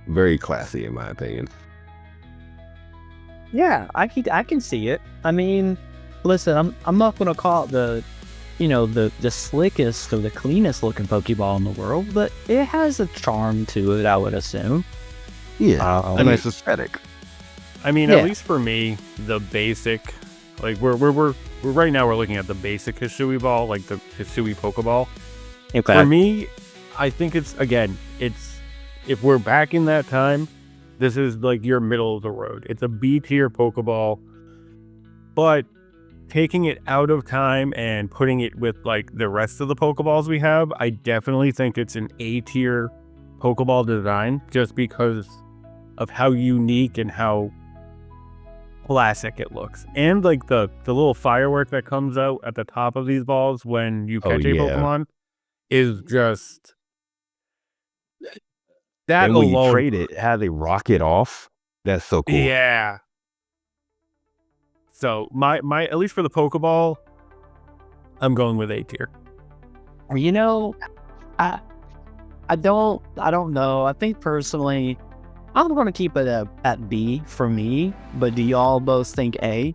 very classy, in my opinion. Yeah, I can see it. I mean, listen, I'm not gonna call it the slickest or the cleanest looking Pokeball in the world, but it has a charm to it, I would assume. Yeah, a nice aesthetic. I mean, at least for me, the basic, like we're right now we're looking at the basic Hisui ball, like the Hisui Pokeball. Okay. For me, I think it's if we're back in that time, this is like your middle of the road. It's a B tier Pokeball, but taking it out of time and putting it with like the rest of the Pokeballs we have, I definitely think it's an A tier Pokeball design just because of how unique and how classic it looks. And like the little firework that comes out at the top of these balls when you catch a Pokemon is just that And when alone. you trade it, how they rocket off, that's so cool. Yeah. So my at least for the Pokeball, I'm going with A tier. You know, I don't know. I think personally, I'm going to keep it at B for me. But do y'all both think A?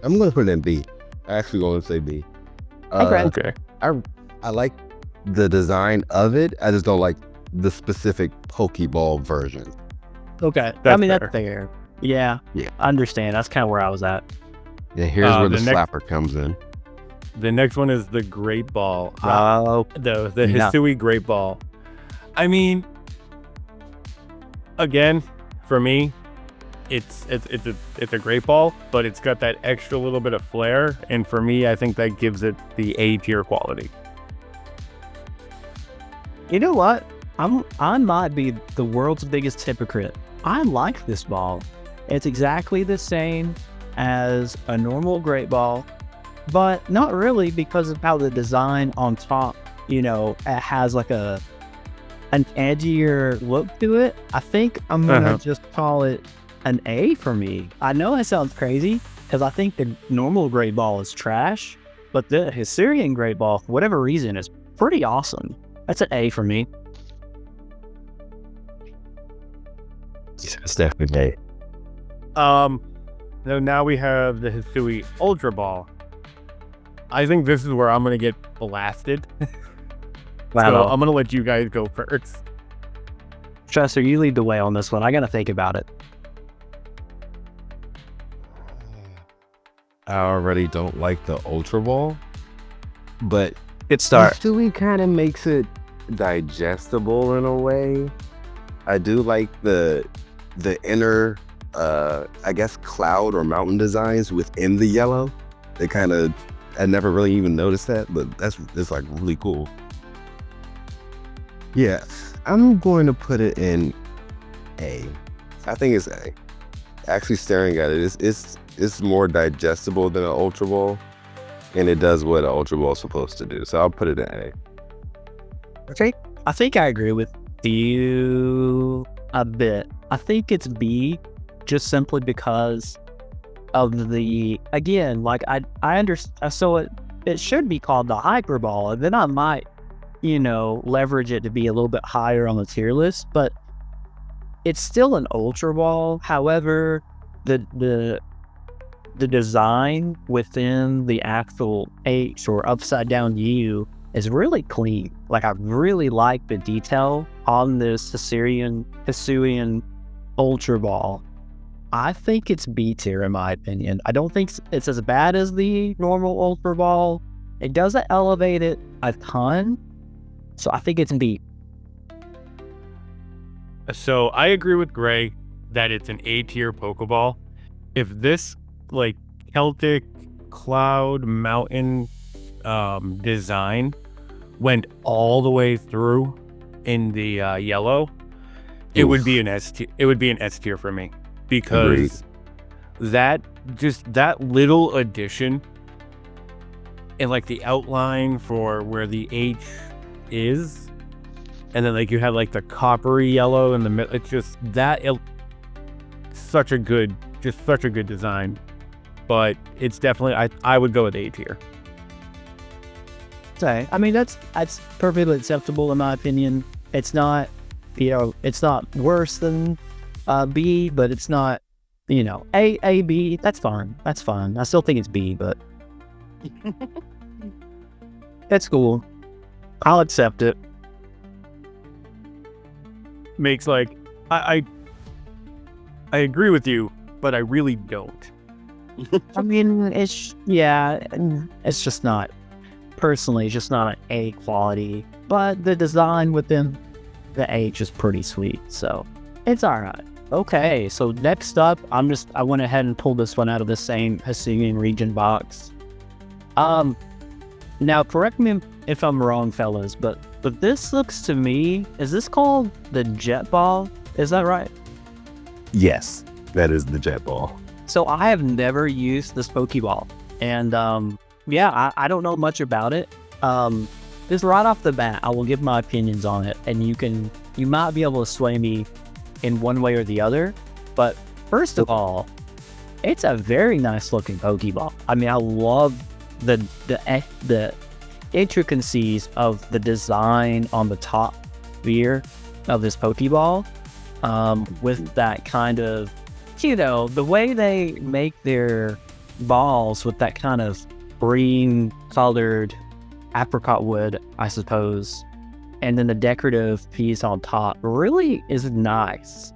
I'm going to put it in B. I actually going to say B. Okay. I like the design of it. I just don't like the specific Pokeball version. Okay. That's that's fair. Yeah. Yeah. I understand. That's kind of where I was at. Yeah, here's where the slapper comes in. The next one is the Great Ball. Oh, The Hisui Great Ball. I mean, again, for me, it's a great ball, but it's got that extra little bit of flair, and for me, I think that gives it the A tier quality. You know what? I might be the world's biggest hypocrite. I like this ball. It's exactly the same as a normal great ball, but not really because of how the design on top, it has like an edgier look to it. I think I'm gonna just call it an A for me. I know that sounds crazy because I think the normal great ball is trash, but the Hisuian great ball, for whatever reason, is pretty awesome. That's an A for me. it's definitely A. So now we have the Hisui Ultra Ball. I think this is where I'm gonna get blasted. So I'm gonna let you guys go first. Chester, you lead the way on this one. I gotta think about it. I already don't like the Ultra Ball, but Good start. Hisui kind of makes it digestible in a way. I do like the inner, I guess, cloud or mountain designs within the yellow. They kind of, I never really even noticed that, but it's like really cool. Yeah, I'm going to put it in A. I think it's A. Actually, staring at it, it's more digestible than an Ultra Ball, and it does what an Ultra Ball is supposed to do. So I'll put it in A. Okay. I think I agree with you a bit. I think it's B, just simply because of the, again, like I understand. So it should be called the Hyper Ball, and then I might, leverage it to be a little bit higher on the tier list, but it's still an Ultra Ball. However, the design within the actual H or upside down U is really clean. Like, I really like the detail on this Hisuian Ultra Ball. I think it's B tier in my opinion. I don't think it's as bad as the normal Ultra Ball. It doesn't elevate it a ton, so I think it's B. So I agree with Gray that it's an A tier Pokeball. If this like Celtic cloud mountain design went all the way through in the yellow, it would be an S tier. It would be an S tier for me because that little addition and like the outline for where the H is, and then like you have like the coppery yellow in the middle. It's just such a good design. But it's definitely I would go with A tier. Okay. I mean, that's perfectly acceptable in my opinion. It's not, it's not worse than B, but it's not, A, B. That's fine. That's fine. I still think it's B, but that's cool. I'll accept it. Makes like I agree with you, but I really don't. I mean, it's just not, personally, it's just not an A quality, but the design within the H is pretty sweet, so it's all right. Okay, so next up, I went ahead and pulled this one out of the same Hisuian region box. Now correct me if I'm wrong, fellas, but this looks to me, is this called the Jet Ball? Is that right? Yes, that is the jet ball. So I have never used this Pokeball, and I don't know much about it. Just right off the bat, I will give my opinions on it, and you might be able to sway me in one way or the other. But first of all, it's a very nice looking Pokeball. I mean, I love the intricacies of the design on the top sphere of this Pokeball, with that kind of, the way they make their balls with that kind of green colored apricot wood, I suppose, and then the decorative piece on top really is nice.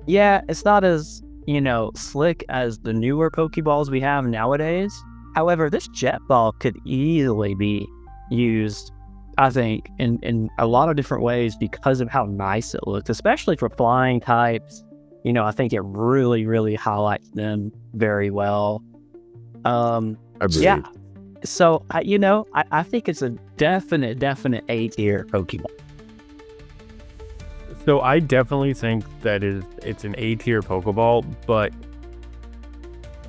It's not as, slick as the newer Pokeballs we have nowadays. However, this jet ball could easily be used, I think, in a lot of different ways because of how nice it looks, especially for flying types. I think it really, really highlights them very well. Yeah. So, I think it's a definite A tier Pokemon. So I definitely think that it's an A tier Pokeball, but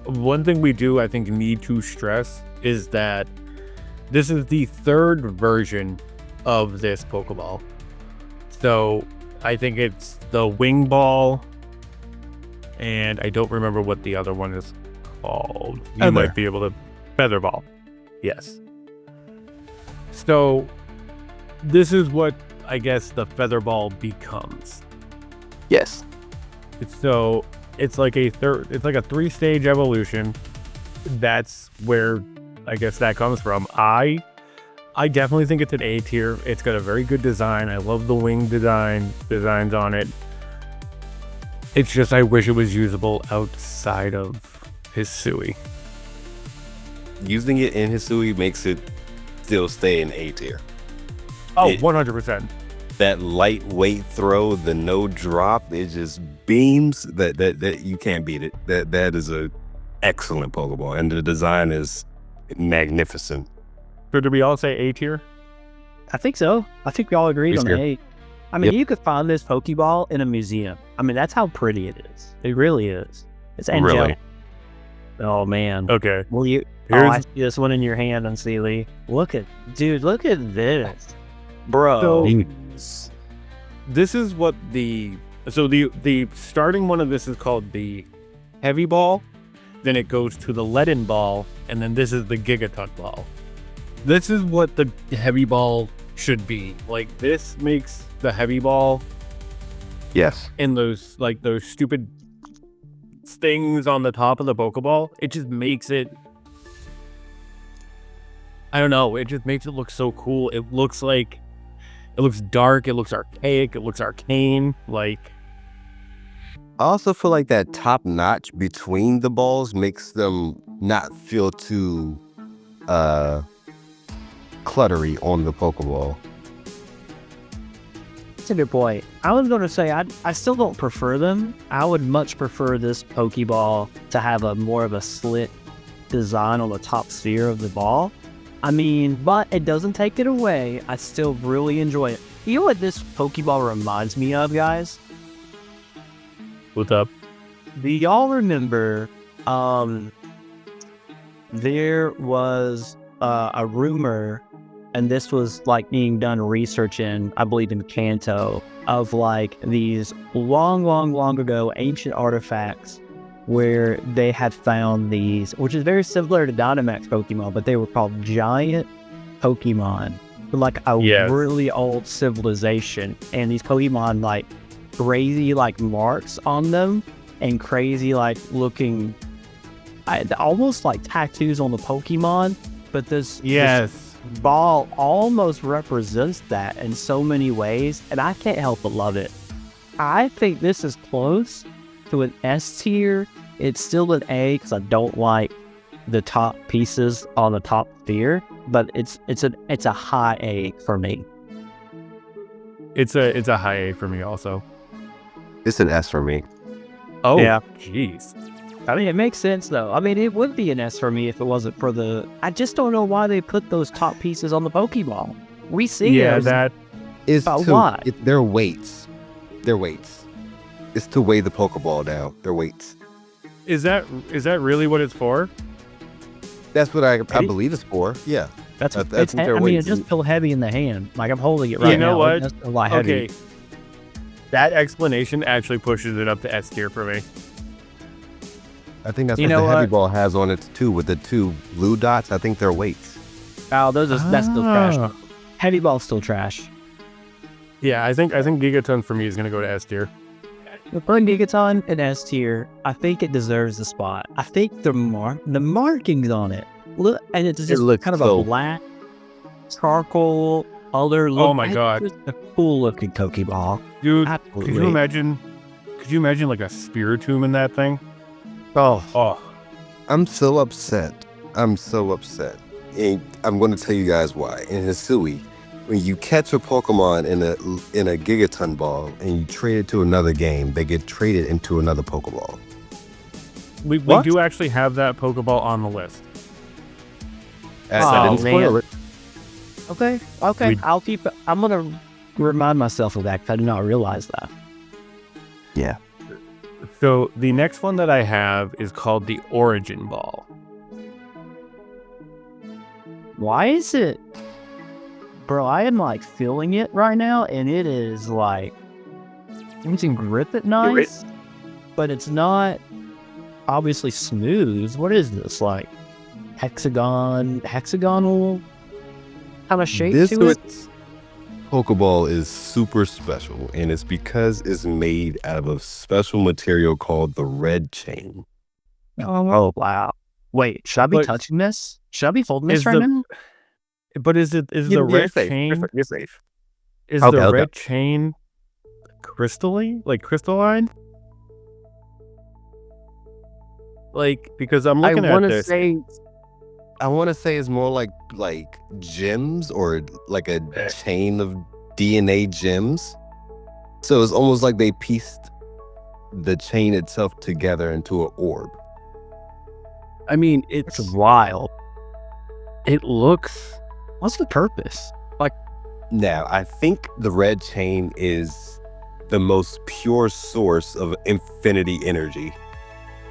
one thing we do, I think, need to stress is that this is the third version of this Pokeball. So I think it's the Wing Ball, and I don't remember what the other one is called. You might be able to... Feather Ball. Yes. So this is what I guess the Feather Ball becomes. Yes. It's like a 3-stage evolution. That's where I guess that comes from. I definitely think it's an A tier. It's got a very good design. I love the wing designs on it. It's just I wish it was usable outside of Hisui. Using it in Hisui makes it still stay in A tier. Oh, 100%. That lightweight throw, the no drop, it just beams. That you can't beat it. That is a excellent Pokeball, and the design is magnificent. So did we all say A tier? I think so. I think we all agreed on A. I mean, You could find this Pokeball in a museum. I mean, that's how pretty it is. It really is. It's angelic. Really? Oh, man. Okay. Will you... I see this one in your hand, Unseelie. Look at this. Bro. So, this is what the starting one of this is called the Heavy Ball. Then it goes to the Leaden Ball. And then this is the Gigatut Ball. This is what the Heavy Ball should be. Like, this makes the Heavy Ball. Yes. And those stupid things on the top of the Pokeball. It just makes it... I don't know. It just makes it look so cool. It looks dark. It looks archaic. It looks arcane. Like, I also feel like that top notch between the balls makes them not feel too cluttery on the Pokeball. That's a good point. I was going to say, I still don't prefer them. I would much prefer this Pokeball to have more of a slit design on the top sphere of the ball. I mean, but it doesn't take it away. I still really enjoy it. You know what this Pokeball reminds me of, guys? what's up? Do y'all remember, there was a rumor, and this was like being done research in, I believe in Kanto, of like these long ago ancient artifacts where they had found these, which is very similar to Dynamax Pokemon, but they were called giant Pokemon, like a really old civilization. And these Pokemon like crazy like marks on them and crazy like looking, almost like tattoos on the Pokemon. But this ball almost represents that in so many ways, and I can't help but love it. I think this is close to an S tier. It's still an A because I don't like the top pieces on the top sphere, but it's a high A for me. It's a high A for me also. It's an S for me. Oh, Yeah. jeez. I mean, it makes sense though. I mean, it would be an S for me if it wasn't for the. I just don't know why they put those top pieces on the Pokeball. We see Yeah, those. that It's But why? They're weights. They're weights. It's to weigh the Pokeball down. They're weights. is that really what it's for? That's what I believe it's for. Yeah. That's That's it's. what I they're mean, it weights. just feel heavy in the hand. Like I'm holding it right You know now. what? It's a lot heavy. Okay. That explanation actually pushes it up to S tier for me. I think that's You what know the heavy what? ball has on it too, with the 2 blue dots. I think they're weights. Oh, that's still trash. Ah. Heavy ball's still trash. Yeah, I think Gigaton for me is gonna go to S tier. Putting Gigaton in S tier, I think it deserves the spot. I think the markings on it look, and it's just looks kind of so- a black charcoal color look. Oh my God. It's just a cool looking Pokeball. Dude, Absolutely. could you imagine like a Spiritomb in that thing? Oh, I'm so upset. I'm so upset. And I'm going to tell you guys why. In Hisui, when you catch a Pokemon in a Gigaton ball and you trade it to another game, they get traded into another Pokeball. We What? do actually have that Pokeball on the list. I didn't spoil man. it. Okay. We- I'll keep. I'm gonna remind myself of that because I did not realize that. Yeah. So the next one that I have is called the Origin Ball. Why is it, bro? I am like feeling it right now, and it is like you can grip it nice, but it's not obviously smooth. What is this like? Hexagonal kind of shape This to it? Pokeball is super special, and it's because it's made out of a special material called the red chain. Oh wow! Wait, should I be But- touching this? Should I be holding this Is right the- now? But is the red chain You're safe. is Okay, the okay. red chain crystalline? Like, because I'm looking I at want to this. say I want to say it's more like gems or like a chain of DNA gems. So it's almost like they pieced the chain itself together into an orb. I mean, it's it's wild. it looks What's the purpose? Now, I think the red chain is the most pure source of infinity energy.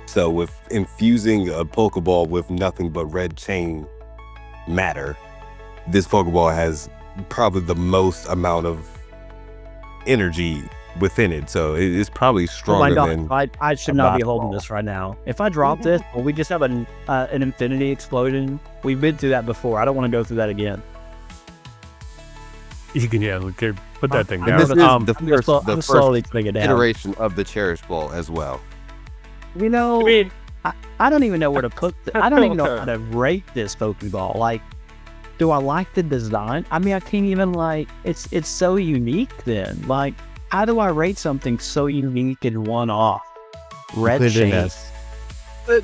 So with infusing a Pokeball with nothing but red chain matter, this Pokeball has probably the most amount of energy within it. So it's probably Oh stronger my than god! I should a not be holding basketball. this right now. If I drop this, will we just have an infinity explosion? We've been through that before. I don't want to go through that again. you can okay, put that thing I'm down. this is gonna- the I'm gonna first, slow- the I'm first slowly putting it down. iteration of the Cherish Ball as well. You know, I mean, I don't even know where to put. I don't even know how to rate this Pokeball. Like, do I like the design? I mean, I can't even like. It's so unique. Then, like, how do I rate something so unique and one off? Red Put it in chain. S.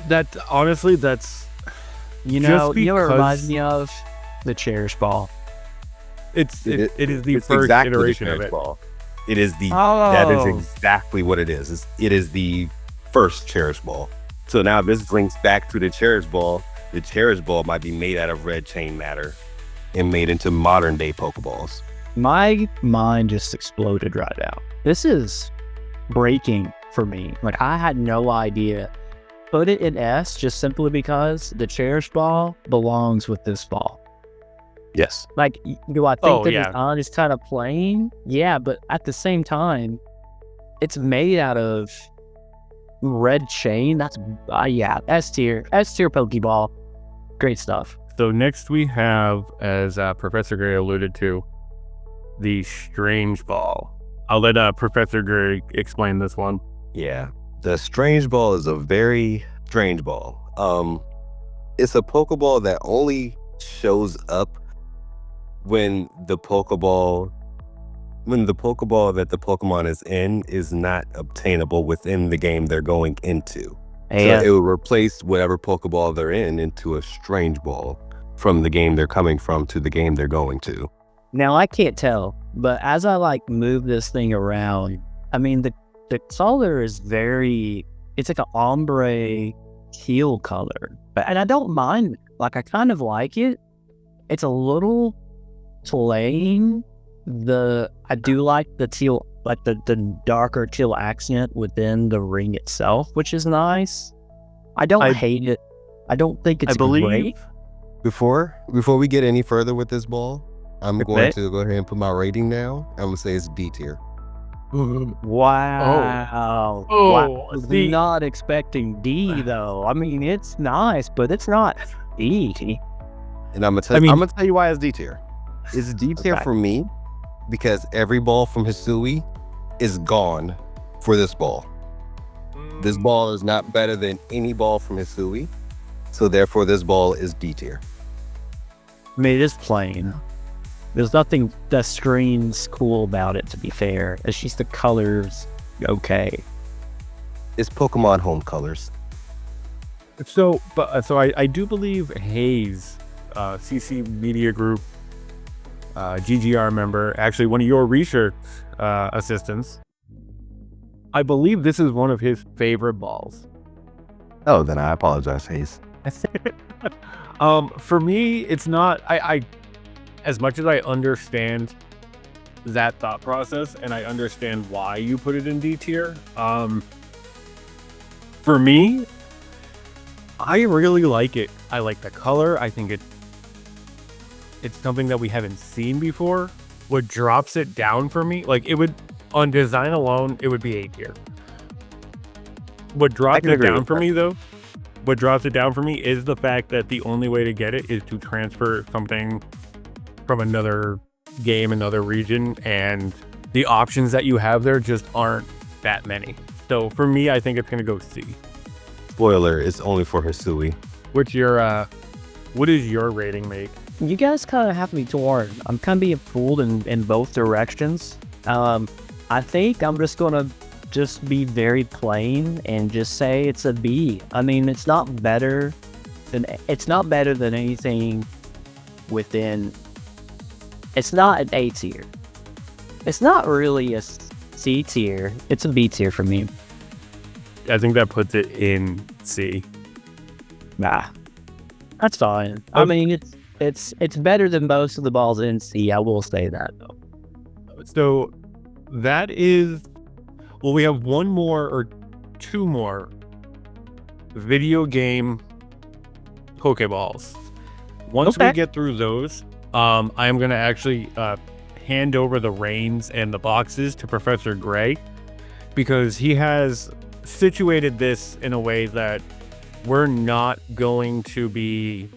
that honestly, that's You know what it because- reminds me of? The Cherish Ball. it is the It's first exactly the iteration of Cherish it. Ball. It is the Oh, that is exactly what it is. It is the first Cherish Ball. So now this links back to the Cherish Ball. The Cherish Ball might be made out of red chain matter and made into modern day Pokeballs. My mind just exploded right now. This is breaking for me. Like, I had no idea. Put it in S just simply because the Cherish Ball belongs with this ball. Yes. Like, do I think Oh, the yeah. design is kind of plain? Yeah, but at the same time, it's made out of red chain. That's, yeah, S tier Pokeball. Great stuff. So next we have, as Professor Gray alluded to, the Strange Ball. I'll let Professor Gray explain this one. Yeah. The Strange Ball is a very strange ball. It's a Pokeball that only shows up when the Pokeball that the Pokemon is in is not obtainable within the game they're going into. And So it will replace whatever Pokeball they're in into a Strange Ball from the game they're coming from to the game they're going to. now I can't tell, but as I like move this thing around, I mean the the color is it's like an ombre teal color, and I don't mind it. Like, I kind of like it. It's a little plain. I do like the teal, like the darker teal accent within the ring itself, which is nice. I don't hate it. I don't think it's great. Before we get any further with this ball, I'm going to go ahead and put my rating now. I'm gonna say it's D tier. Wow. Wow. I was not expecting D though. I mean, it's nice, but it's not D. And I'm gonna tell you why it's D tier. It's D tier for me because every ball from Hisui is gone for this ball. This ball is not better than any ball from Hisui, so therefore this ball is D tier. I mean, it is plain. There's nothing that screams cool about it, to be fair. It's just the colors, okay. It's Pokemon home colors. So I do believe Hayes, CC Media Group, GGR member, actually one of your research assistants, I believe this is one of his favorite balls. Oh, then I apologize, Hayes. For me, it's not. I as much as I understand that thought process and I understand why you put it in D tier, for me, I really like it. I like the color. I think it's something that we haven't seen before. What drops it down for me, like it would, on design alone, it would be A tier. What drops it down for me though, what drops it down for me is the fact that the only way to get it is to transfer something from another game, another region, and the options that you have there just aren't that many. So for me, I think it's gonna go C. Spoiler, it's only for Hisui. What is your rating, Make? You guys kind of have me torn. I'm kind of being pulled in both directions. I think I'm just gonna be very plain and just say it's a B. I mean, it's not better than anything within. It's not an A tier. It's not really a C tier. It's a B tier for me. I think that puts it in C. Nah, that's fine. I mean, it's better than most of the balls in C. I will say that though. So that is, well, we have one more or two more video game Pokeballs. Once we get through those, I am going to actually hand over the reins and the boxes to Professor Gray, because he has situated this in a way that we're not going to be,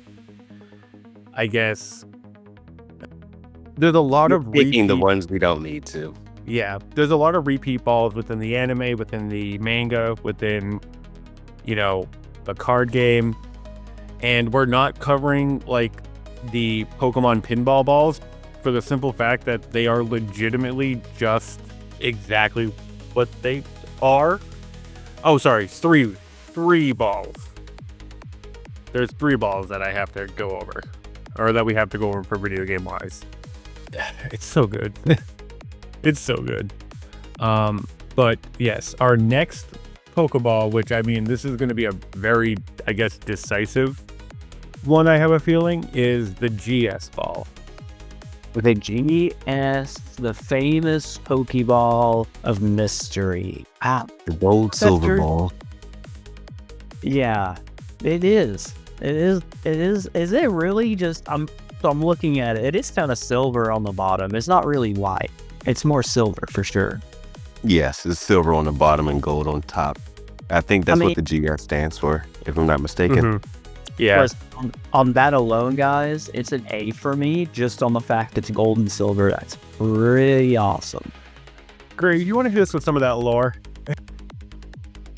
I guess, there's a lot of picking the ones we don't need to. Yeah, there's a lot of repeat balls within the anime, within the manga, within, the card game. And we're not covering, like, the Pokemon pinball balls for the simple fact that they are legitimately just exactly what they are. Oh, sorry, three balls. There's 3 balls that I have to go over, or that we have to go over for video game wise. It's so good. It's so good. But yes, our next Pokeball, which I mean, this is going to be a very, I guess, decisive one, I have a feeling, is the GS ball. With a GS, the famous Pokeball of mystery. The gold silver ball. Yeah, it is. Is it really just? I'm looking at it. It is kind of silver on the bottom. It's not really white. It's more silver for sure. Yes, it's silver on the bottom and gold on top. I think that's what the GR stands for, if I'm not mistaken. Mm-hmm. Yeah. On that alone, guys, it's an A for me, just on the fact it's gold and silver. That's pretty awesome. Greg, you want to hit us with some of that lore?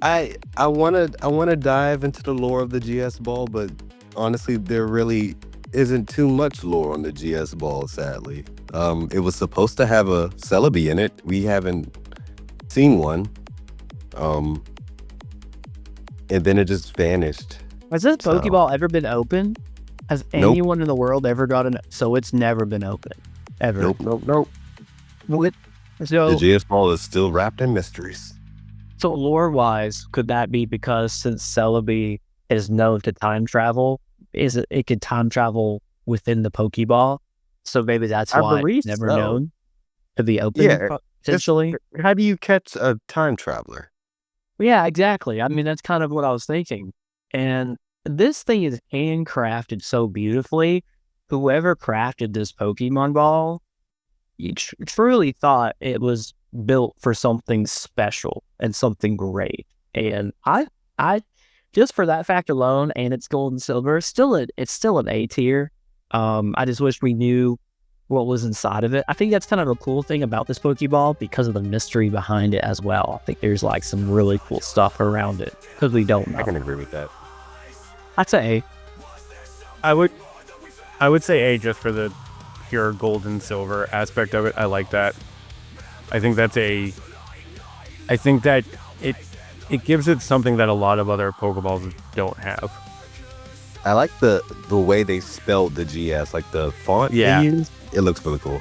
I wanna dive into the lore of the GS ball, but honestly, there really isn't too much lore on the GS ball, sadly. It was supposed to have a Celebi in it. We haven't seen one. And then it just vanished. Has this Pokeball ever been open? Has anyone in the world ever gotten it? So it's never been open. Ever. Nope. What? So, the GS ball is still wrapped in mysteries. So lore-wise, could that be because since Celebi is known to time travel, it could time travel within the Pokeball? So maybe that's I why believe it's never so. known to be open, Yeah, potentially. How do you catch a time traveler? Yeah, exactly. I mean, that's kind of what I was thinking. And this thing is handcrafted so beautifully. Whoever crafted this Pokemon ball, you truly thought it was built for something special and something great. And I just for that fact alone, and it's gold and silver, it's still an A tier. I just wish we knew what was inside of it. I think that's kind of a cool thing about this Pokeball because of the mystery behind it as well. I think there's like some really cool stuff around it because we don't know. I can agree with that. I'd say I would say A just for the pure gold and silver aspect of it. I like that. I think that it gives it something that a lot of other Pokeballs don't have. I like the way they spelled the GS, like the font Yeah. they used. It looks really cool.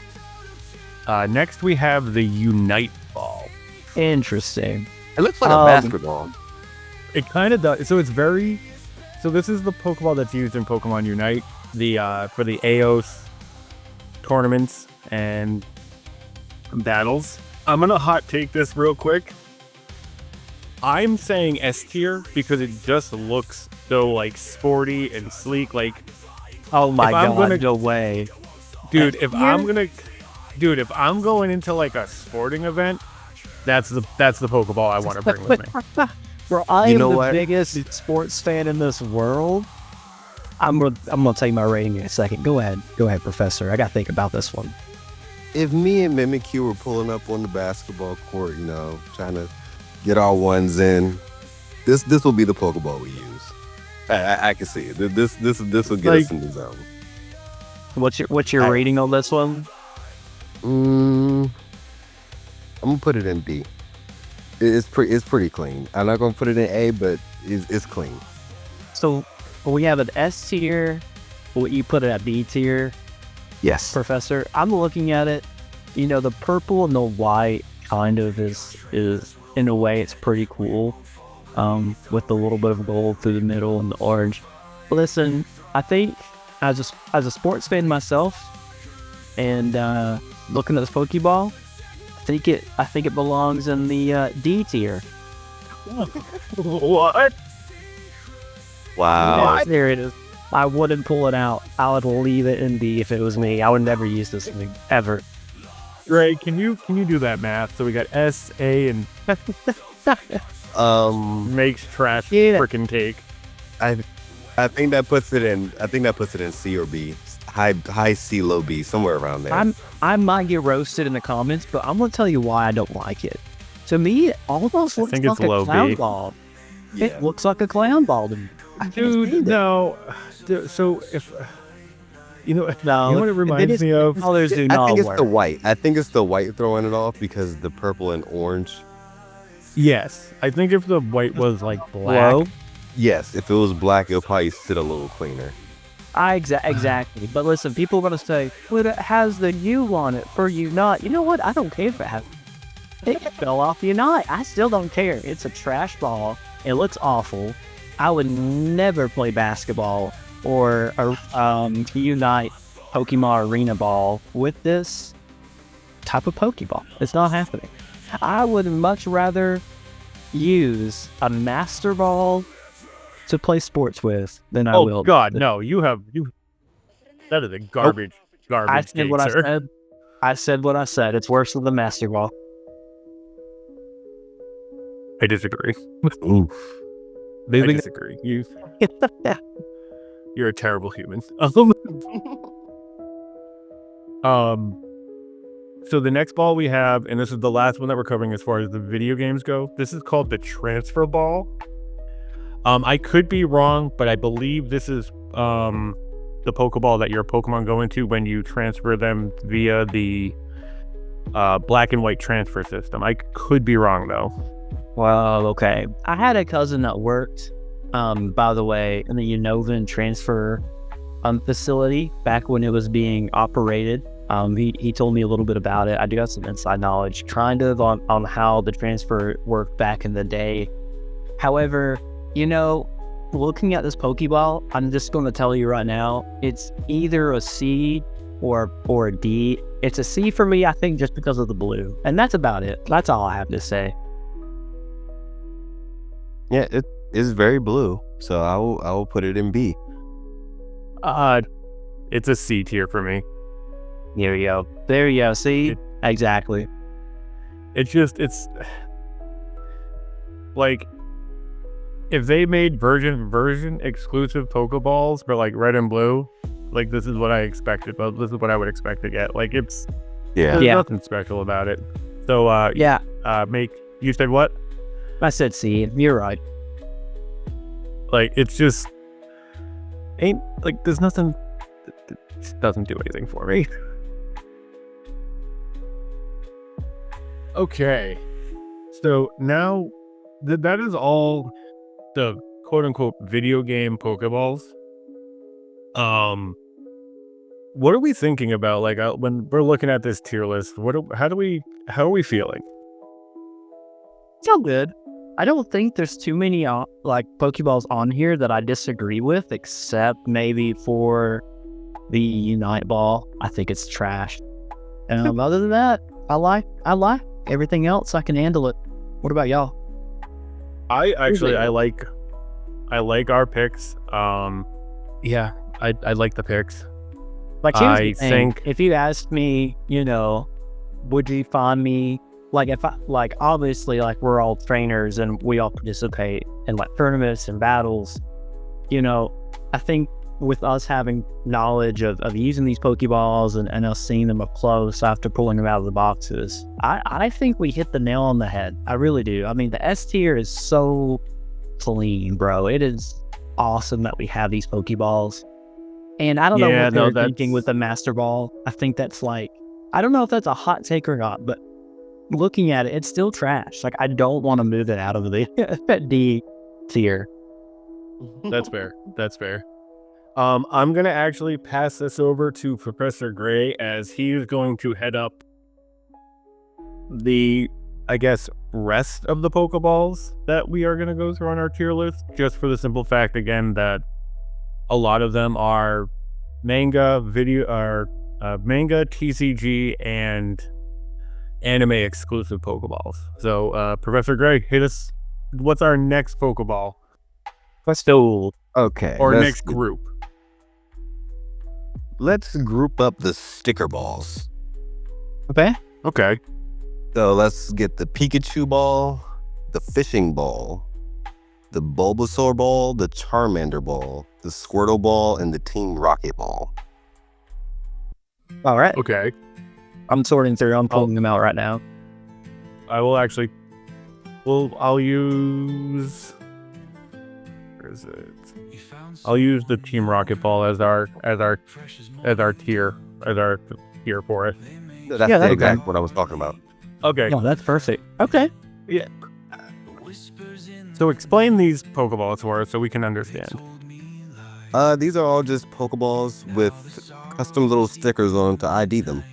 Next we have the Unite Ball. interesting. It looks like a basketball. It kind of does. So this is the Pokeball that's used in Pokemon Unite, for the AOS tournaments and battles. I'm gonna hot take this real quick. I'm saying S tier because it just looks so like sporty and sleek. Like, Oh my I'm god, gonna- no way. dude, if I'm going into like a sporting event, that's the Pokeball I want to bring with me. Bro, I You am know the what? biggest sports fan in this world. I'm gonna tell you my rating in a second. Go ahead, Professor. I gotta think about this one. If me and Mimikyu were pulling up on the basketball court, trying to get our ones in, this will be the Pokeball we use. I can see it. This will get us in the zone. What's your rating on this one? I'm gonna put it in B. It's pretty clean. I'm not gonna put it in A, but it's clean. So we have an S tier. Will you put it at B tier, Yes. Professor? I'm looking at it. The purple and the white kind of is in a way it's pretty cool. With a little bit of gold through the middle and the orange. Listen, I think as a sports fan myself, and looking at this Pokeball, I think it belongs in the D tier. What? Wow. There it is. I wouldn't pull it out. I would leave it in D if it was me. I would never use this thing ever. Ray, can you do that math? So we got S, A, and makes trash Yeah. freaking take. I think that puts it in C or B. High C, low B, somewhere around there. I might get roasted in the comments, but I'm gonna tell you why I don't like it. To me, it almost looks think like it's a low clown B. ball. Yeah. It looks like a clown ball to me. I can't stand Dude, it. no. So if No, you know what it reminds me of? colors do I not think it's work. the white. I think it's the white throwing it off because the purple and orange. Yes, I think if the white was like black, Whoa. Yes, if it was black, it'll probably sit a little cleaner. Exactly. But listen, people are gonna say, "Well, it has the U on it for Unite." You know what? I don't care if it has. It fell off Unite. I still don't care. It's a trash ball. It looks awful. I would never play basketball or a Unite Pokemon Arena ball with this type of Pokeball. It's not happening. I would much rather use a Master Ball to play sports with than I will. oh god, no! You. That is a garbage I said take, what I sir. said. I said what I said. It's worse than the Master Ball. I disagree. Oof. I disagree. You're a terrible human. So the next ball we have, and this is the last one that we're covering as far as the video games go. This is called the Transfer Ball. I could be wrong, but I believe this is the Pokeball that your Pokemon go into when you transfer them via the black and white transfer system. I could be wrong though. Well, okay. I had a cousin that worked, by the way, in the Unova transfer facility back when it was being operated. He told me a little bit about it. I do have some inside knowledge, kind of on how the transfer worked back in the day. However, looking at this Pokeball, I'm just going to tell you right now, it's either a C or a D. It's a C for me, I think, just because of the blue. And that's about it. That's all I have to say. Yeah, it is very blue, so I will put it in B. It's a C tier for me. There you go. See? Exactly. It's like, if they made version exclusive Pokeballs for like red and blue, like this is what I expected, but this is what I would expect to get. Like there's nothing special about it. So you said what? I said C. You're right. Like it's just ain't like there's nothing. It just doesn't do anything for me. Okay, so now that is all the quote-unquote video game Pokeballs. What are we thinking about? Like when we're looking at this tier list, how are we feeling? Feel good. I don't think there's too many like Pokeballs on here that I disagree with, except maybe for the Unite Ball. I think it's trash. Other than that, I like everything else. I can handle it. What about y'all? I like our picks. Yeah, I like the picks. Like, here's the thing. If you asked me, would you find me, like, if I, like, obviously, like, we're all trainers and we all participate in like tournaments and battles, I think with us having knowledge of using these Pokeballs and us seeing them up close after pulling them out of the boxes, I think we hit the nail on the head. I really do. I mean, the S tier is so clean, bro. It is awesome that we have these Pokeballs. And I don't know what they're thinking with the Master Ball. I think that's like, I don't know if that's a hot take or not, but looking at it, it's still trash. Like, I don't want to move it out of the D tier. That's fair. I'm going to actually pass this over to Professor Gray, as he's going to head up the, I guess, rest of the Pokeballs that we are going to go through on our tier list, just for the simple fact, again, that a lot of them are manga, TCG, and anime exclusive Pokeballs. So, Professor Gray, hit us. What's our next Pokeball? Let's do. Okay. Or next group. Let's group up the sticker balls. Okay. So let's get the Pikachu ball, the fishing ball, the Bulbasaur ball, the Charmander ball, the Squirtle ball, and the Team Rocket ball. All right. Okay. I'm sorting through. I'm pulling them out right now. I will actually. I'll use. Where is it? I'll use the Team Rocket Ball as our tier for it. That's exactly what I was talking about. Okay. Oh, that's perfect. Okay. Yeah. So explain these Pokeballs for us so we can understand. These are all just Pokeballs with custom little stickers on to ID them.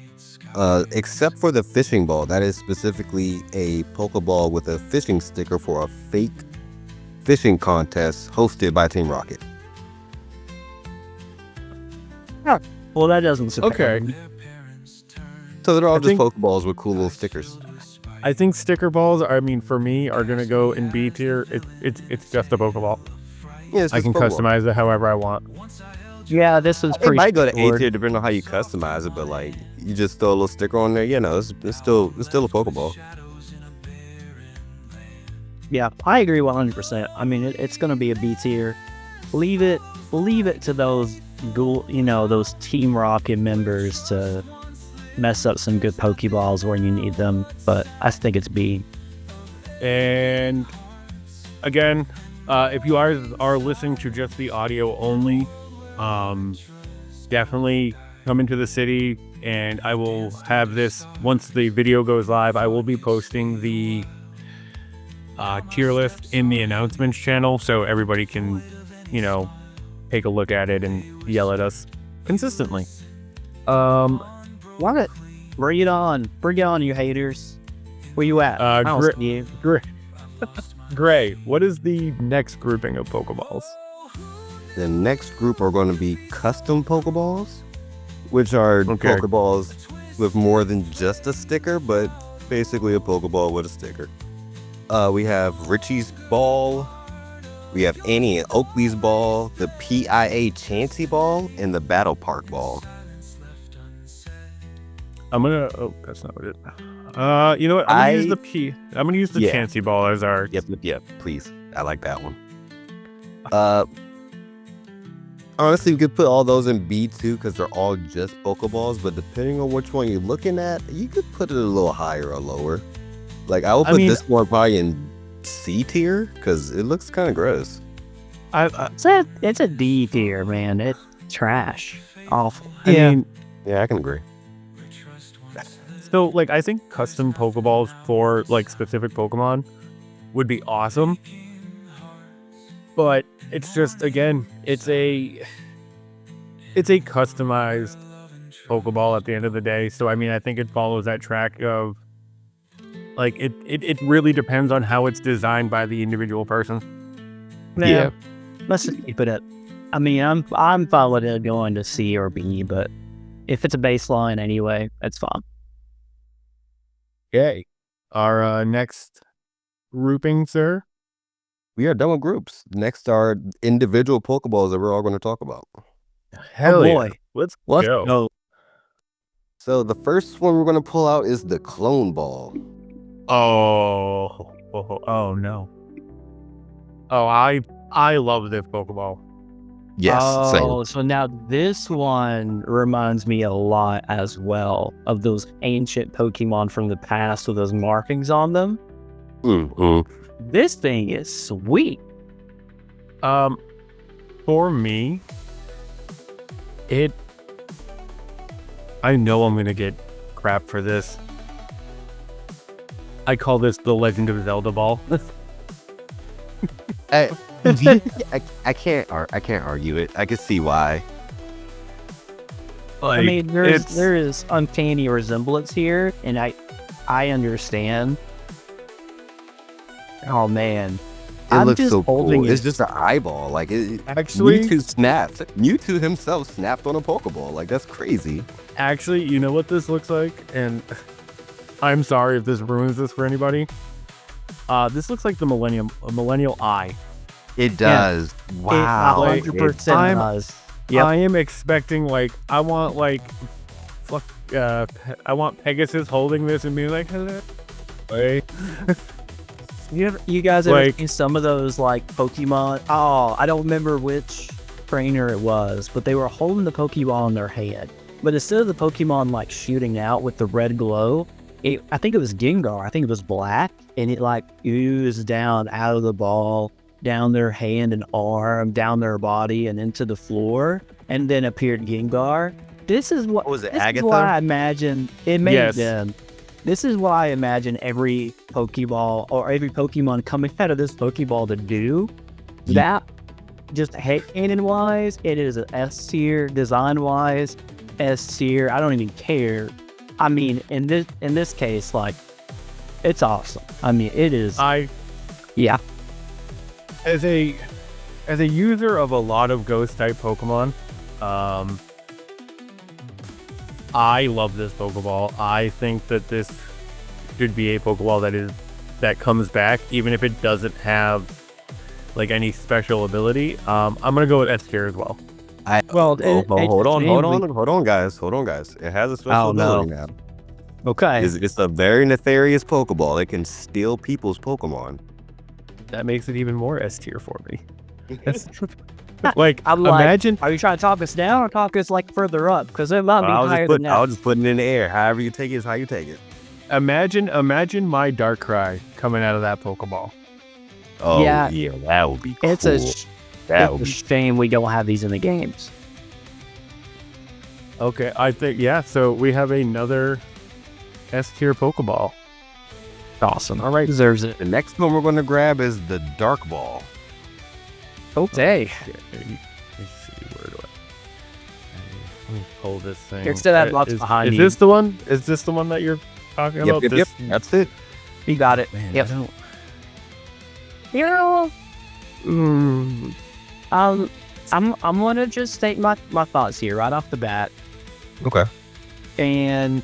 Except for the fishing ball. That is specifically a Pokeball with a fishing sticker for a fake fishing contest hosted by Team Rocket. Well, that doesn't surprise me. So they're all just Pokeballs with cool little stickers. I think sticker balls, for me, are gonna go in B tier. It's just a Pokeball. Yeah, I can customize it however I want. Yeah, this is pretty. It might go to A tier depending on how you customize it, but like you just throw a little sticker on there. It's still a Pokeball. Yeah, I agree 100%. I mean, it's going to be a B tier. Leave it to those those Team Rocket members to mess up some good Pokeballs when you need them. But I think it's B. And again, if you are listening to just the audio only, definitely come into the city, and I will have this once the video goes live. I will be posting the tier list in the announcements channel, so everybody can, take a look at it and yell at us consistently. Love it. Bring it on. Bring it on, you haters. Where you at? I don't see you. Gray, what is the next grouping of Pokeballs? The next group are going to be custom Pokeballs, which are Pokeballs with more than just a sticker, but basically a Pokeball with a sticker. We have Richie's Ball, we have Annie and Oakley's Ball, the PIA Chansey Ball, and the Battle Park Ball. Oh, that's not what it. You know what? I'm gonna use the Chansey Ball as our. Yep. Please, I like that one. Honestly, we could put all those in B2 because they're all just Pokeballs. But depending on which one you're looking at, you could put it a little higher or lower. Like I will put this one probably in C tier because it looks kind of gross. It's a D tier, man. It's trash. Awful. I mean, I can agree. So, like, I think custom Pokeballs for, like, specific Pokemon would be awesome. But it's just, again, it's a customized Pokeball at the end of the day. So, I mean, I think it follows that track of, like, it really depends on how it's designed by the individual person. Yeah. Let's just keep it at, I mean, I'm fine with it going to C or B, but if it's a baseline anyway, that's fine. Okay. Our next grouping, sir? We are done with groups. Next are individual Pokeballs that we're all going to talk about. Hell boy. Yeah. Let's go. go. So the first one we're going to pull out is the Clone Ball. Oh no. Oh, I love this Pokeball. Yes. Oh, so now this one reminds me a lot as well of those ancient Pokemon from the past with those markings on them. This thing is sweet. For me, I know I'm gonna get crap for this. I call this the Legend of Zelda Ball. I can't argue it. I can see why. I mean, there is uncanny resemblance here, and I understand. Oh man, it looks just so holding cool. It's just an eyeball. Like actually, Mewtwo snapped. Mewtwo himself snapped on a Pokeball. Like that's crazy. Actually, you know what this looks like, and I'm sorry if this ruins this for anybody. This looks like the Millennial Eye. It does. Yeah. Wow. 100% does. Yep. I am expecting I want Pegasus holding this and being like, hello. Hey. You guys ever seen some of those Pokemon? Oh, I don't remember which trainer it was, but they were holding the Pokemon in their hand. But instead of the Pokemon shooting out with the red glow, I think it was Gengar. I think it was black, and it oozed down out of the ball, down their hand and arm, down their body, and into the floor, and then appeared Gengar. This is what was it? This Agatha? is what I imagine it made Yes. them. This is what I imagine every Pokeball or every Pokemon coming out of this Pokeball to do. That just canon-wise, it is an S tier. Design-wise, S tier. I don't even care. I mean, in this case, it's awesome. I mean, it is. Yeah. As a user of a lot of ghost type Pokemon, I love this Pokeball. I think that this should be a Pokeball that comes back, even if it doesn't have any special ability. I'm gonna go with S tier as well. Hold on, guys. It has a special ability now. Okay. It's a very nefarious Pokeball. It can steal people's Pokemon. That makes it even more S tier for me. I'm imagine. Are you trying to talk us down or talk us further up? Because it might be higher than that. I'll just put it in the air. However you take it is how you take it. Imagine my Darkrai coming out of that Pokeball. Oh Yeah. That would be cool. It's a shame we don't have these in the games. Okay, I think so we have another S tier Pokeball. Awesome. All right, deserves it. The next one we're going to grab is the Dark Ball. Okay. Let's see, where do pull this thing. Here's to that box Is behind you. this the one? Is this the one that you're talking about? Yep, that's it. You got it. Man, Yep. I don't- You know, I'm gonna just state my thoughts here right off the bat, Okay. and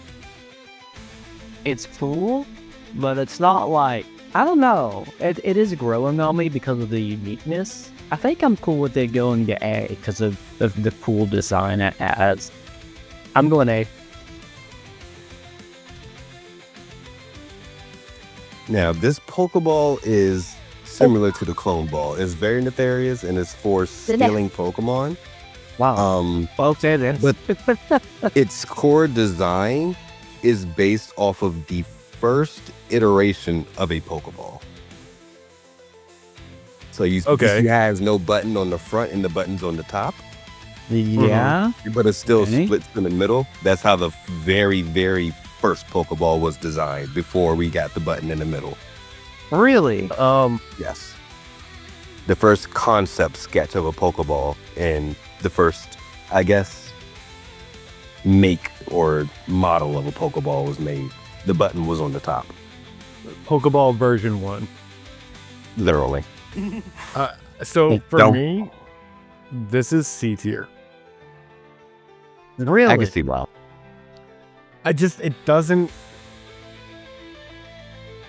it's cool, but it's not like, I don't know. It is growing on me because of the uniqueness. I think I'm cool with it going to A because of the cool design it has. I'm going A. Now, this Pokeball is similar to the clone ball. It's very nefarious and it's for stealing Pokemon. Wow. Okay then. But its core design is based off of the first iteration of a Pokeball. So you have no button on the front and the buttons on the top, Yeah. but it still Okay. splits in the middle. That's how the very, very first Pokeball was designed before we got the button in the middle. Really? Yes. The first concept sketch of a Pokeball and the first, I guess, make or model of a Pokeball was made. The button was on the top. Pokeball version 1. Literally. So for Don't- me, this is C tier. Really? I can see why.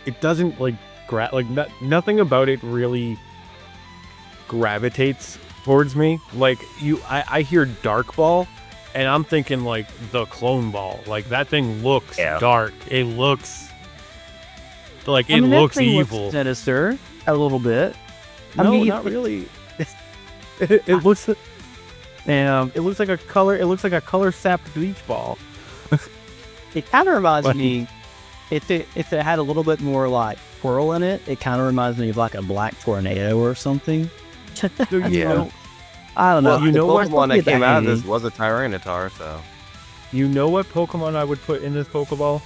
It doesn't like nothing about it really gravitates towards me. Like I hear Dark Ball and I'm thinking like the clone ball. Like that thing looks dark. It looks like it looks evil. Sinister a little bit. No, not really. It looks it looks like a color. It looks like a color sapped beach ball. It kind of reminds me, if it had a little bit more like swirl in it, it kind of reminds me of like a black tornado or something. Yeah. I don't know. Well, you know what one that came out of this? this was a Tyranitar, so. You know what Pokemon I would put in this Pokeball?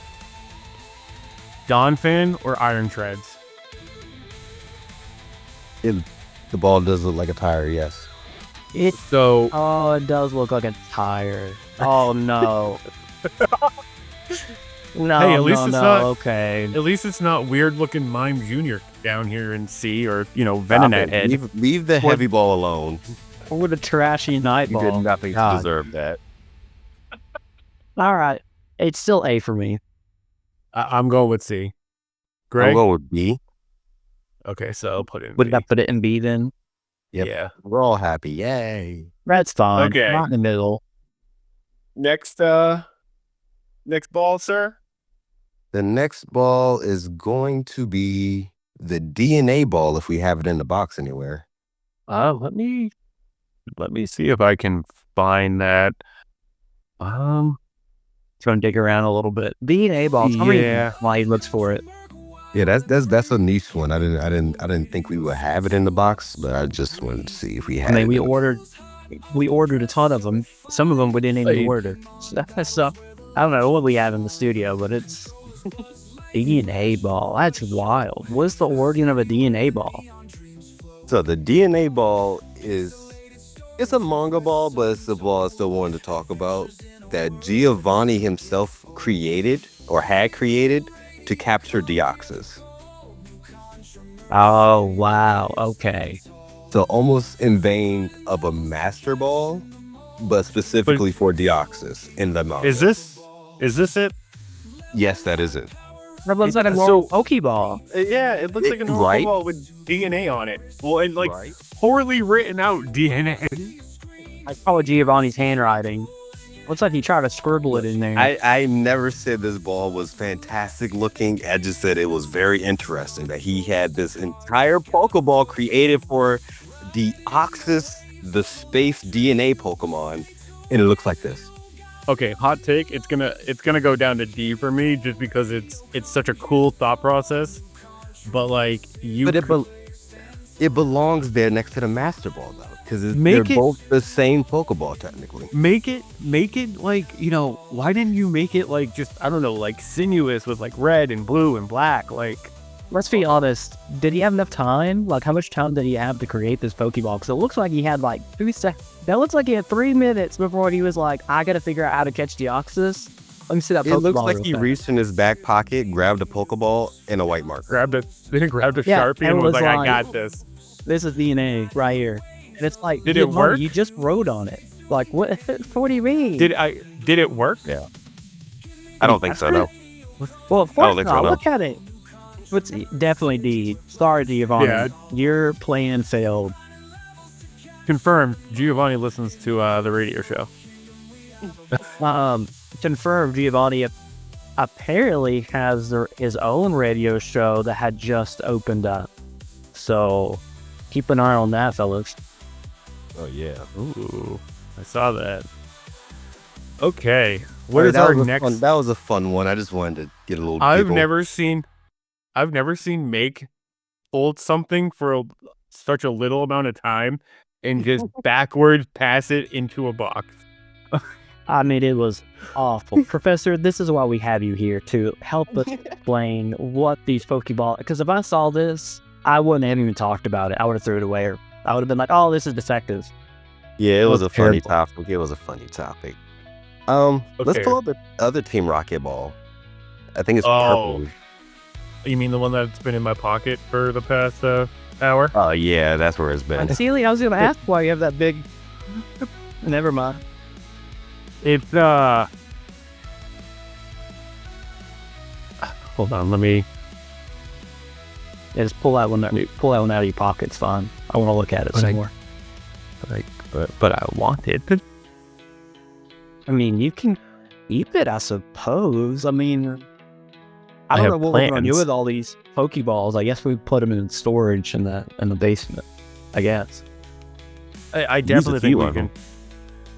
Donphan or Iron Treads. The ball does look like a tire, yes. So Oh, it does look like a tire. Oh no. No, Hey, at least it's not- okay. at least it's not weird looking Mime Jr. down here in C or Venonat head. Leave the heavy ball alone. Or with a trashy night You ball. did nothing to God. deserve that. All right. It's still A for me. I'm going with C. I'm Greg? going with B. Okay, so I'll put it in Would B. that put it in B then? Yep. Yeah. We're all happy. Yay. That's fine. Okay. Right in the middle. Next ball, sir. The next ball is going to be the DNA ball if we have it in the box anywhere. Let me see if I can find that. Trying to dig around a little bit. B and A ball. Yeah. While he looks for it. Yeah, that's a niche one. I didn't think we would have it in the box, but I just wanted to see if we had I mean, it. we ordered a ton of them. Some of them we didn't even Hey. order. So that's stuff. I don't know what we have in the studio, but it's DNA ball. That's wild. What's the origin of a DNA ball? So the DNA ball it's a manga ball, but it's a ball I still wanted to talk about that Giovanni himself created or had created to capture Deoxys. Oh wow. Okay. So almost in vein of a Master Ball, but specifically for Deoxys in the manga. Is this it? Yes, that is it. That looks like a So- normal Pokeball. Yeah, it looks like a normal Right. ball with DNA on it. Well, and like Right. poorly written out DNA. I call it Giovanni's handwriting. Looks like he tried to scribble it in there. I never said this ball was fantastic looking. I just said it was very interesting that he had this entire Pokeball created for Deoxys, the space DNA Pokemon, and it looks like this. Okay, hot take. It's gonna go down to D for me just because it's such a cool thought process. But like It belongs there next to the Master Ball though, because they're Make it- both the same Pokeball technically. make it like, why didn't you make it like just, I don't know, like sinuous with like red and blue and black? Like let's be honest. Did he have enough time? Like, how much time did he have to create this Pokeball? Because it looks like he had like 2 seconds. That looks like he had 3 minutes before he was like, I gotta figure out how to catch Deoxys. Let me see that Pokeball. It looks like real he fast. reached in his back pocket, grabbed a Pokeball and a white marker. Grabbed a Yeah, Sharpie and and was was like, I like- got this. This is DNA right here. And it's like, Did it Giovanni, work? You just wrote on it. Like, what? What do you mean? Did it work? Yeah. I don't think so, no. Well, of I don't course think not. so, no. Look at it. What's definitely D. Sorry, Giovanni. Yeah. Your plan failed. Confirmed. Giovanni listens to the radio show. Confirmed. Giovanni apparently has his own radio show that had just opened up. So keep an eye on that, fellas. Oh, yeah. Ooh, I saw that. Okay, what is our next? That was a fun one. I just wanted to get a little I've giggle. never seen Make hold something for such a little amount of time and just backwards pass it into a box. I mean, it was awful. Professor, this is why we have you here, to help us explain what these Pokeball... Because if I saw this, I wouldn't have even talked about it. I would have threw it away. Or I would have been like, oh, this is defective. Yeah, it was a funny terrible. topic. It was a funny topic. Let's Okay. pull up the other Team Rocket Ball. I think it's Oh. purple. You mean the one that's been in my pocket for the past hour? Oh, yeah, that's where it's been. And Sealy, I was going to ask why you have that big... Never mind. It's hold on, let me. Yeah, just pull that one out of your pocket. It's fine. I want to look at it some more. But I want it. I mean, you can keep it, I suppose. I mean, I don't have know what we're going to do plans. with all these Pokeballs. I guess we put them in storage in the basement, I guess. I Use definitely a think few we of can. them.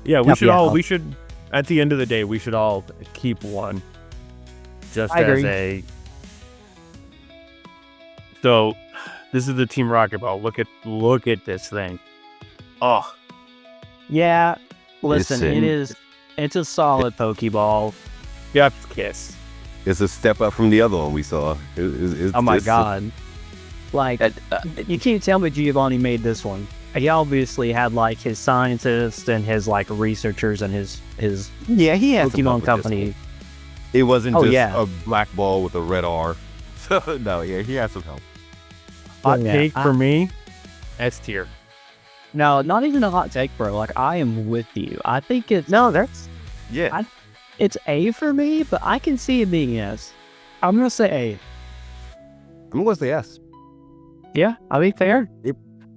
Yeah, Yep, yeah. we should. At the end of the day, we should all keep one. Just I as agree. a. So, this is the Team Rocket Ball. Look at this thing. Oh, Yeah, listen, Listen. it's a solid Pokeball. chef's kiss. It's a step up from the other one we saw. Oh my god. Like, you can't tell me Giovanni made this one. He obviously had like his scientists and his like researchers and his Yeah, he has Pokemon company. It wasn't Oh, just yeah. a black ball with a red R. So, no, yeah, he has some help. Hot Yeah, take for me, S tier. No, not even a hot take, bro. Like, I am with you. I think it's Yeah. it's A for me, but I can see it being S. I'm gonna say I'm going to say yes. A. Yeah, I mean fair.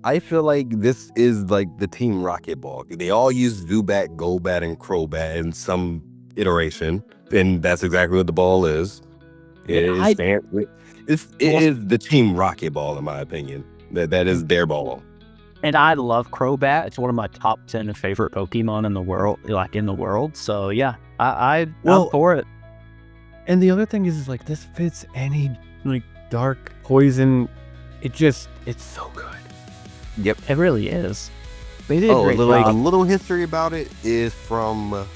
I feel like this is like the Team Rocket Ball. They all use Zubat, Golbat, and Crobat in some iteration, and that's exactly what the ball is. It is the Team Rocket Ball, in my opinion. That is their ball. And I love Crobat. It's one of my top 10 favorite Pokemon in the world. So yeah, I'm for it. And the other thing is like this fits any like dark poison. It's so good. It really is. They did Oh, a a great little, a job. little history about it is from,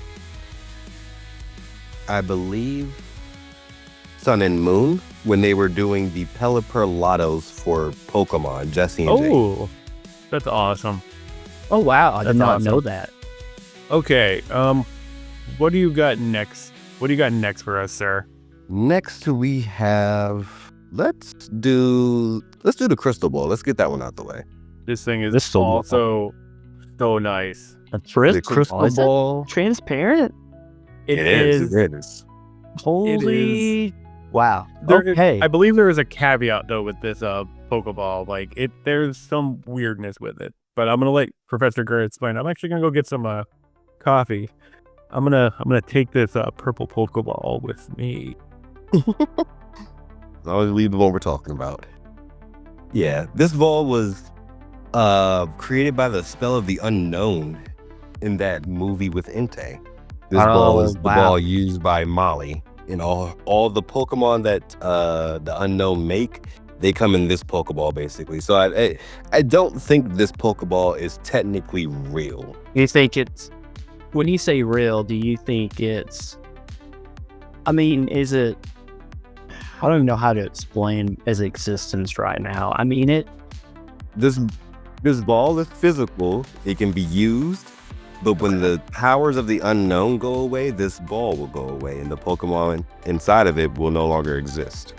I believe, Sun and Moon, when they were doing the Pelipper Lottos for Pokemon, Jesse and Jake. Oh, that's awesome. Oh wow, I did That's not awesome. know that. Okay, what do you got next? What do you got next for us, sir? Next we have, let's do the Crystal Ball. Let's get that one out the way. This thing is Crystal ball. also so nice. A The Crystal is it Ball. transparent? It is. It is. Holy wow. There- Okay. I believe there is a caveat though with this Pokeball. Like there's some weirdness with it. But I'm gonna let Professor Gurr explain. I'm actually gonna go get some coffee. I'm gonna take this purple Pokeball with me. As long as we leave the one we're talking about. Yeah, this ball was created by the spell of the unknown in that movie with Entei. This ball is the ball used by Molly. And all the Pokemon that the unknown make, they come in this Pokeball basically. So I don't think this Pokeball is technically real. You think it's, when you say real, do you think it's, I mean, is it, I don't even know how to explain its existence right now. I mean, This ball is physical. It can be used, but when the powers of the unknown go away, this ball will go away, and the Pokemon inside of it will no longer exist.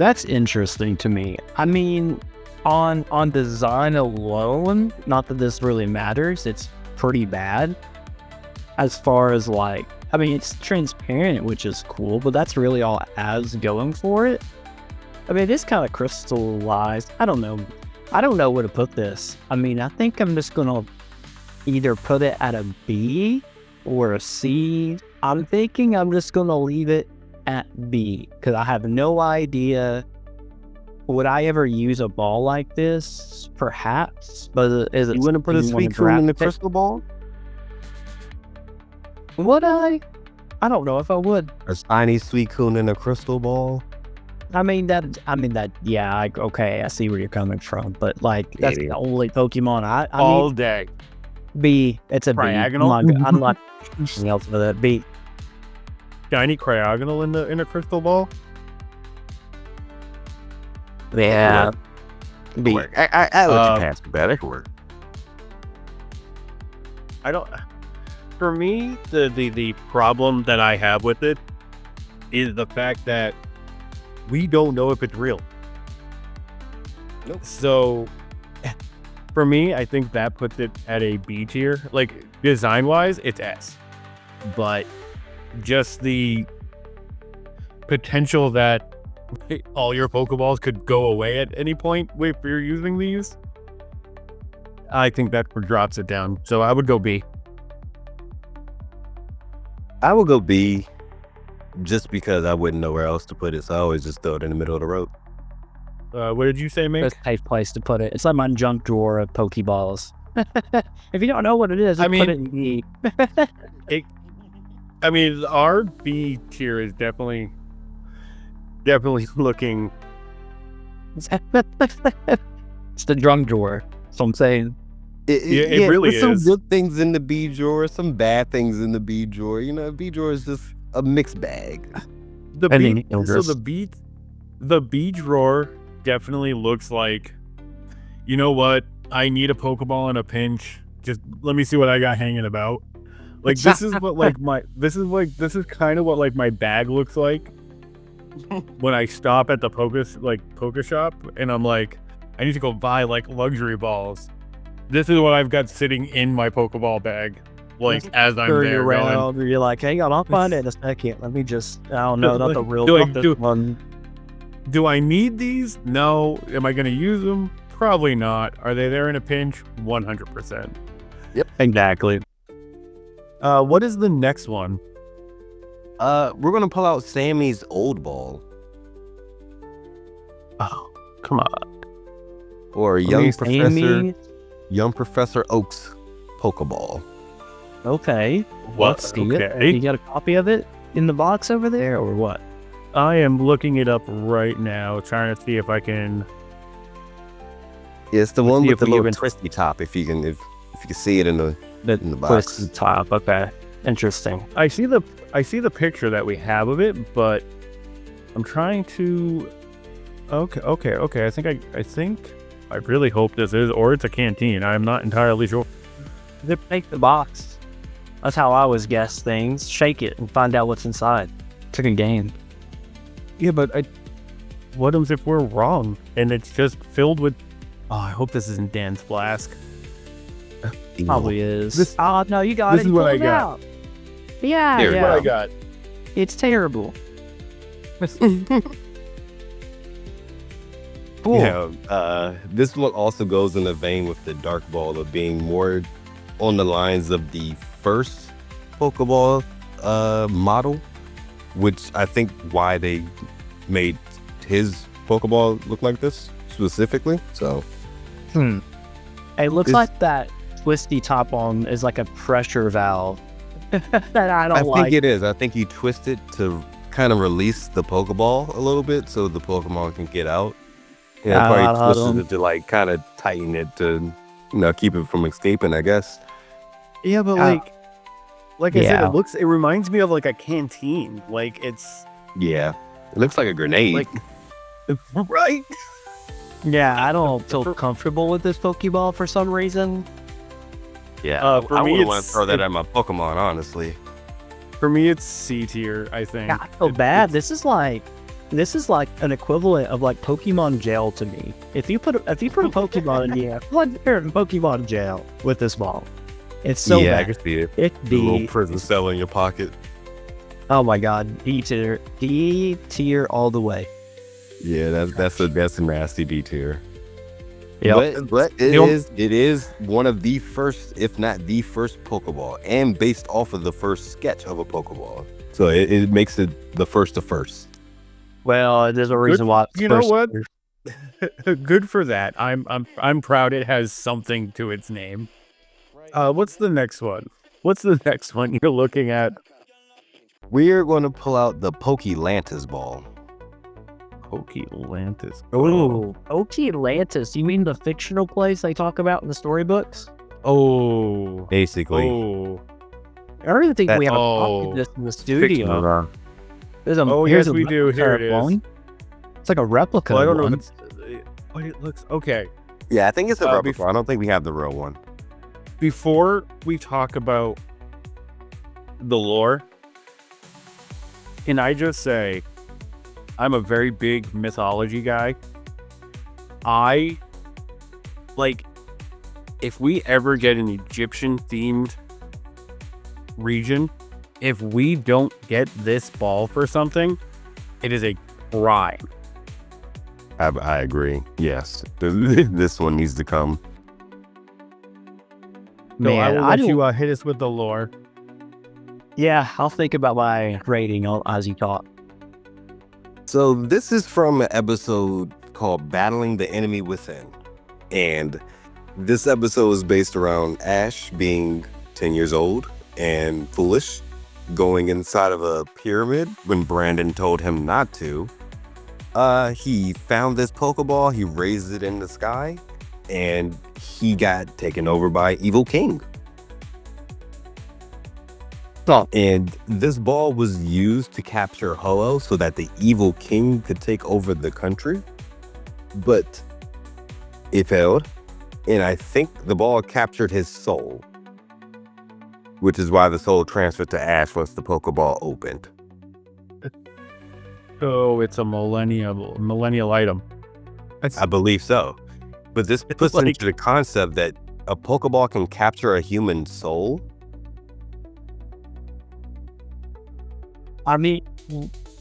that's interesting to me. I mean, on design alone, not that this really matters, it's pretty bad. As far as like, I mean, it's transparent, which is cool, but that's really all it has going for it. I mean, it is kind of crystallized. I don't know where to put this. I mean, I think I'm just gonna either put it at a B or a C. I'm thinking I'm just gonna leave it at B because I have no idea. Would I ever use a ball like this? Perhaps, but is it? You wouldn't put a Suicune in the crystal ball? Would I? I don't know if I would. A tiny Suicune in a crystal ball? I mean that. Yeah. Okay, I see where you're coming from, but like that's the only Pokemon I All need. day. B. It's a Cryogonal? B. I'm not anything else for that. B. Shiny Cryogonal in a crystal ball? Yeah. B. I let you pass that. That could work. I don't. For me, the problem that I have with it is the fact that we don't know if it's real. Nope. So, for me, I think that puts it at a B tier. Like, design-wise, it's S. But just the potential that all your Pokeballs could go away at any point if you're using these, I think that drops it down. So I would go B. I would go B just because I wouldn't know where else to put it, so I always just throw it in the middle of the road. What did you say, Mink? That's a safe place to put it. It's like my junk drawer of Pokeballs. If you don't know what it is, just put it in B. I mean, our B tier is definitely looking. It's the junk drawer. So I'm saying. It really there's is. some good things in the B drawer, some bad things in the B drawer. You know, B drawer is just a mixed bag. The B drawer definitely looks like, you know what? I need a Pokeball in a pinch. Just let me see what I got hanging about. Like this is kind of what like my bag looks like when I stop at the Poke shop and I'm like, I need to go buy like luxury balls. This is what I've got sitting in my Pokeball bag, like as I'm there around, going. you're like, hang on, I'll find it in a second. Let me just, I don't know, not the real one. Do I need these? No. Am I going to use them? Probably not. Are they there in a pinch? 100%. Yep, exactly. What is the next one? We're gonna pull out Sammy's old ball. Oh, come on. Or Young Professor Oak's Pokeball. Okay. What? Let's see it. You got a copy of it in the box over there, or what? I am looking it up right now, trying to see if I can. Yeah, it's the one with the little twisty top. If you can see it in the box. Twisted top. Okay. Interesting. I see the picture that we have of it, but I'm trying to. Okay. I think I really hope this is, or it's a canteen. I'm not entirely sure. Take the box. That's how I always guess things. Shake it and find out what's inside. Took a game. Yeah, but what if we're wrong and it's just filled with? Oh, I hope this isn't Dan's flask. Probably is. Oh no, you got it. This is what I got. Out. Yeah, Here's what I got. It's terrible. Cool. Yeah, this one also goes in the vein with the Dark Ball of being more on the lines of the first Pokeball model, which I think why they made his Pokeball look like this specifically. So, It looks like that twisty top on is like a pressure valve. That I think it is. I think you twist it to kind of release the Pokeball a little bit so the Pokemon can get out. Yeah, probably twisted it to like kind of tighten it to, keep it from escaping, I guess. Yeah, but like I said, it reminds me of like a canteen. Like it's. Yeah. It looks like a grenade. Like, right? Yeah, I don't feel comfortable with this Pokeball for some reason. Yeah, for I me, wouldn't want it's- to throw that at my Pokemon, honestly. For me, it's C tier, I think. Yeah, I feel bad. This is like an equivalent of like Pokemon gel to me. If you put a Pokemon in here, like Pokemon gel with this ball. It's so yeah, I bad. can see it. It'd The little be, prison cell in your pocket. oh my god, D tier all the way. Yeah, that's a nasty D tier. Yep. But it is one of the first, if not the first Pokeball, and based off of the first sketch of a Pokeball. So it makes it the first of first. Well, there's a reason why. it's You know first what? tier. Good for that. I'm proud it has something to its name. What's the next one? What's the next one you're looking at? We're going to pull out the Pokelantis ball. Pokelantis. Ooh, Okealantis. You mean the fictional place they talk about in the storybooks? Oh. Basically. Oh. I don't even think we have Oh. a copy of this in the studio. Fictional. Oh, here's yes, a we do. replica Here of it is. one. It's like a replica. Well, I don't know one. if it's. But it looks okay. Yeah, I think it's a Uh, replica. I don't think we have the real one. Before we talk about the lore, can I just say, I'm a very big mythology guy. I like if we ever get an Egyptian themed region, if we don't get this ball for something, it is a crime. I agree. Yes. This one needs to come. So I Man, will I let don't- you hit us with the lore. Yeah, I'll think about my rating as you talk. So this is from an episode called Battling the Enemy Within. And this episode is based around Ash being 10 years old and foolish, going inside of a pyramid when Brandon told him not to. He found this Pokeball, he raised it in the sky, and he got taken over by Evil King. And this ball was used to capture Ho-Oh so that the Evil King could take over the country. But it failed. And I think the ball captured his soul, which is why the soul transferred to Ash once the Pokeball opened. So it's a millennial item. I believe so. But this puts Like- into the concept that a Pokeball can capture a human soul. I mean,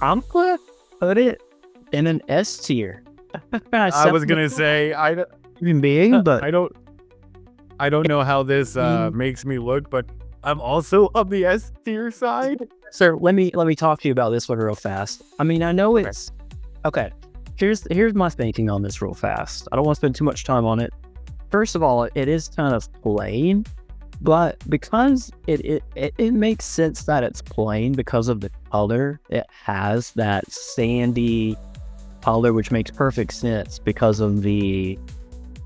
I'm gonna put it in an S tier. I was gonna say human being, but I don't know how this makes me look, but I'm also on the S tier side. sir, let me talk to you about this one real fast. I mean, I know it's okay. Here's my thinking on this real fast. I don't want to spend too much time on it. First of all, it is kind of plain, but because it makes sense that it's plain because of the color. It has that sandy color, which makes perfect sense because of the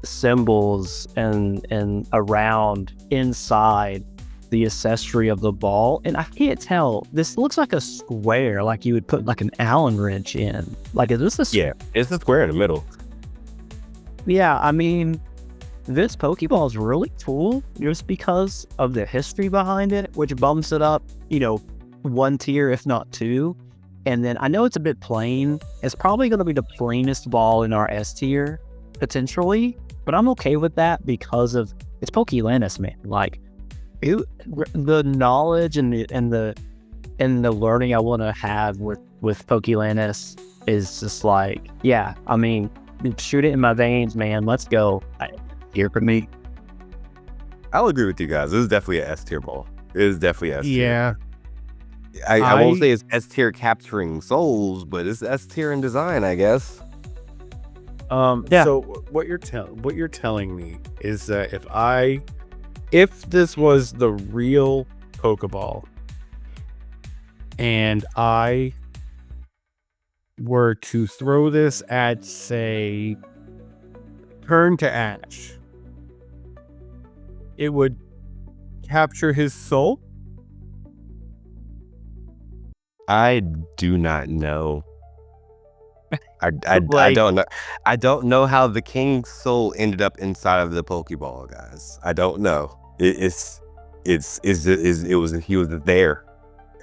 symbols and around inside the accessory of the ball. And I can't tell, this looks like a square, like you would put like an Allen wrench in. Like, is this a Yeah, it's the square in the middle. Yeah, I mean, this Pokeball is really cool just because of the history behind it, which bumps it up, one tier, if not two. And then I know it's a bit plain. It's probably going to be the plainest ball in our S tier, potentially, but I'm okay with that because of it's Pokelantis, man. Like, the knowledge and the learning I want to have with Pokelantis is just like, yeah, I mean, shoot it in my veins, man. Let's go. Here for me. I'll agree with you guys. This is definitely an S tier ball. It is definitely S tier. Yeah. I won't say it's S tier capturing souls, but it's S tier in design, I guess. Yeah. So what you're telling me is that if this was the real Pokeball and I were to throw this at, say, turn to Ash, it would capture his soul? I do not know. I Like- don't know. I don't know how the King's soul ended up inside of the Pokeball, guys. I don't know. It was he was there.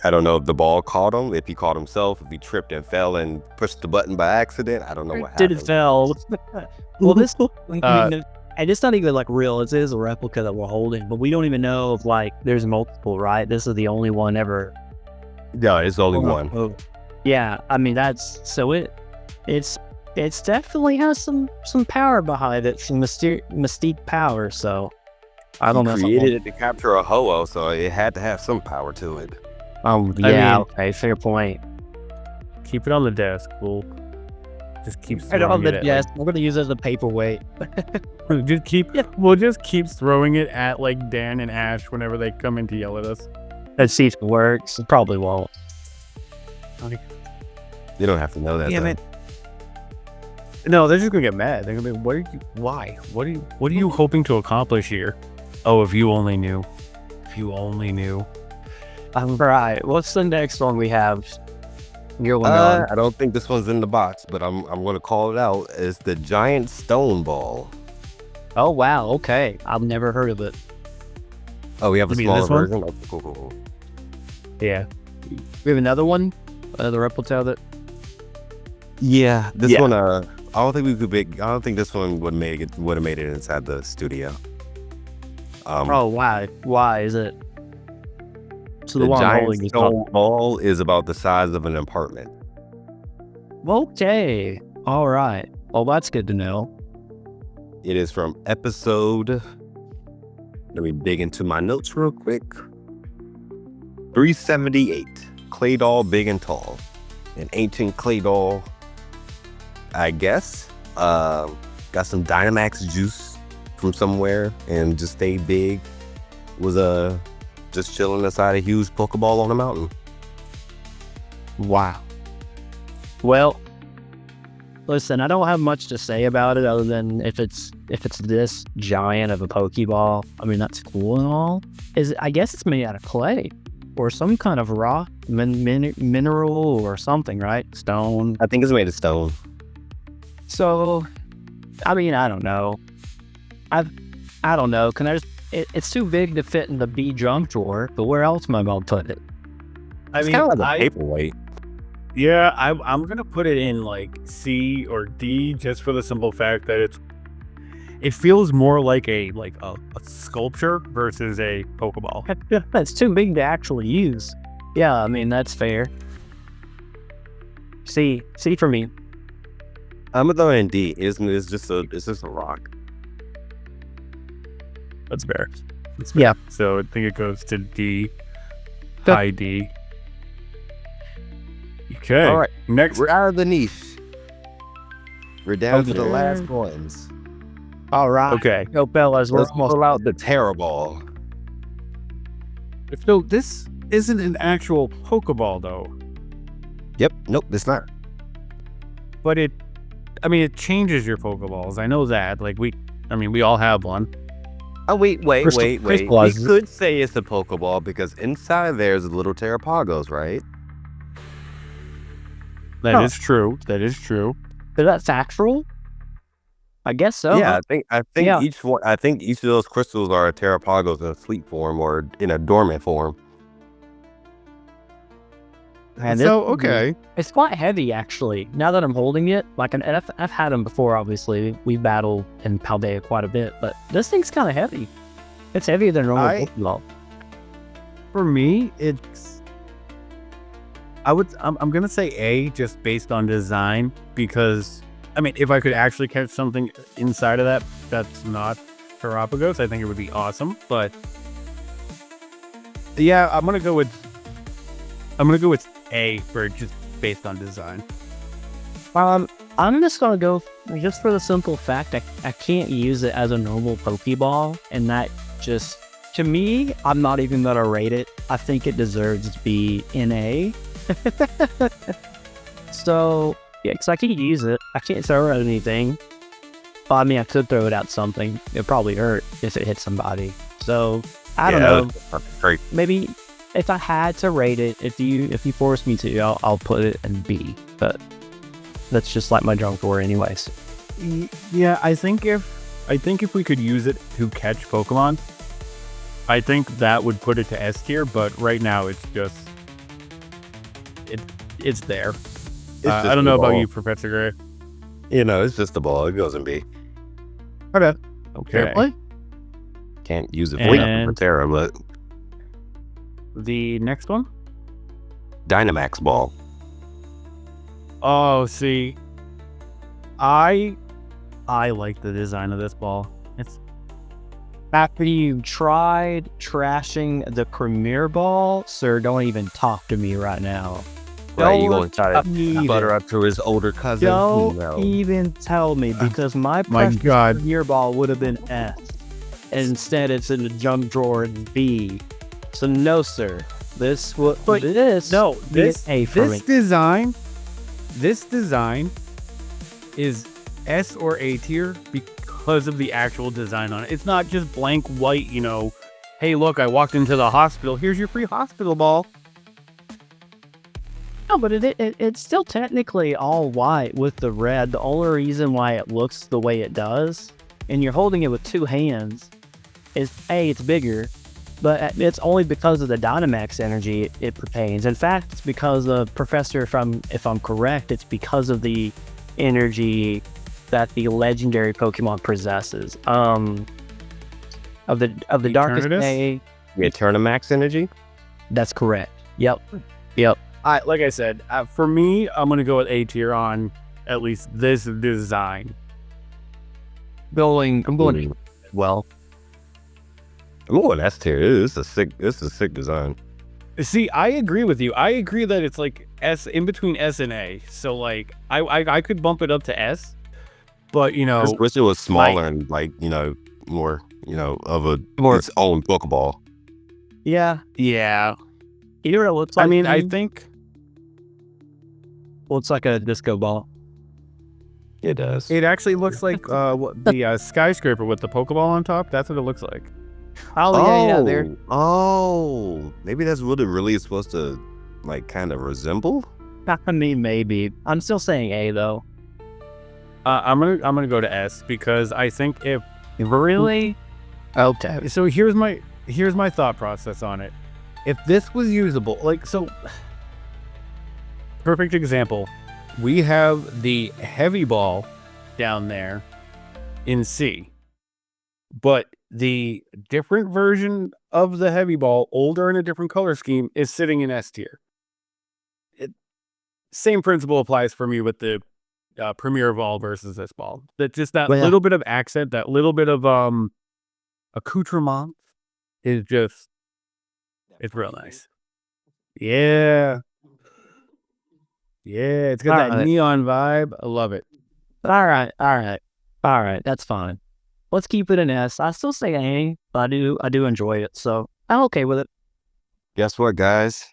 I don't know if the ball caught him, if he caught himself, if he tripped and fell and pushed the button by accident. I don't know what Did happened. it fell? Well, this and it's not even like real. It is a replica that we're holding, but we don't even know if like there's multiple, right? This is the only one ever. No, it's only one. Yeah, I mean it's definitely has some power behind it, some mystique power. So I don't know. He created it to capture a Ho-Oh, so it had to have some power to it. Yeah. Okay. Fair point. Keep it on the desk. We'll just keep Right on throwing the it desk. We're gonna use it as a paperweight. We'll just keep throwing it at like Dan and Ash whenever they come in to yell at us. Let's see if it works. It probably won't. You don't have to know that. Damn though. it. No, they're just gonna get mad. They're gonna be, why? What are you hoping to accomplish here? Oh, if you only knew. If you only knew. Right. What's the next one we have? Going on. I don't think this one's in the box, but I'm gonna call it out. It's the giant stone ball. Oh wow. Okay. I've never heard of it. Oh, we have a You mean smaller this one? version. Oh, cool. Yeah. We have another one. Another replica that. Yeah, this Yeah. one. I don't think we could make. I don't think this one would have made it inside the studio. Oh, why? Why is it? So the one I'm giant holding is stone ball is about the size of an apartment. Okay. All right. Well, that's good to know. It is from episode. Let me dig into my notes real quick. 378. Clay doll, big and tall. An ancient clay doll, I guess. Got some Dynamax juice from somewhere and just stayed big. Was just chilling inside a huge Pokeball on a mountain. Wow. Well, listen, I don't have much to say about it other than if it's this giant of a Pokeball. I mean, that's cool and all. I guess it's made out of clay or some kind of rock, mineral or something, right? Stone. I think it's made of stone. So, I mean, I don't know. I don't know. Can I just? It's too big to fit in the B junk drawer. But where else am I gonna put it? I It's mean, kind of like a paperweight. yeah, I'm gonna put it in like C or D just for the simple fact that it feels more like a sculpture versus a Pokeball. That's too big to actually use. Yeah, I mean that's fair. C for me. I'm gonna throw it in D. It's just a rock. That's fair. Yeah. So I think it goes to D. Good. High D. Okay. All right, Next. we're out of the niche. We're down to the Okay. last ones. All right. Okay. Yo, fellas, we're Let's almost pull out the Terra Ball. So this isn't an actual Pokeball though, Yep. Nope. It's not. but it changes your Pokeballs. I know that. Like we all have one. Oh wait. We crystallizes it. could say it's a Pokeball because inside there's little Terrapagos, right? That is true. That is true. Is that factual? I guess so. Yeah, I think Yeah. each one. I think each of those crystals are a Terrapagos in a sleep form or in a dormant form. Man, So okay. It's quite heavy, actually. Now that I'm holding it, and I've had them before. Obviously, we battled in Paldea quite a bit, but this thing's kind of heavy. It's heavier than a normal Pokeball. For me, I'm gonna say A just based on design because if I could actually catch something inside of that's not Terrapagos, I think it would be awesome. But yeah, I'm gonna go with A for just based on design. I'm just gonna go just for the simple fact I can't use it as a normal Pokeball, and that just to me, I'm not even gonna rate it. I think it deserves to be in A. So yeah, because I can't use it. I can't throw it at anything. Well, I could throw it at something. It'd probably hurt if it hit somebody. So I don't know. Great. Maybe if I had to rate it, if you force me to, I'll put it in B. But That's just like my junk drawer anyways. Yeah, I think if we could use it to catch Pokemon, I think that would put it to S tier. But right now, it's just it's there. I don't know about you, Professor Gray. You know, it's just a ball. It goes in B. Okay. Fair play. Can't use it for Terra, but The next one. Dynamax ball. Oh, see, I like the design of this ball. It's After you tried trashing the Premier Ball, sir, don't even talk to me right now. Right, you gonna try to Even- butter up to his older cousin? Don't No. even tell me, because my My God. Premier Ball would have been S. Instead, it's in the junk drawer in B. So no, sir. This would this no be this an A for me. This design is S or A tier because of the actual design on it. It's not just blank white. You know, hey, look, I walked into the hospital. Here's your free hospital ball. No, but it's still technically all white with the red. The only reason why it looks the way it does, and you're holding it with two hands, is A, it's bigger, but it's only because of the Dynamax energy it pertains. In fact, it's because of Professor, if I'm correct, it's because of the energy that the legendary Pokemon possesses. Of the darkest Eternatus? day. Yeah, Turnamax energy. That's correct. Yep. Like I said, for me, I'm gonna go with A tier on at least this design. I'm going well. I'm going S tier. It's a sick design. See, I agree with you. I agree that it's like S in between S and A. So like, I could bump it up to S, but you know, I wish it was smaller and like, you know, more, you know, of its own Pokeball. Yeah. yeah. You know what it looks like? I mean, I Dean? think Well, it's like a disco ball. It does. it actually looks like the skyscraper with the Pokeball on top. That's what it looks like. Oh, yeah, there. Oh, maybe that's what it really is supposed to, like, kind of resemble. I mean, maybe. I'm still saying A though. I'm gonna go to S because I think if Really? Okay. so, here's my thought process on it. If this was usable, like, so, perfect example. We have the heavy ball down there in C, but the different version of the heavy ball, older in a different color scheme, is sitting in S tier. Same principle applies for me with the Premier ball versus this ball. That's just that Well, little bit of accent, that little bit of accoutrement is just, it's real nice. Yeah. Yeah, it's got that Alright. neon vibe. I love it. All right. That's fine. Let's keep it an S. I still say A, but I do enjoy it, so I'm okay with it. Guess what, guys?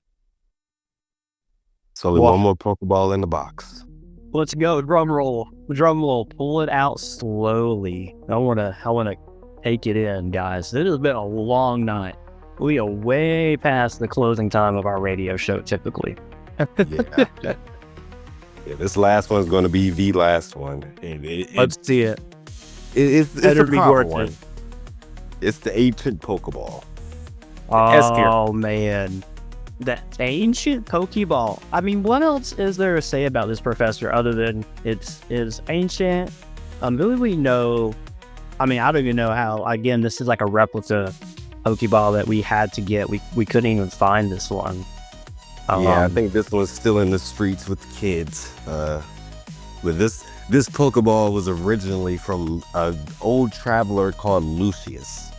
It's only one more Pokeball in the box. Let's go. Drum roll. Pull it out slowly. I wanna take it in, guys. It has been a long night. We are way past the closing time of our radio show typically. Yeah. Yeah, this last one's going to be the last one. Let's see it. It's Better a be proper worth one. it. It's the ancient Pokeball. S tier. Oh man, that ancient Pokeball. I mean, what else is there to say about this, Professor, other than it's ancient? Really, we know. I mean, I don't even know how. Again, this is like a replica Pokeball that we had to get. We couldn't even find this one. Yeah, I think this one's still in the streets with kids. But this Pokeball was originally from an old traveler called Lucius,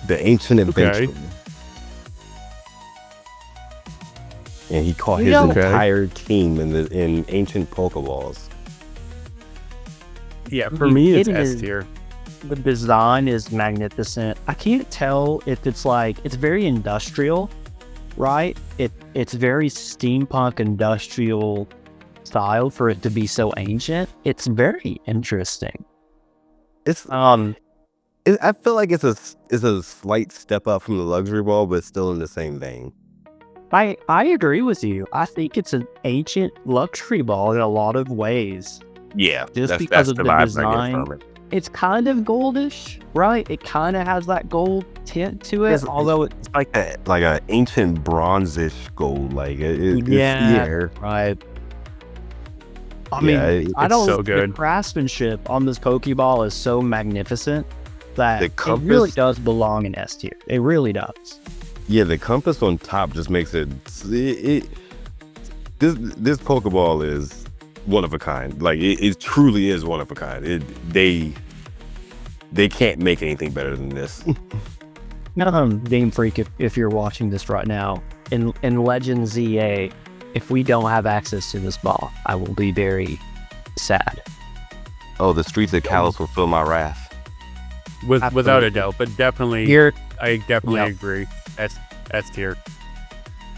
the ancient adventurer. And he caught his entire team in ancient Pokeballs. Yeah, for me, it's It S is- tier. The design is magnificent. I can't tell if it's very industrial, right? It's very steampunk industrial style for it to be so ancient. It's very interesting. It's I feel like it's a slight step up from the luxury ball, but still in the same vein. I agree with you. I think it's an ancient luxury ball in a lot of ways. Yeah, Just because of the vibes I get design. from it. It's kind of goldish, right? It kind of has that gold tint to it, although it's It's like a ancient bronzish gold. Like right. I mean, I don't. so good. The craftsmanship on this Pokeball is so magnificent that The it compass- really does belong in S tier. It really does. Yeah, the compass on top just makes it. This Pokeball is one of a kind. Like it truly is one of a kind. They can't make anything better than this. Game Freak, if you're watching this right now, in Legend ZA, if we don't have access to this ball, I will be very sad. Oh, the streets of Kalos will feel my wrath. Without a doubt, but definitely, Here, I definitely Yep. agree. S tier.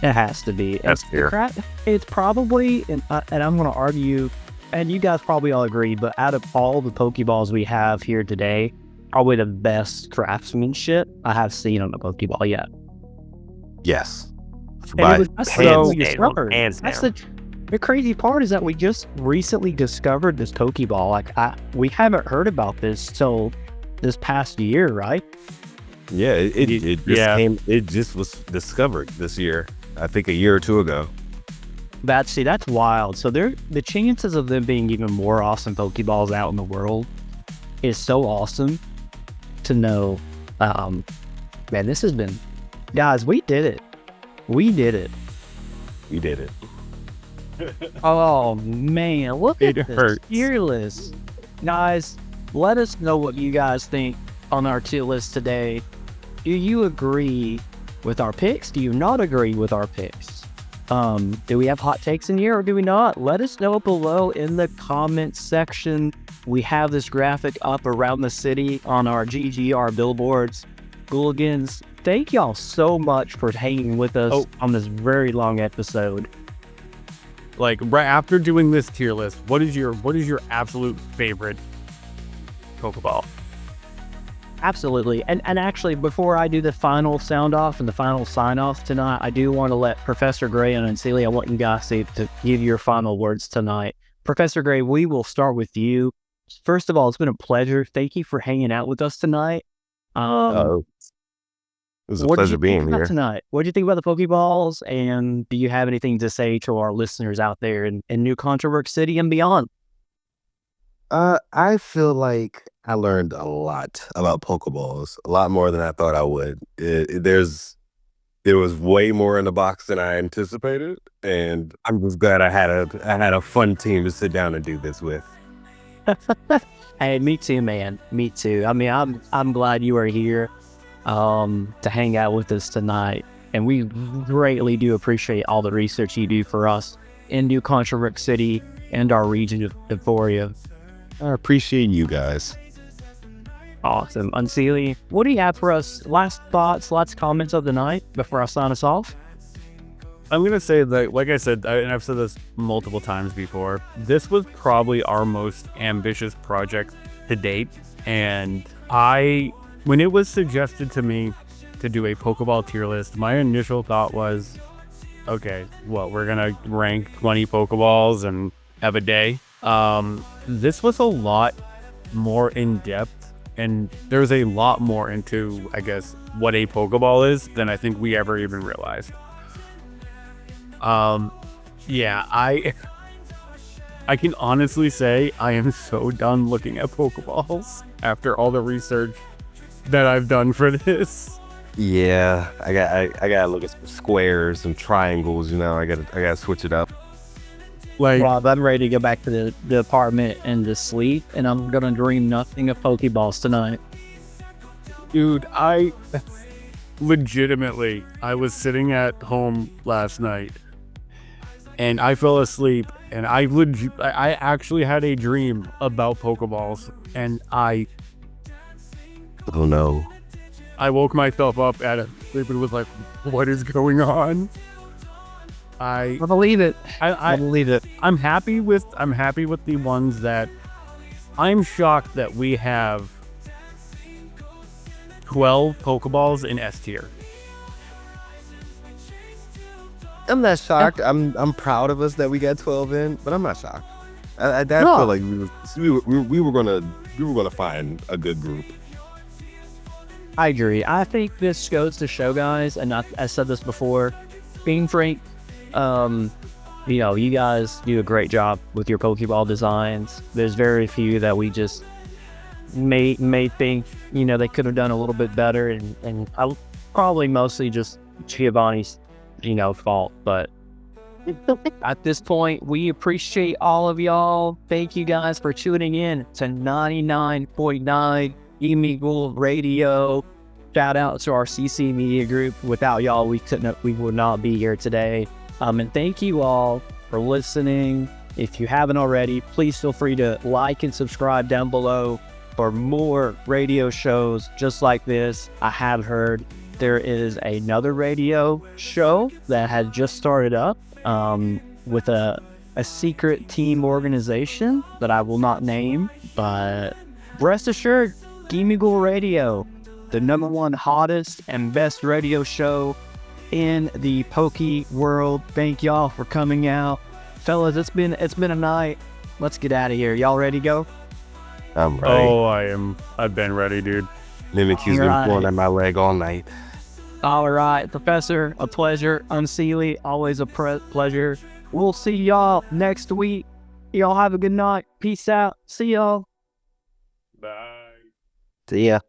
it has to be. S tier. It's probably, and I'm going to argue, and you guys probably all agree, but out of all the Pokeballs we have here today, probably the best craftsmanship I have seen on a Pokeball yet. Yes. And it was so hands discovered. down. That's the crazy part is that we just recently discovered this Pokeball. Like we haven't heard about this till this past year, right? Yeah, it just it just was discovered this year. I think a year or two ago. That's wild. So the chances of them being even more awesome Pokeballs out in the world is so awesome to know. Man, this has been, guys, we did it. We did it. We did it. Oh man, look at It this hurts. tier list. Guys, let us know what you guys think on our tier list today. Do you agree with our picks? Do you not agree with our picks? Do we have hot takes in here or do we not? Let us know below in the comments section. We have this graphic up around the city on our GGR billboards. Gooligans, thank y'all so much for hanging with us on this very long episode. Like right after doing this tier list, what is your absolute favorite Pokeball? Absolutely. And actually, before I do the final sound off and the final sign off tonight, I do want to let Professor Gray and Celia, I want you guys to give your final words tonight. Professor Gray, we will start with you. First of all, it's been a pleasure. Thank you for hanging out with us tonight. It was a What did pleasure you being think about here. tonight? What do you think about the Pokeballs? And do you have anything to say to our listeners out there in New Contramerc City and beyond? I feel like I learned a lot about Pokeballs, a lot more than I thought I would. There was way more in the box than I anticipated, and I'm just glad I had a fun team to sit down and do this with. Hey, me too, man. Me too. I mean, I'm glad you are here to hang out with us tonight, and we greatly do appreciate all the research you do for us in New Contramerc City and our region of Euphoria. I appreciate you guys. Awesome. Unseelie, what do you have for us? Last thoughts, last comments of the night before I sign us off? I'm gonna say that, like I said, and I've said this multiple times before, this was probably our most ambitious project to date. And when it was suggested to me to do a Pokeball tier list, my initial thought was, okay, well, we're gonna rank 20 Pokeballs and have a day. This was a lot more in depth, and there's a lot more into, I guess, what a Pokeball is than I think we ever even realized. Yeah, I can honestly say I am so done looking at Pokeballs after all the research that I've done for this. Yeah, I gotta look at some squares, some triangles. You know, I gotta switch it up. Like, Rob, I'm ready to go back to the apartment and to sleep, and I'm gonna dream nothing of Pokeballs tonight. dude, I legitimately, I was sitting at home last night and I fell asleep, and I actually had a dream about Pokeballs, and I Oh no. woke myself up at it and was like, what is going on? I believe it. I believe it. I'm happy with the ones that I'm shocked that we have 12 Pokeballs in S tier. I'm not shocked. I'm proud of us that we got 12 in, but I'm not shocked. I No. feel like we were gonna find a good group. I agree. I think this goes to show, guys, and I said this before, being frank, you guys do a great job with your Pokeball designs. There's very few that we just may think, they could have done a little bit better, and I probably mostly just Giovanni's, fault. But at this point, we appreciate all of y'all. Thank you guys for tuning in to 99.9 Gimmighoul Radio. Shout out to our CC Media Group. Without y'all, we would not be here today. And thank you all for listening. If you haven't already, please feel free to like and subscribe down below for more radio shows just like this. I have heard there is another radio show that had just started up with a secret team organization that I will not name, but rest assured, Gimmighoul Radio, the #1 hottest and best radio show in the Poke world. Thank y'all for coming out. Fellas, it's been a night. Let's get out of here. Y'all ready to go? I'm ready. Oh, I've been ready, dude. Mimikyu's been Alright. pulling at my leg all night. All right, Professor, a pleasure. Unseelie, always a pleasure. We'll see y'all next week. Y'all have a good night. Peace out. See y'all. Bye. See ya.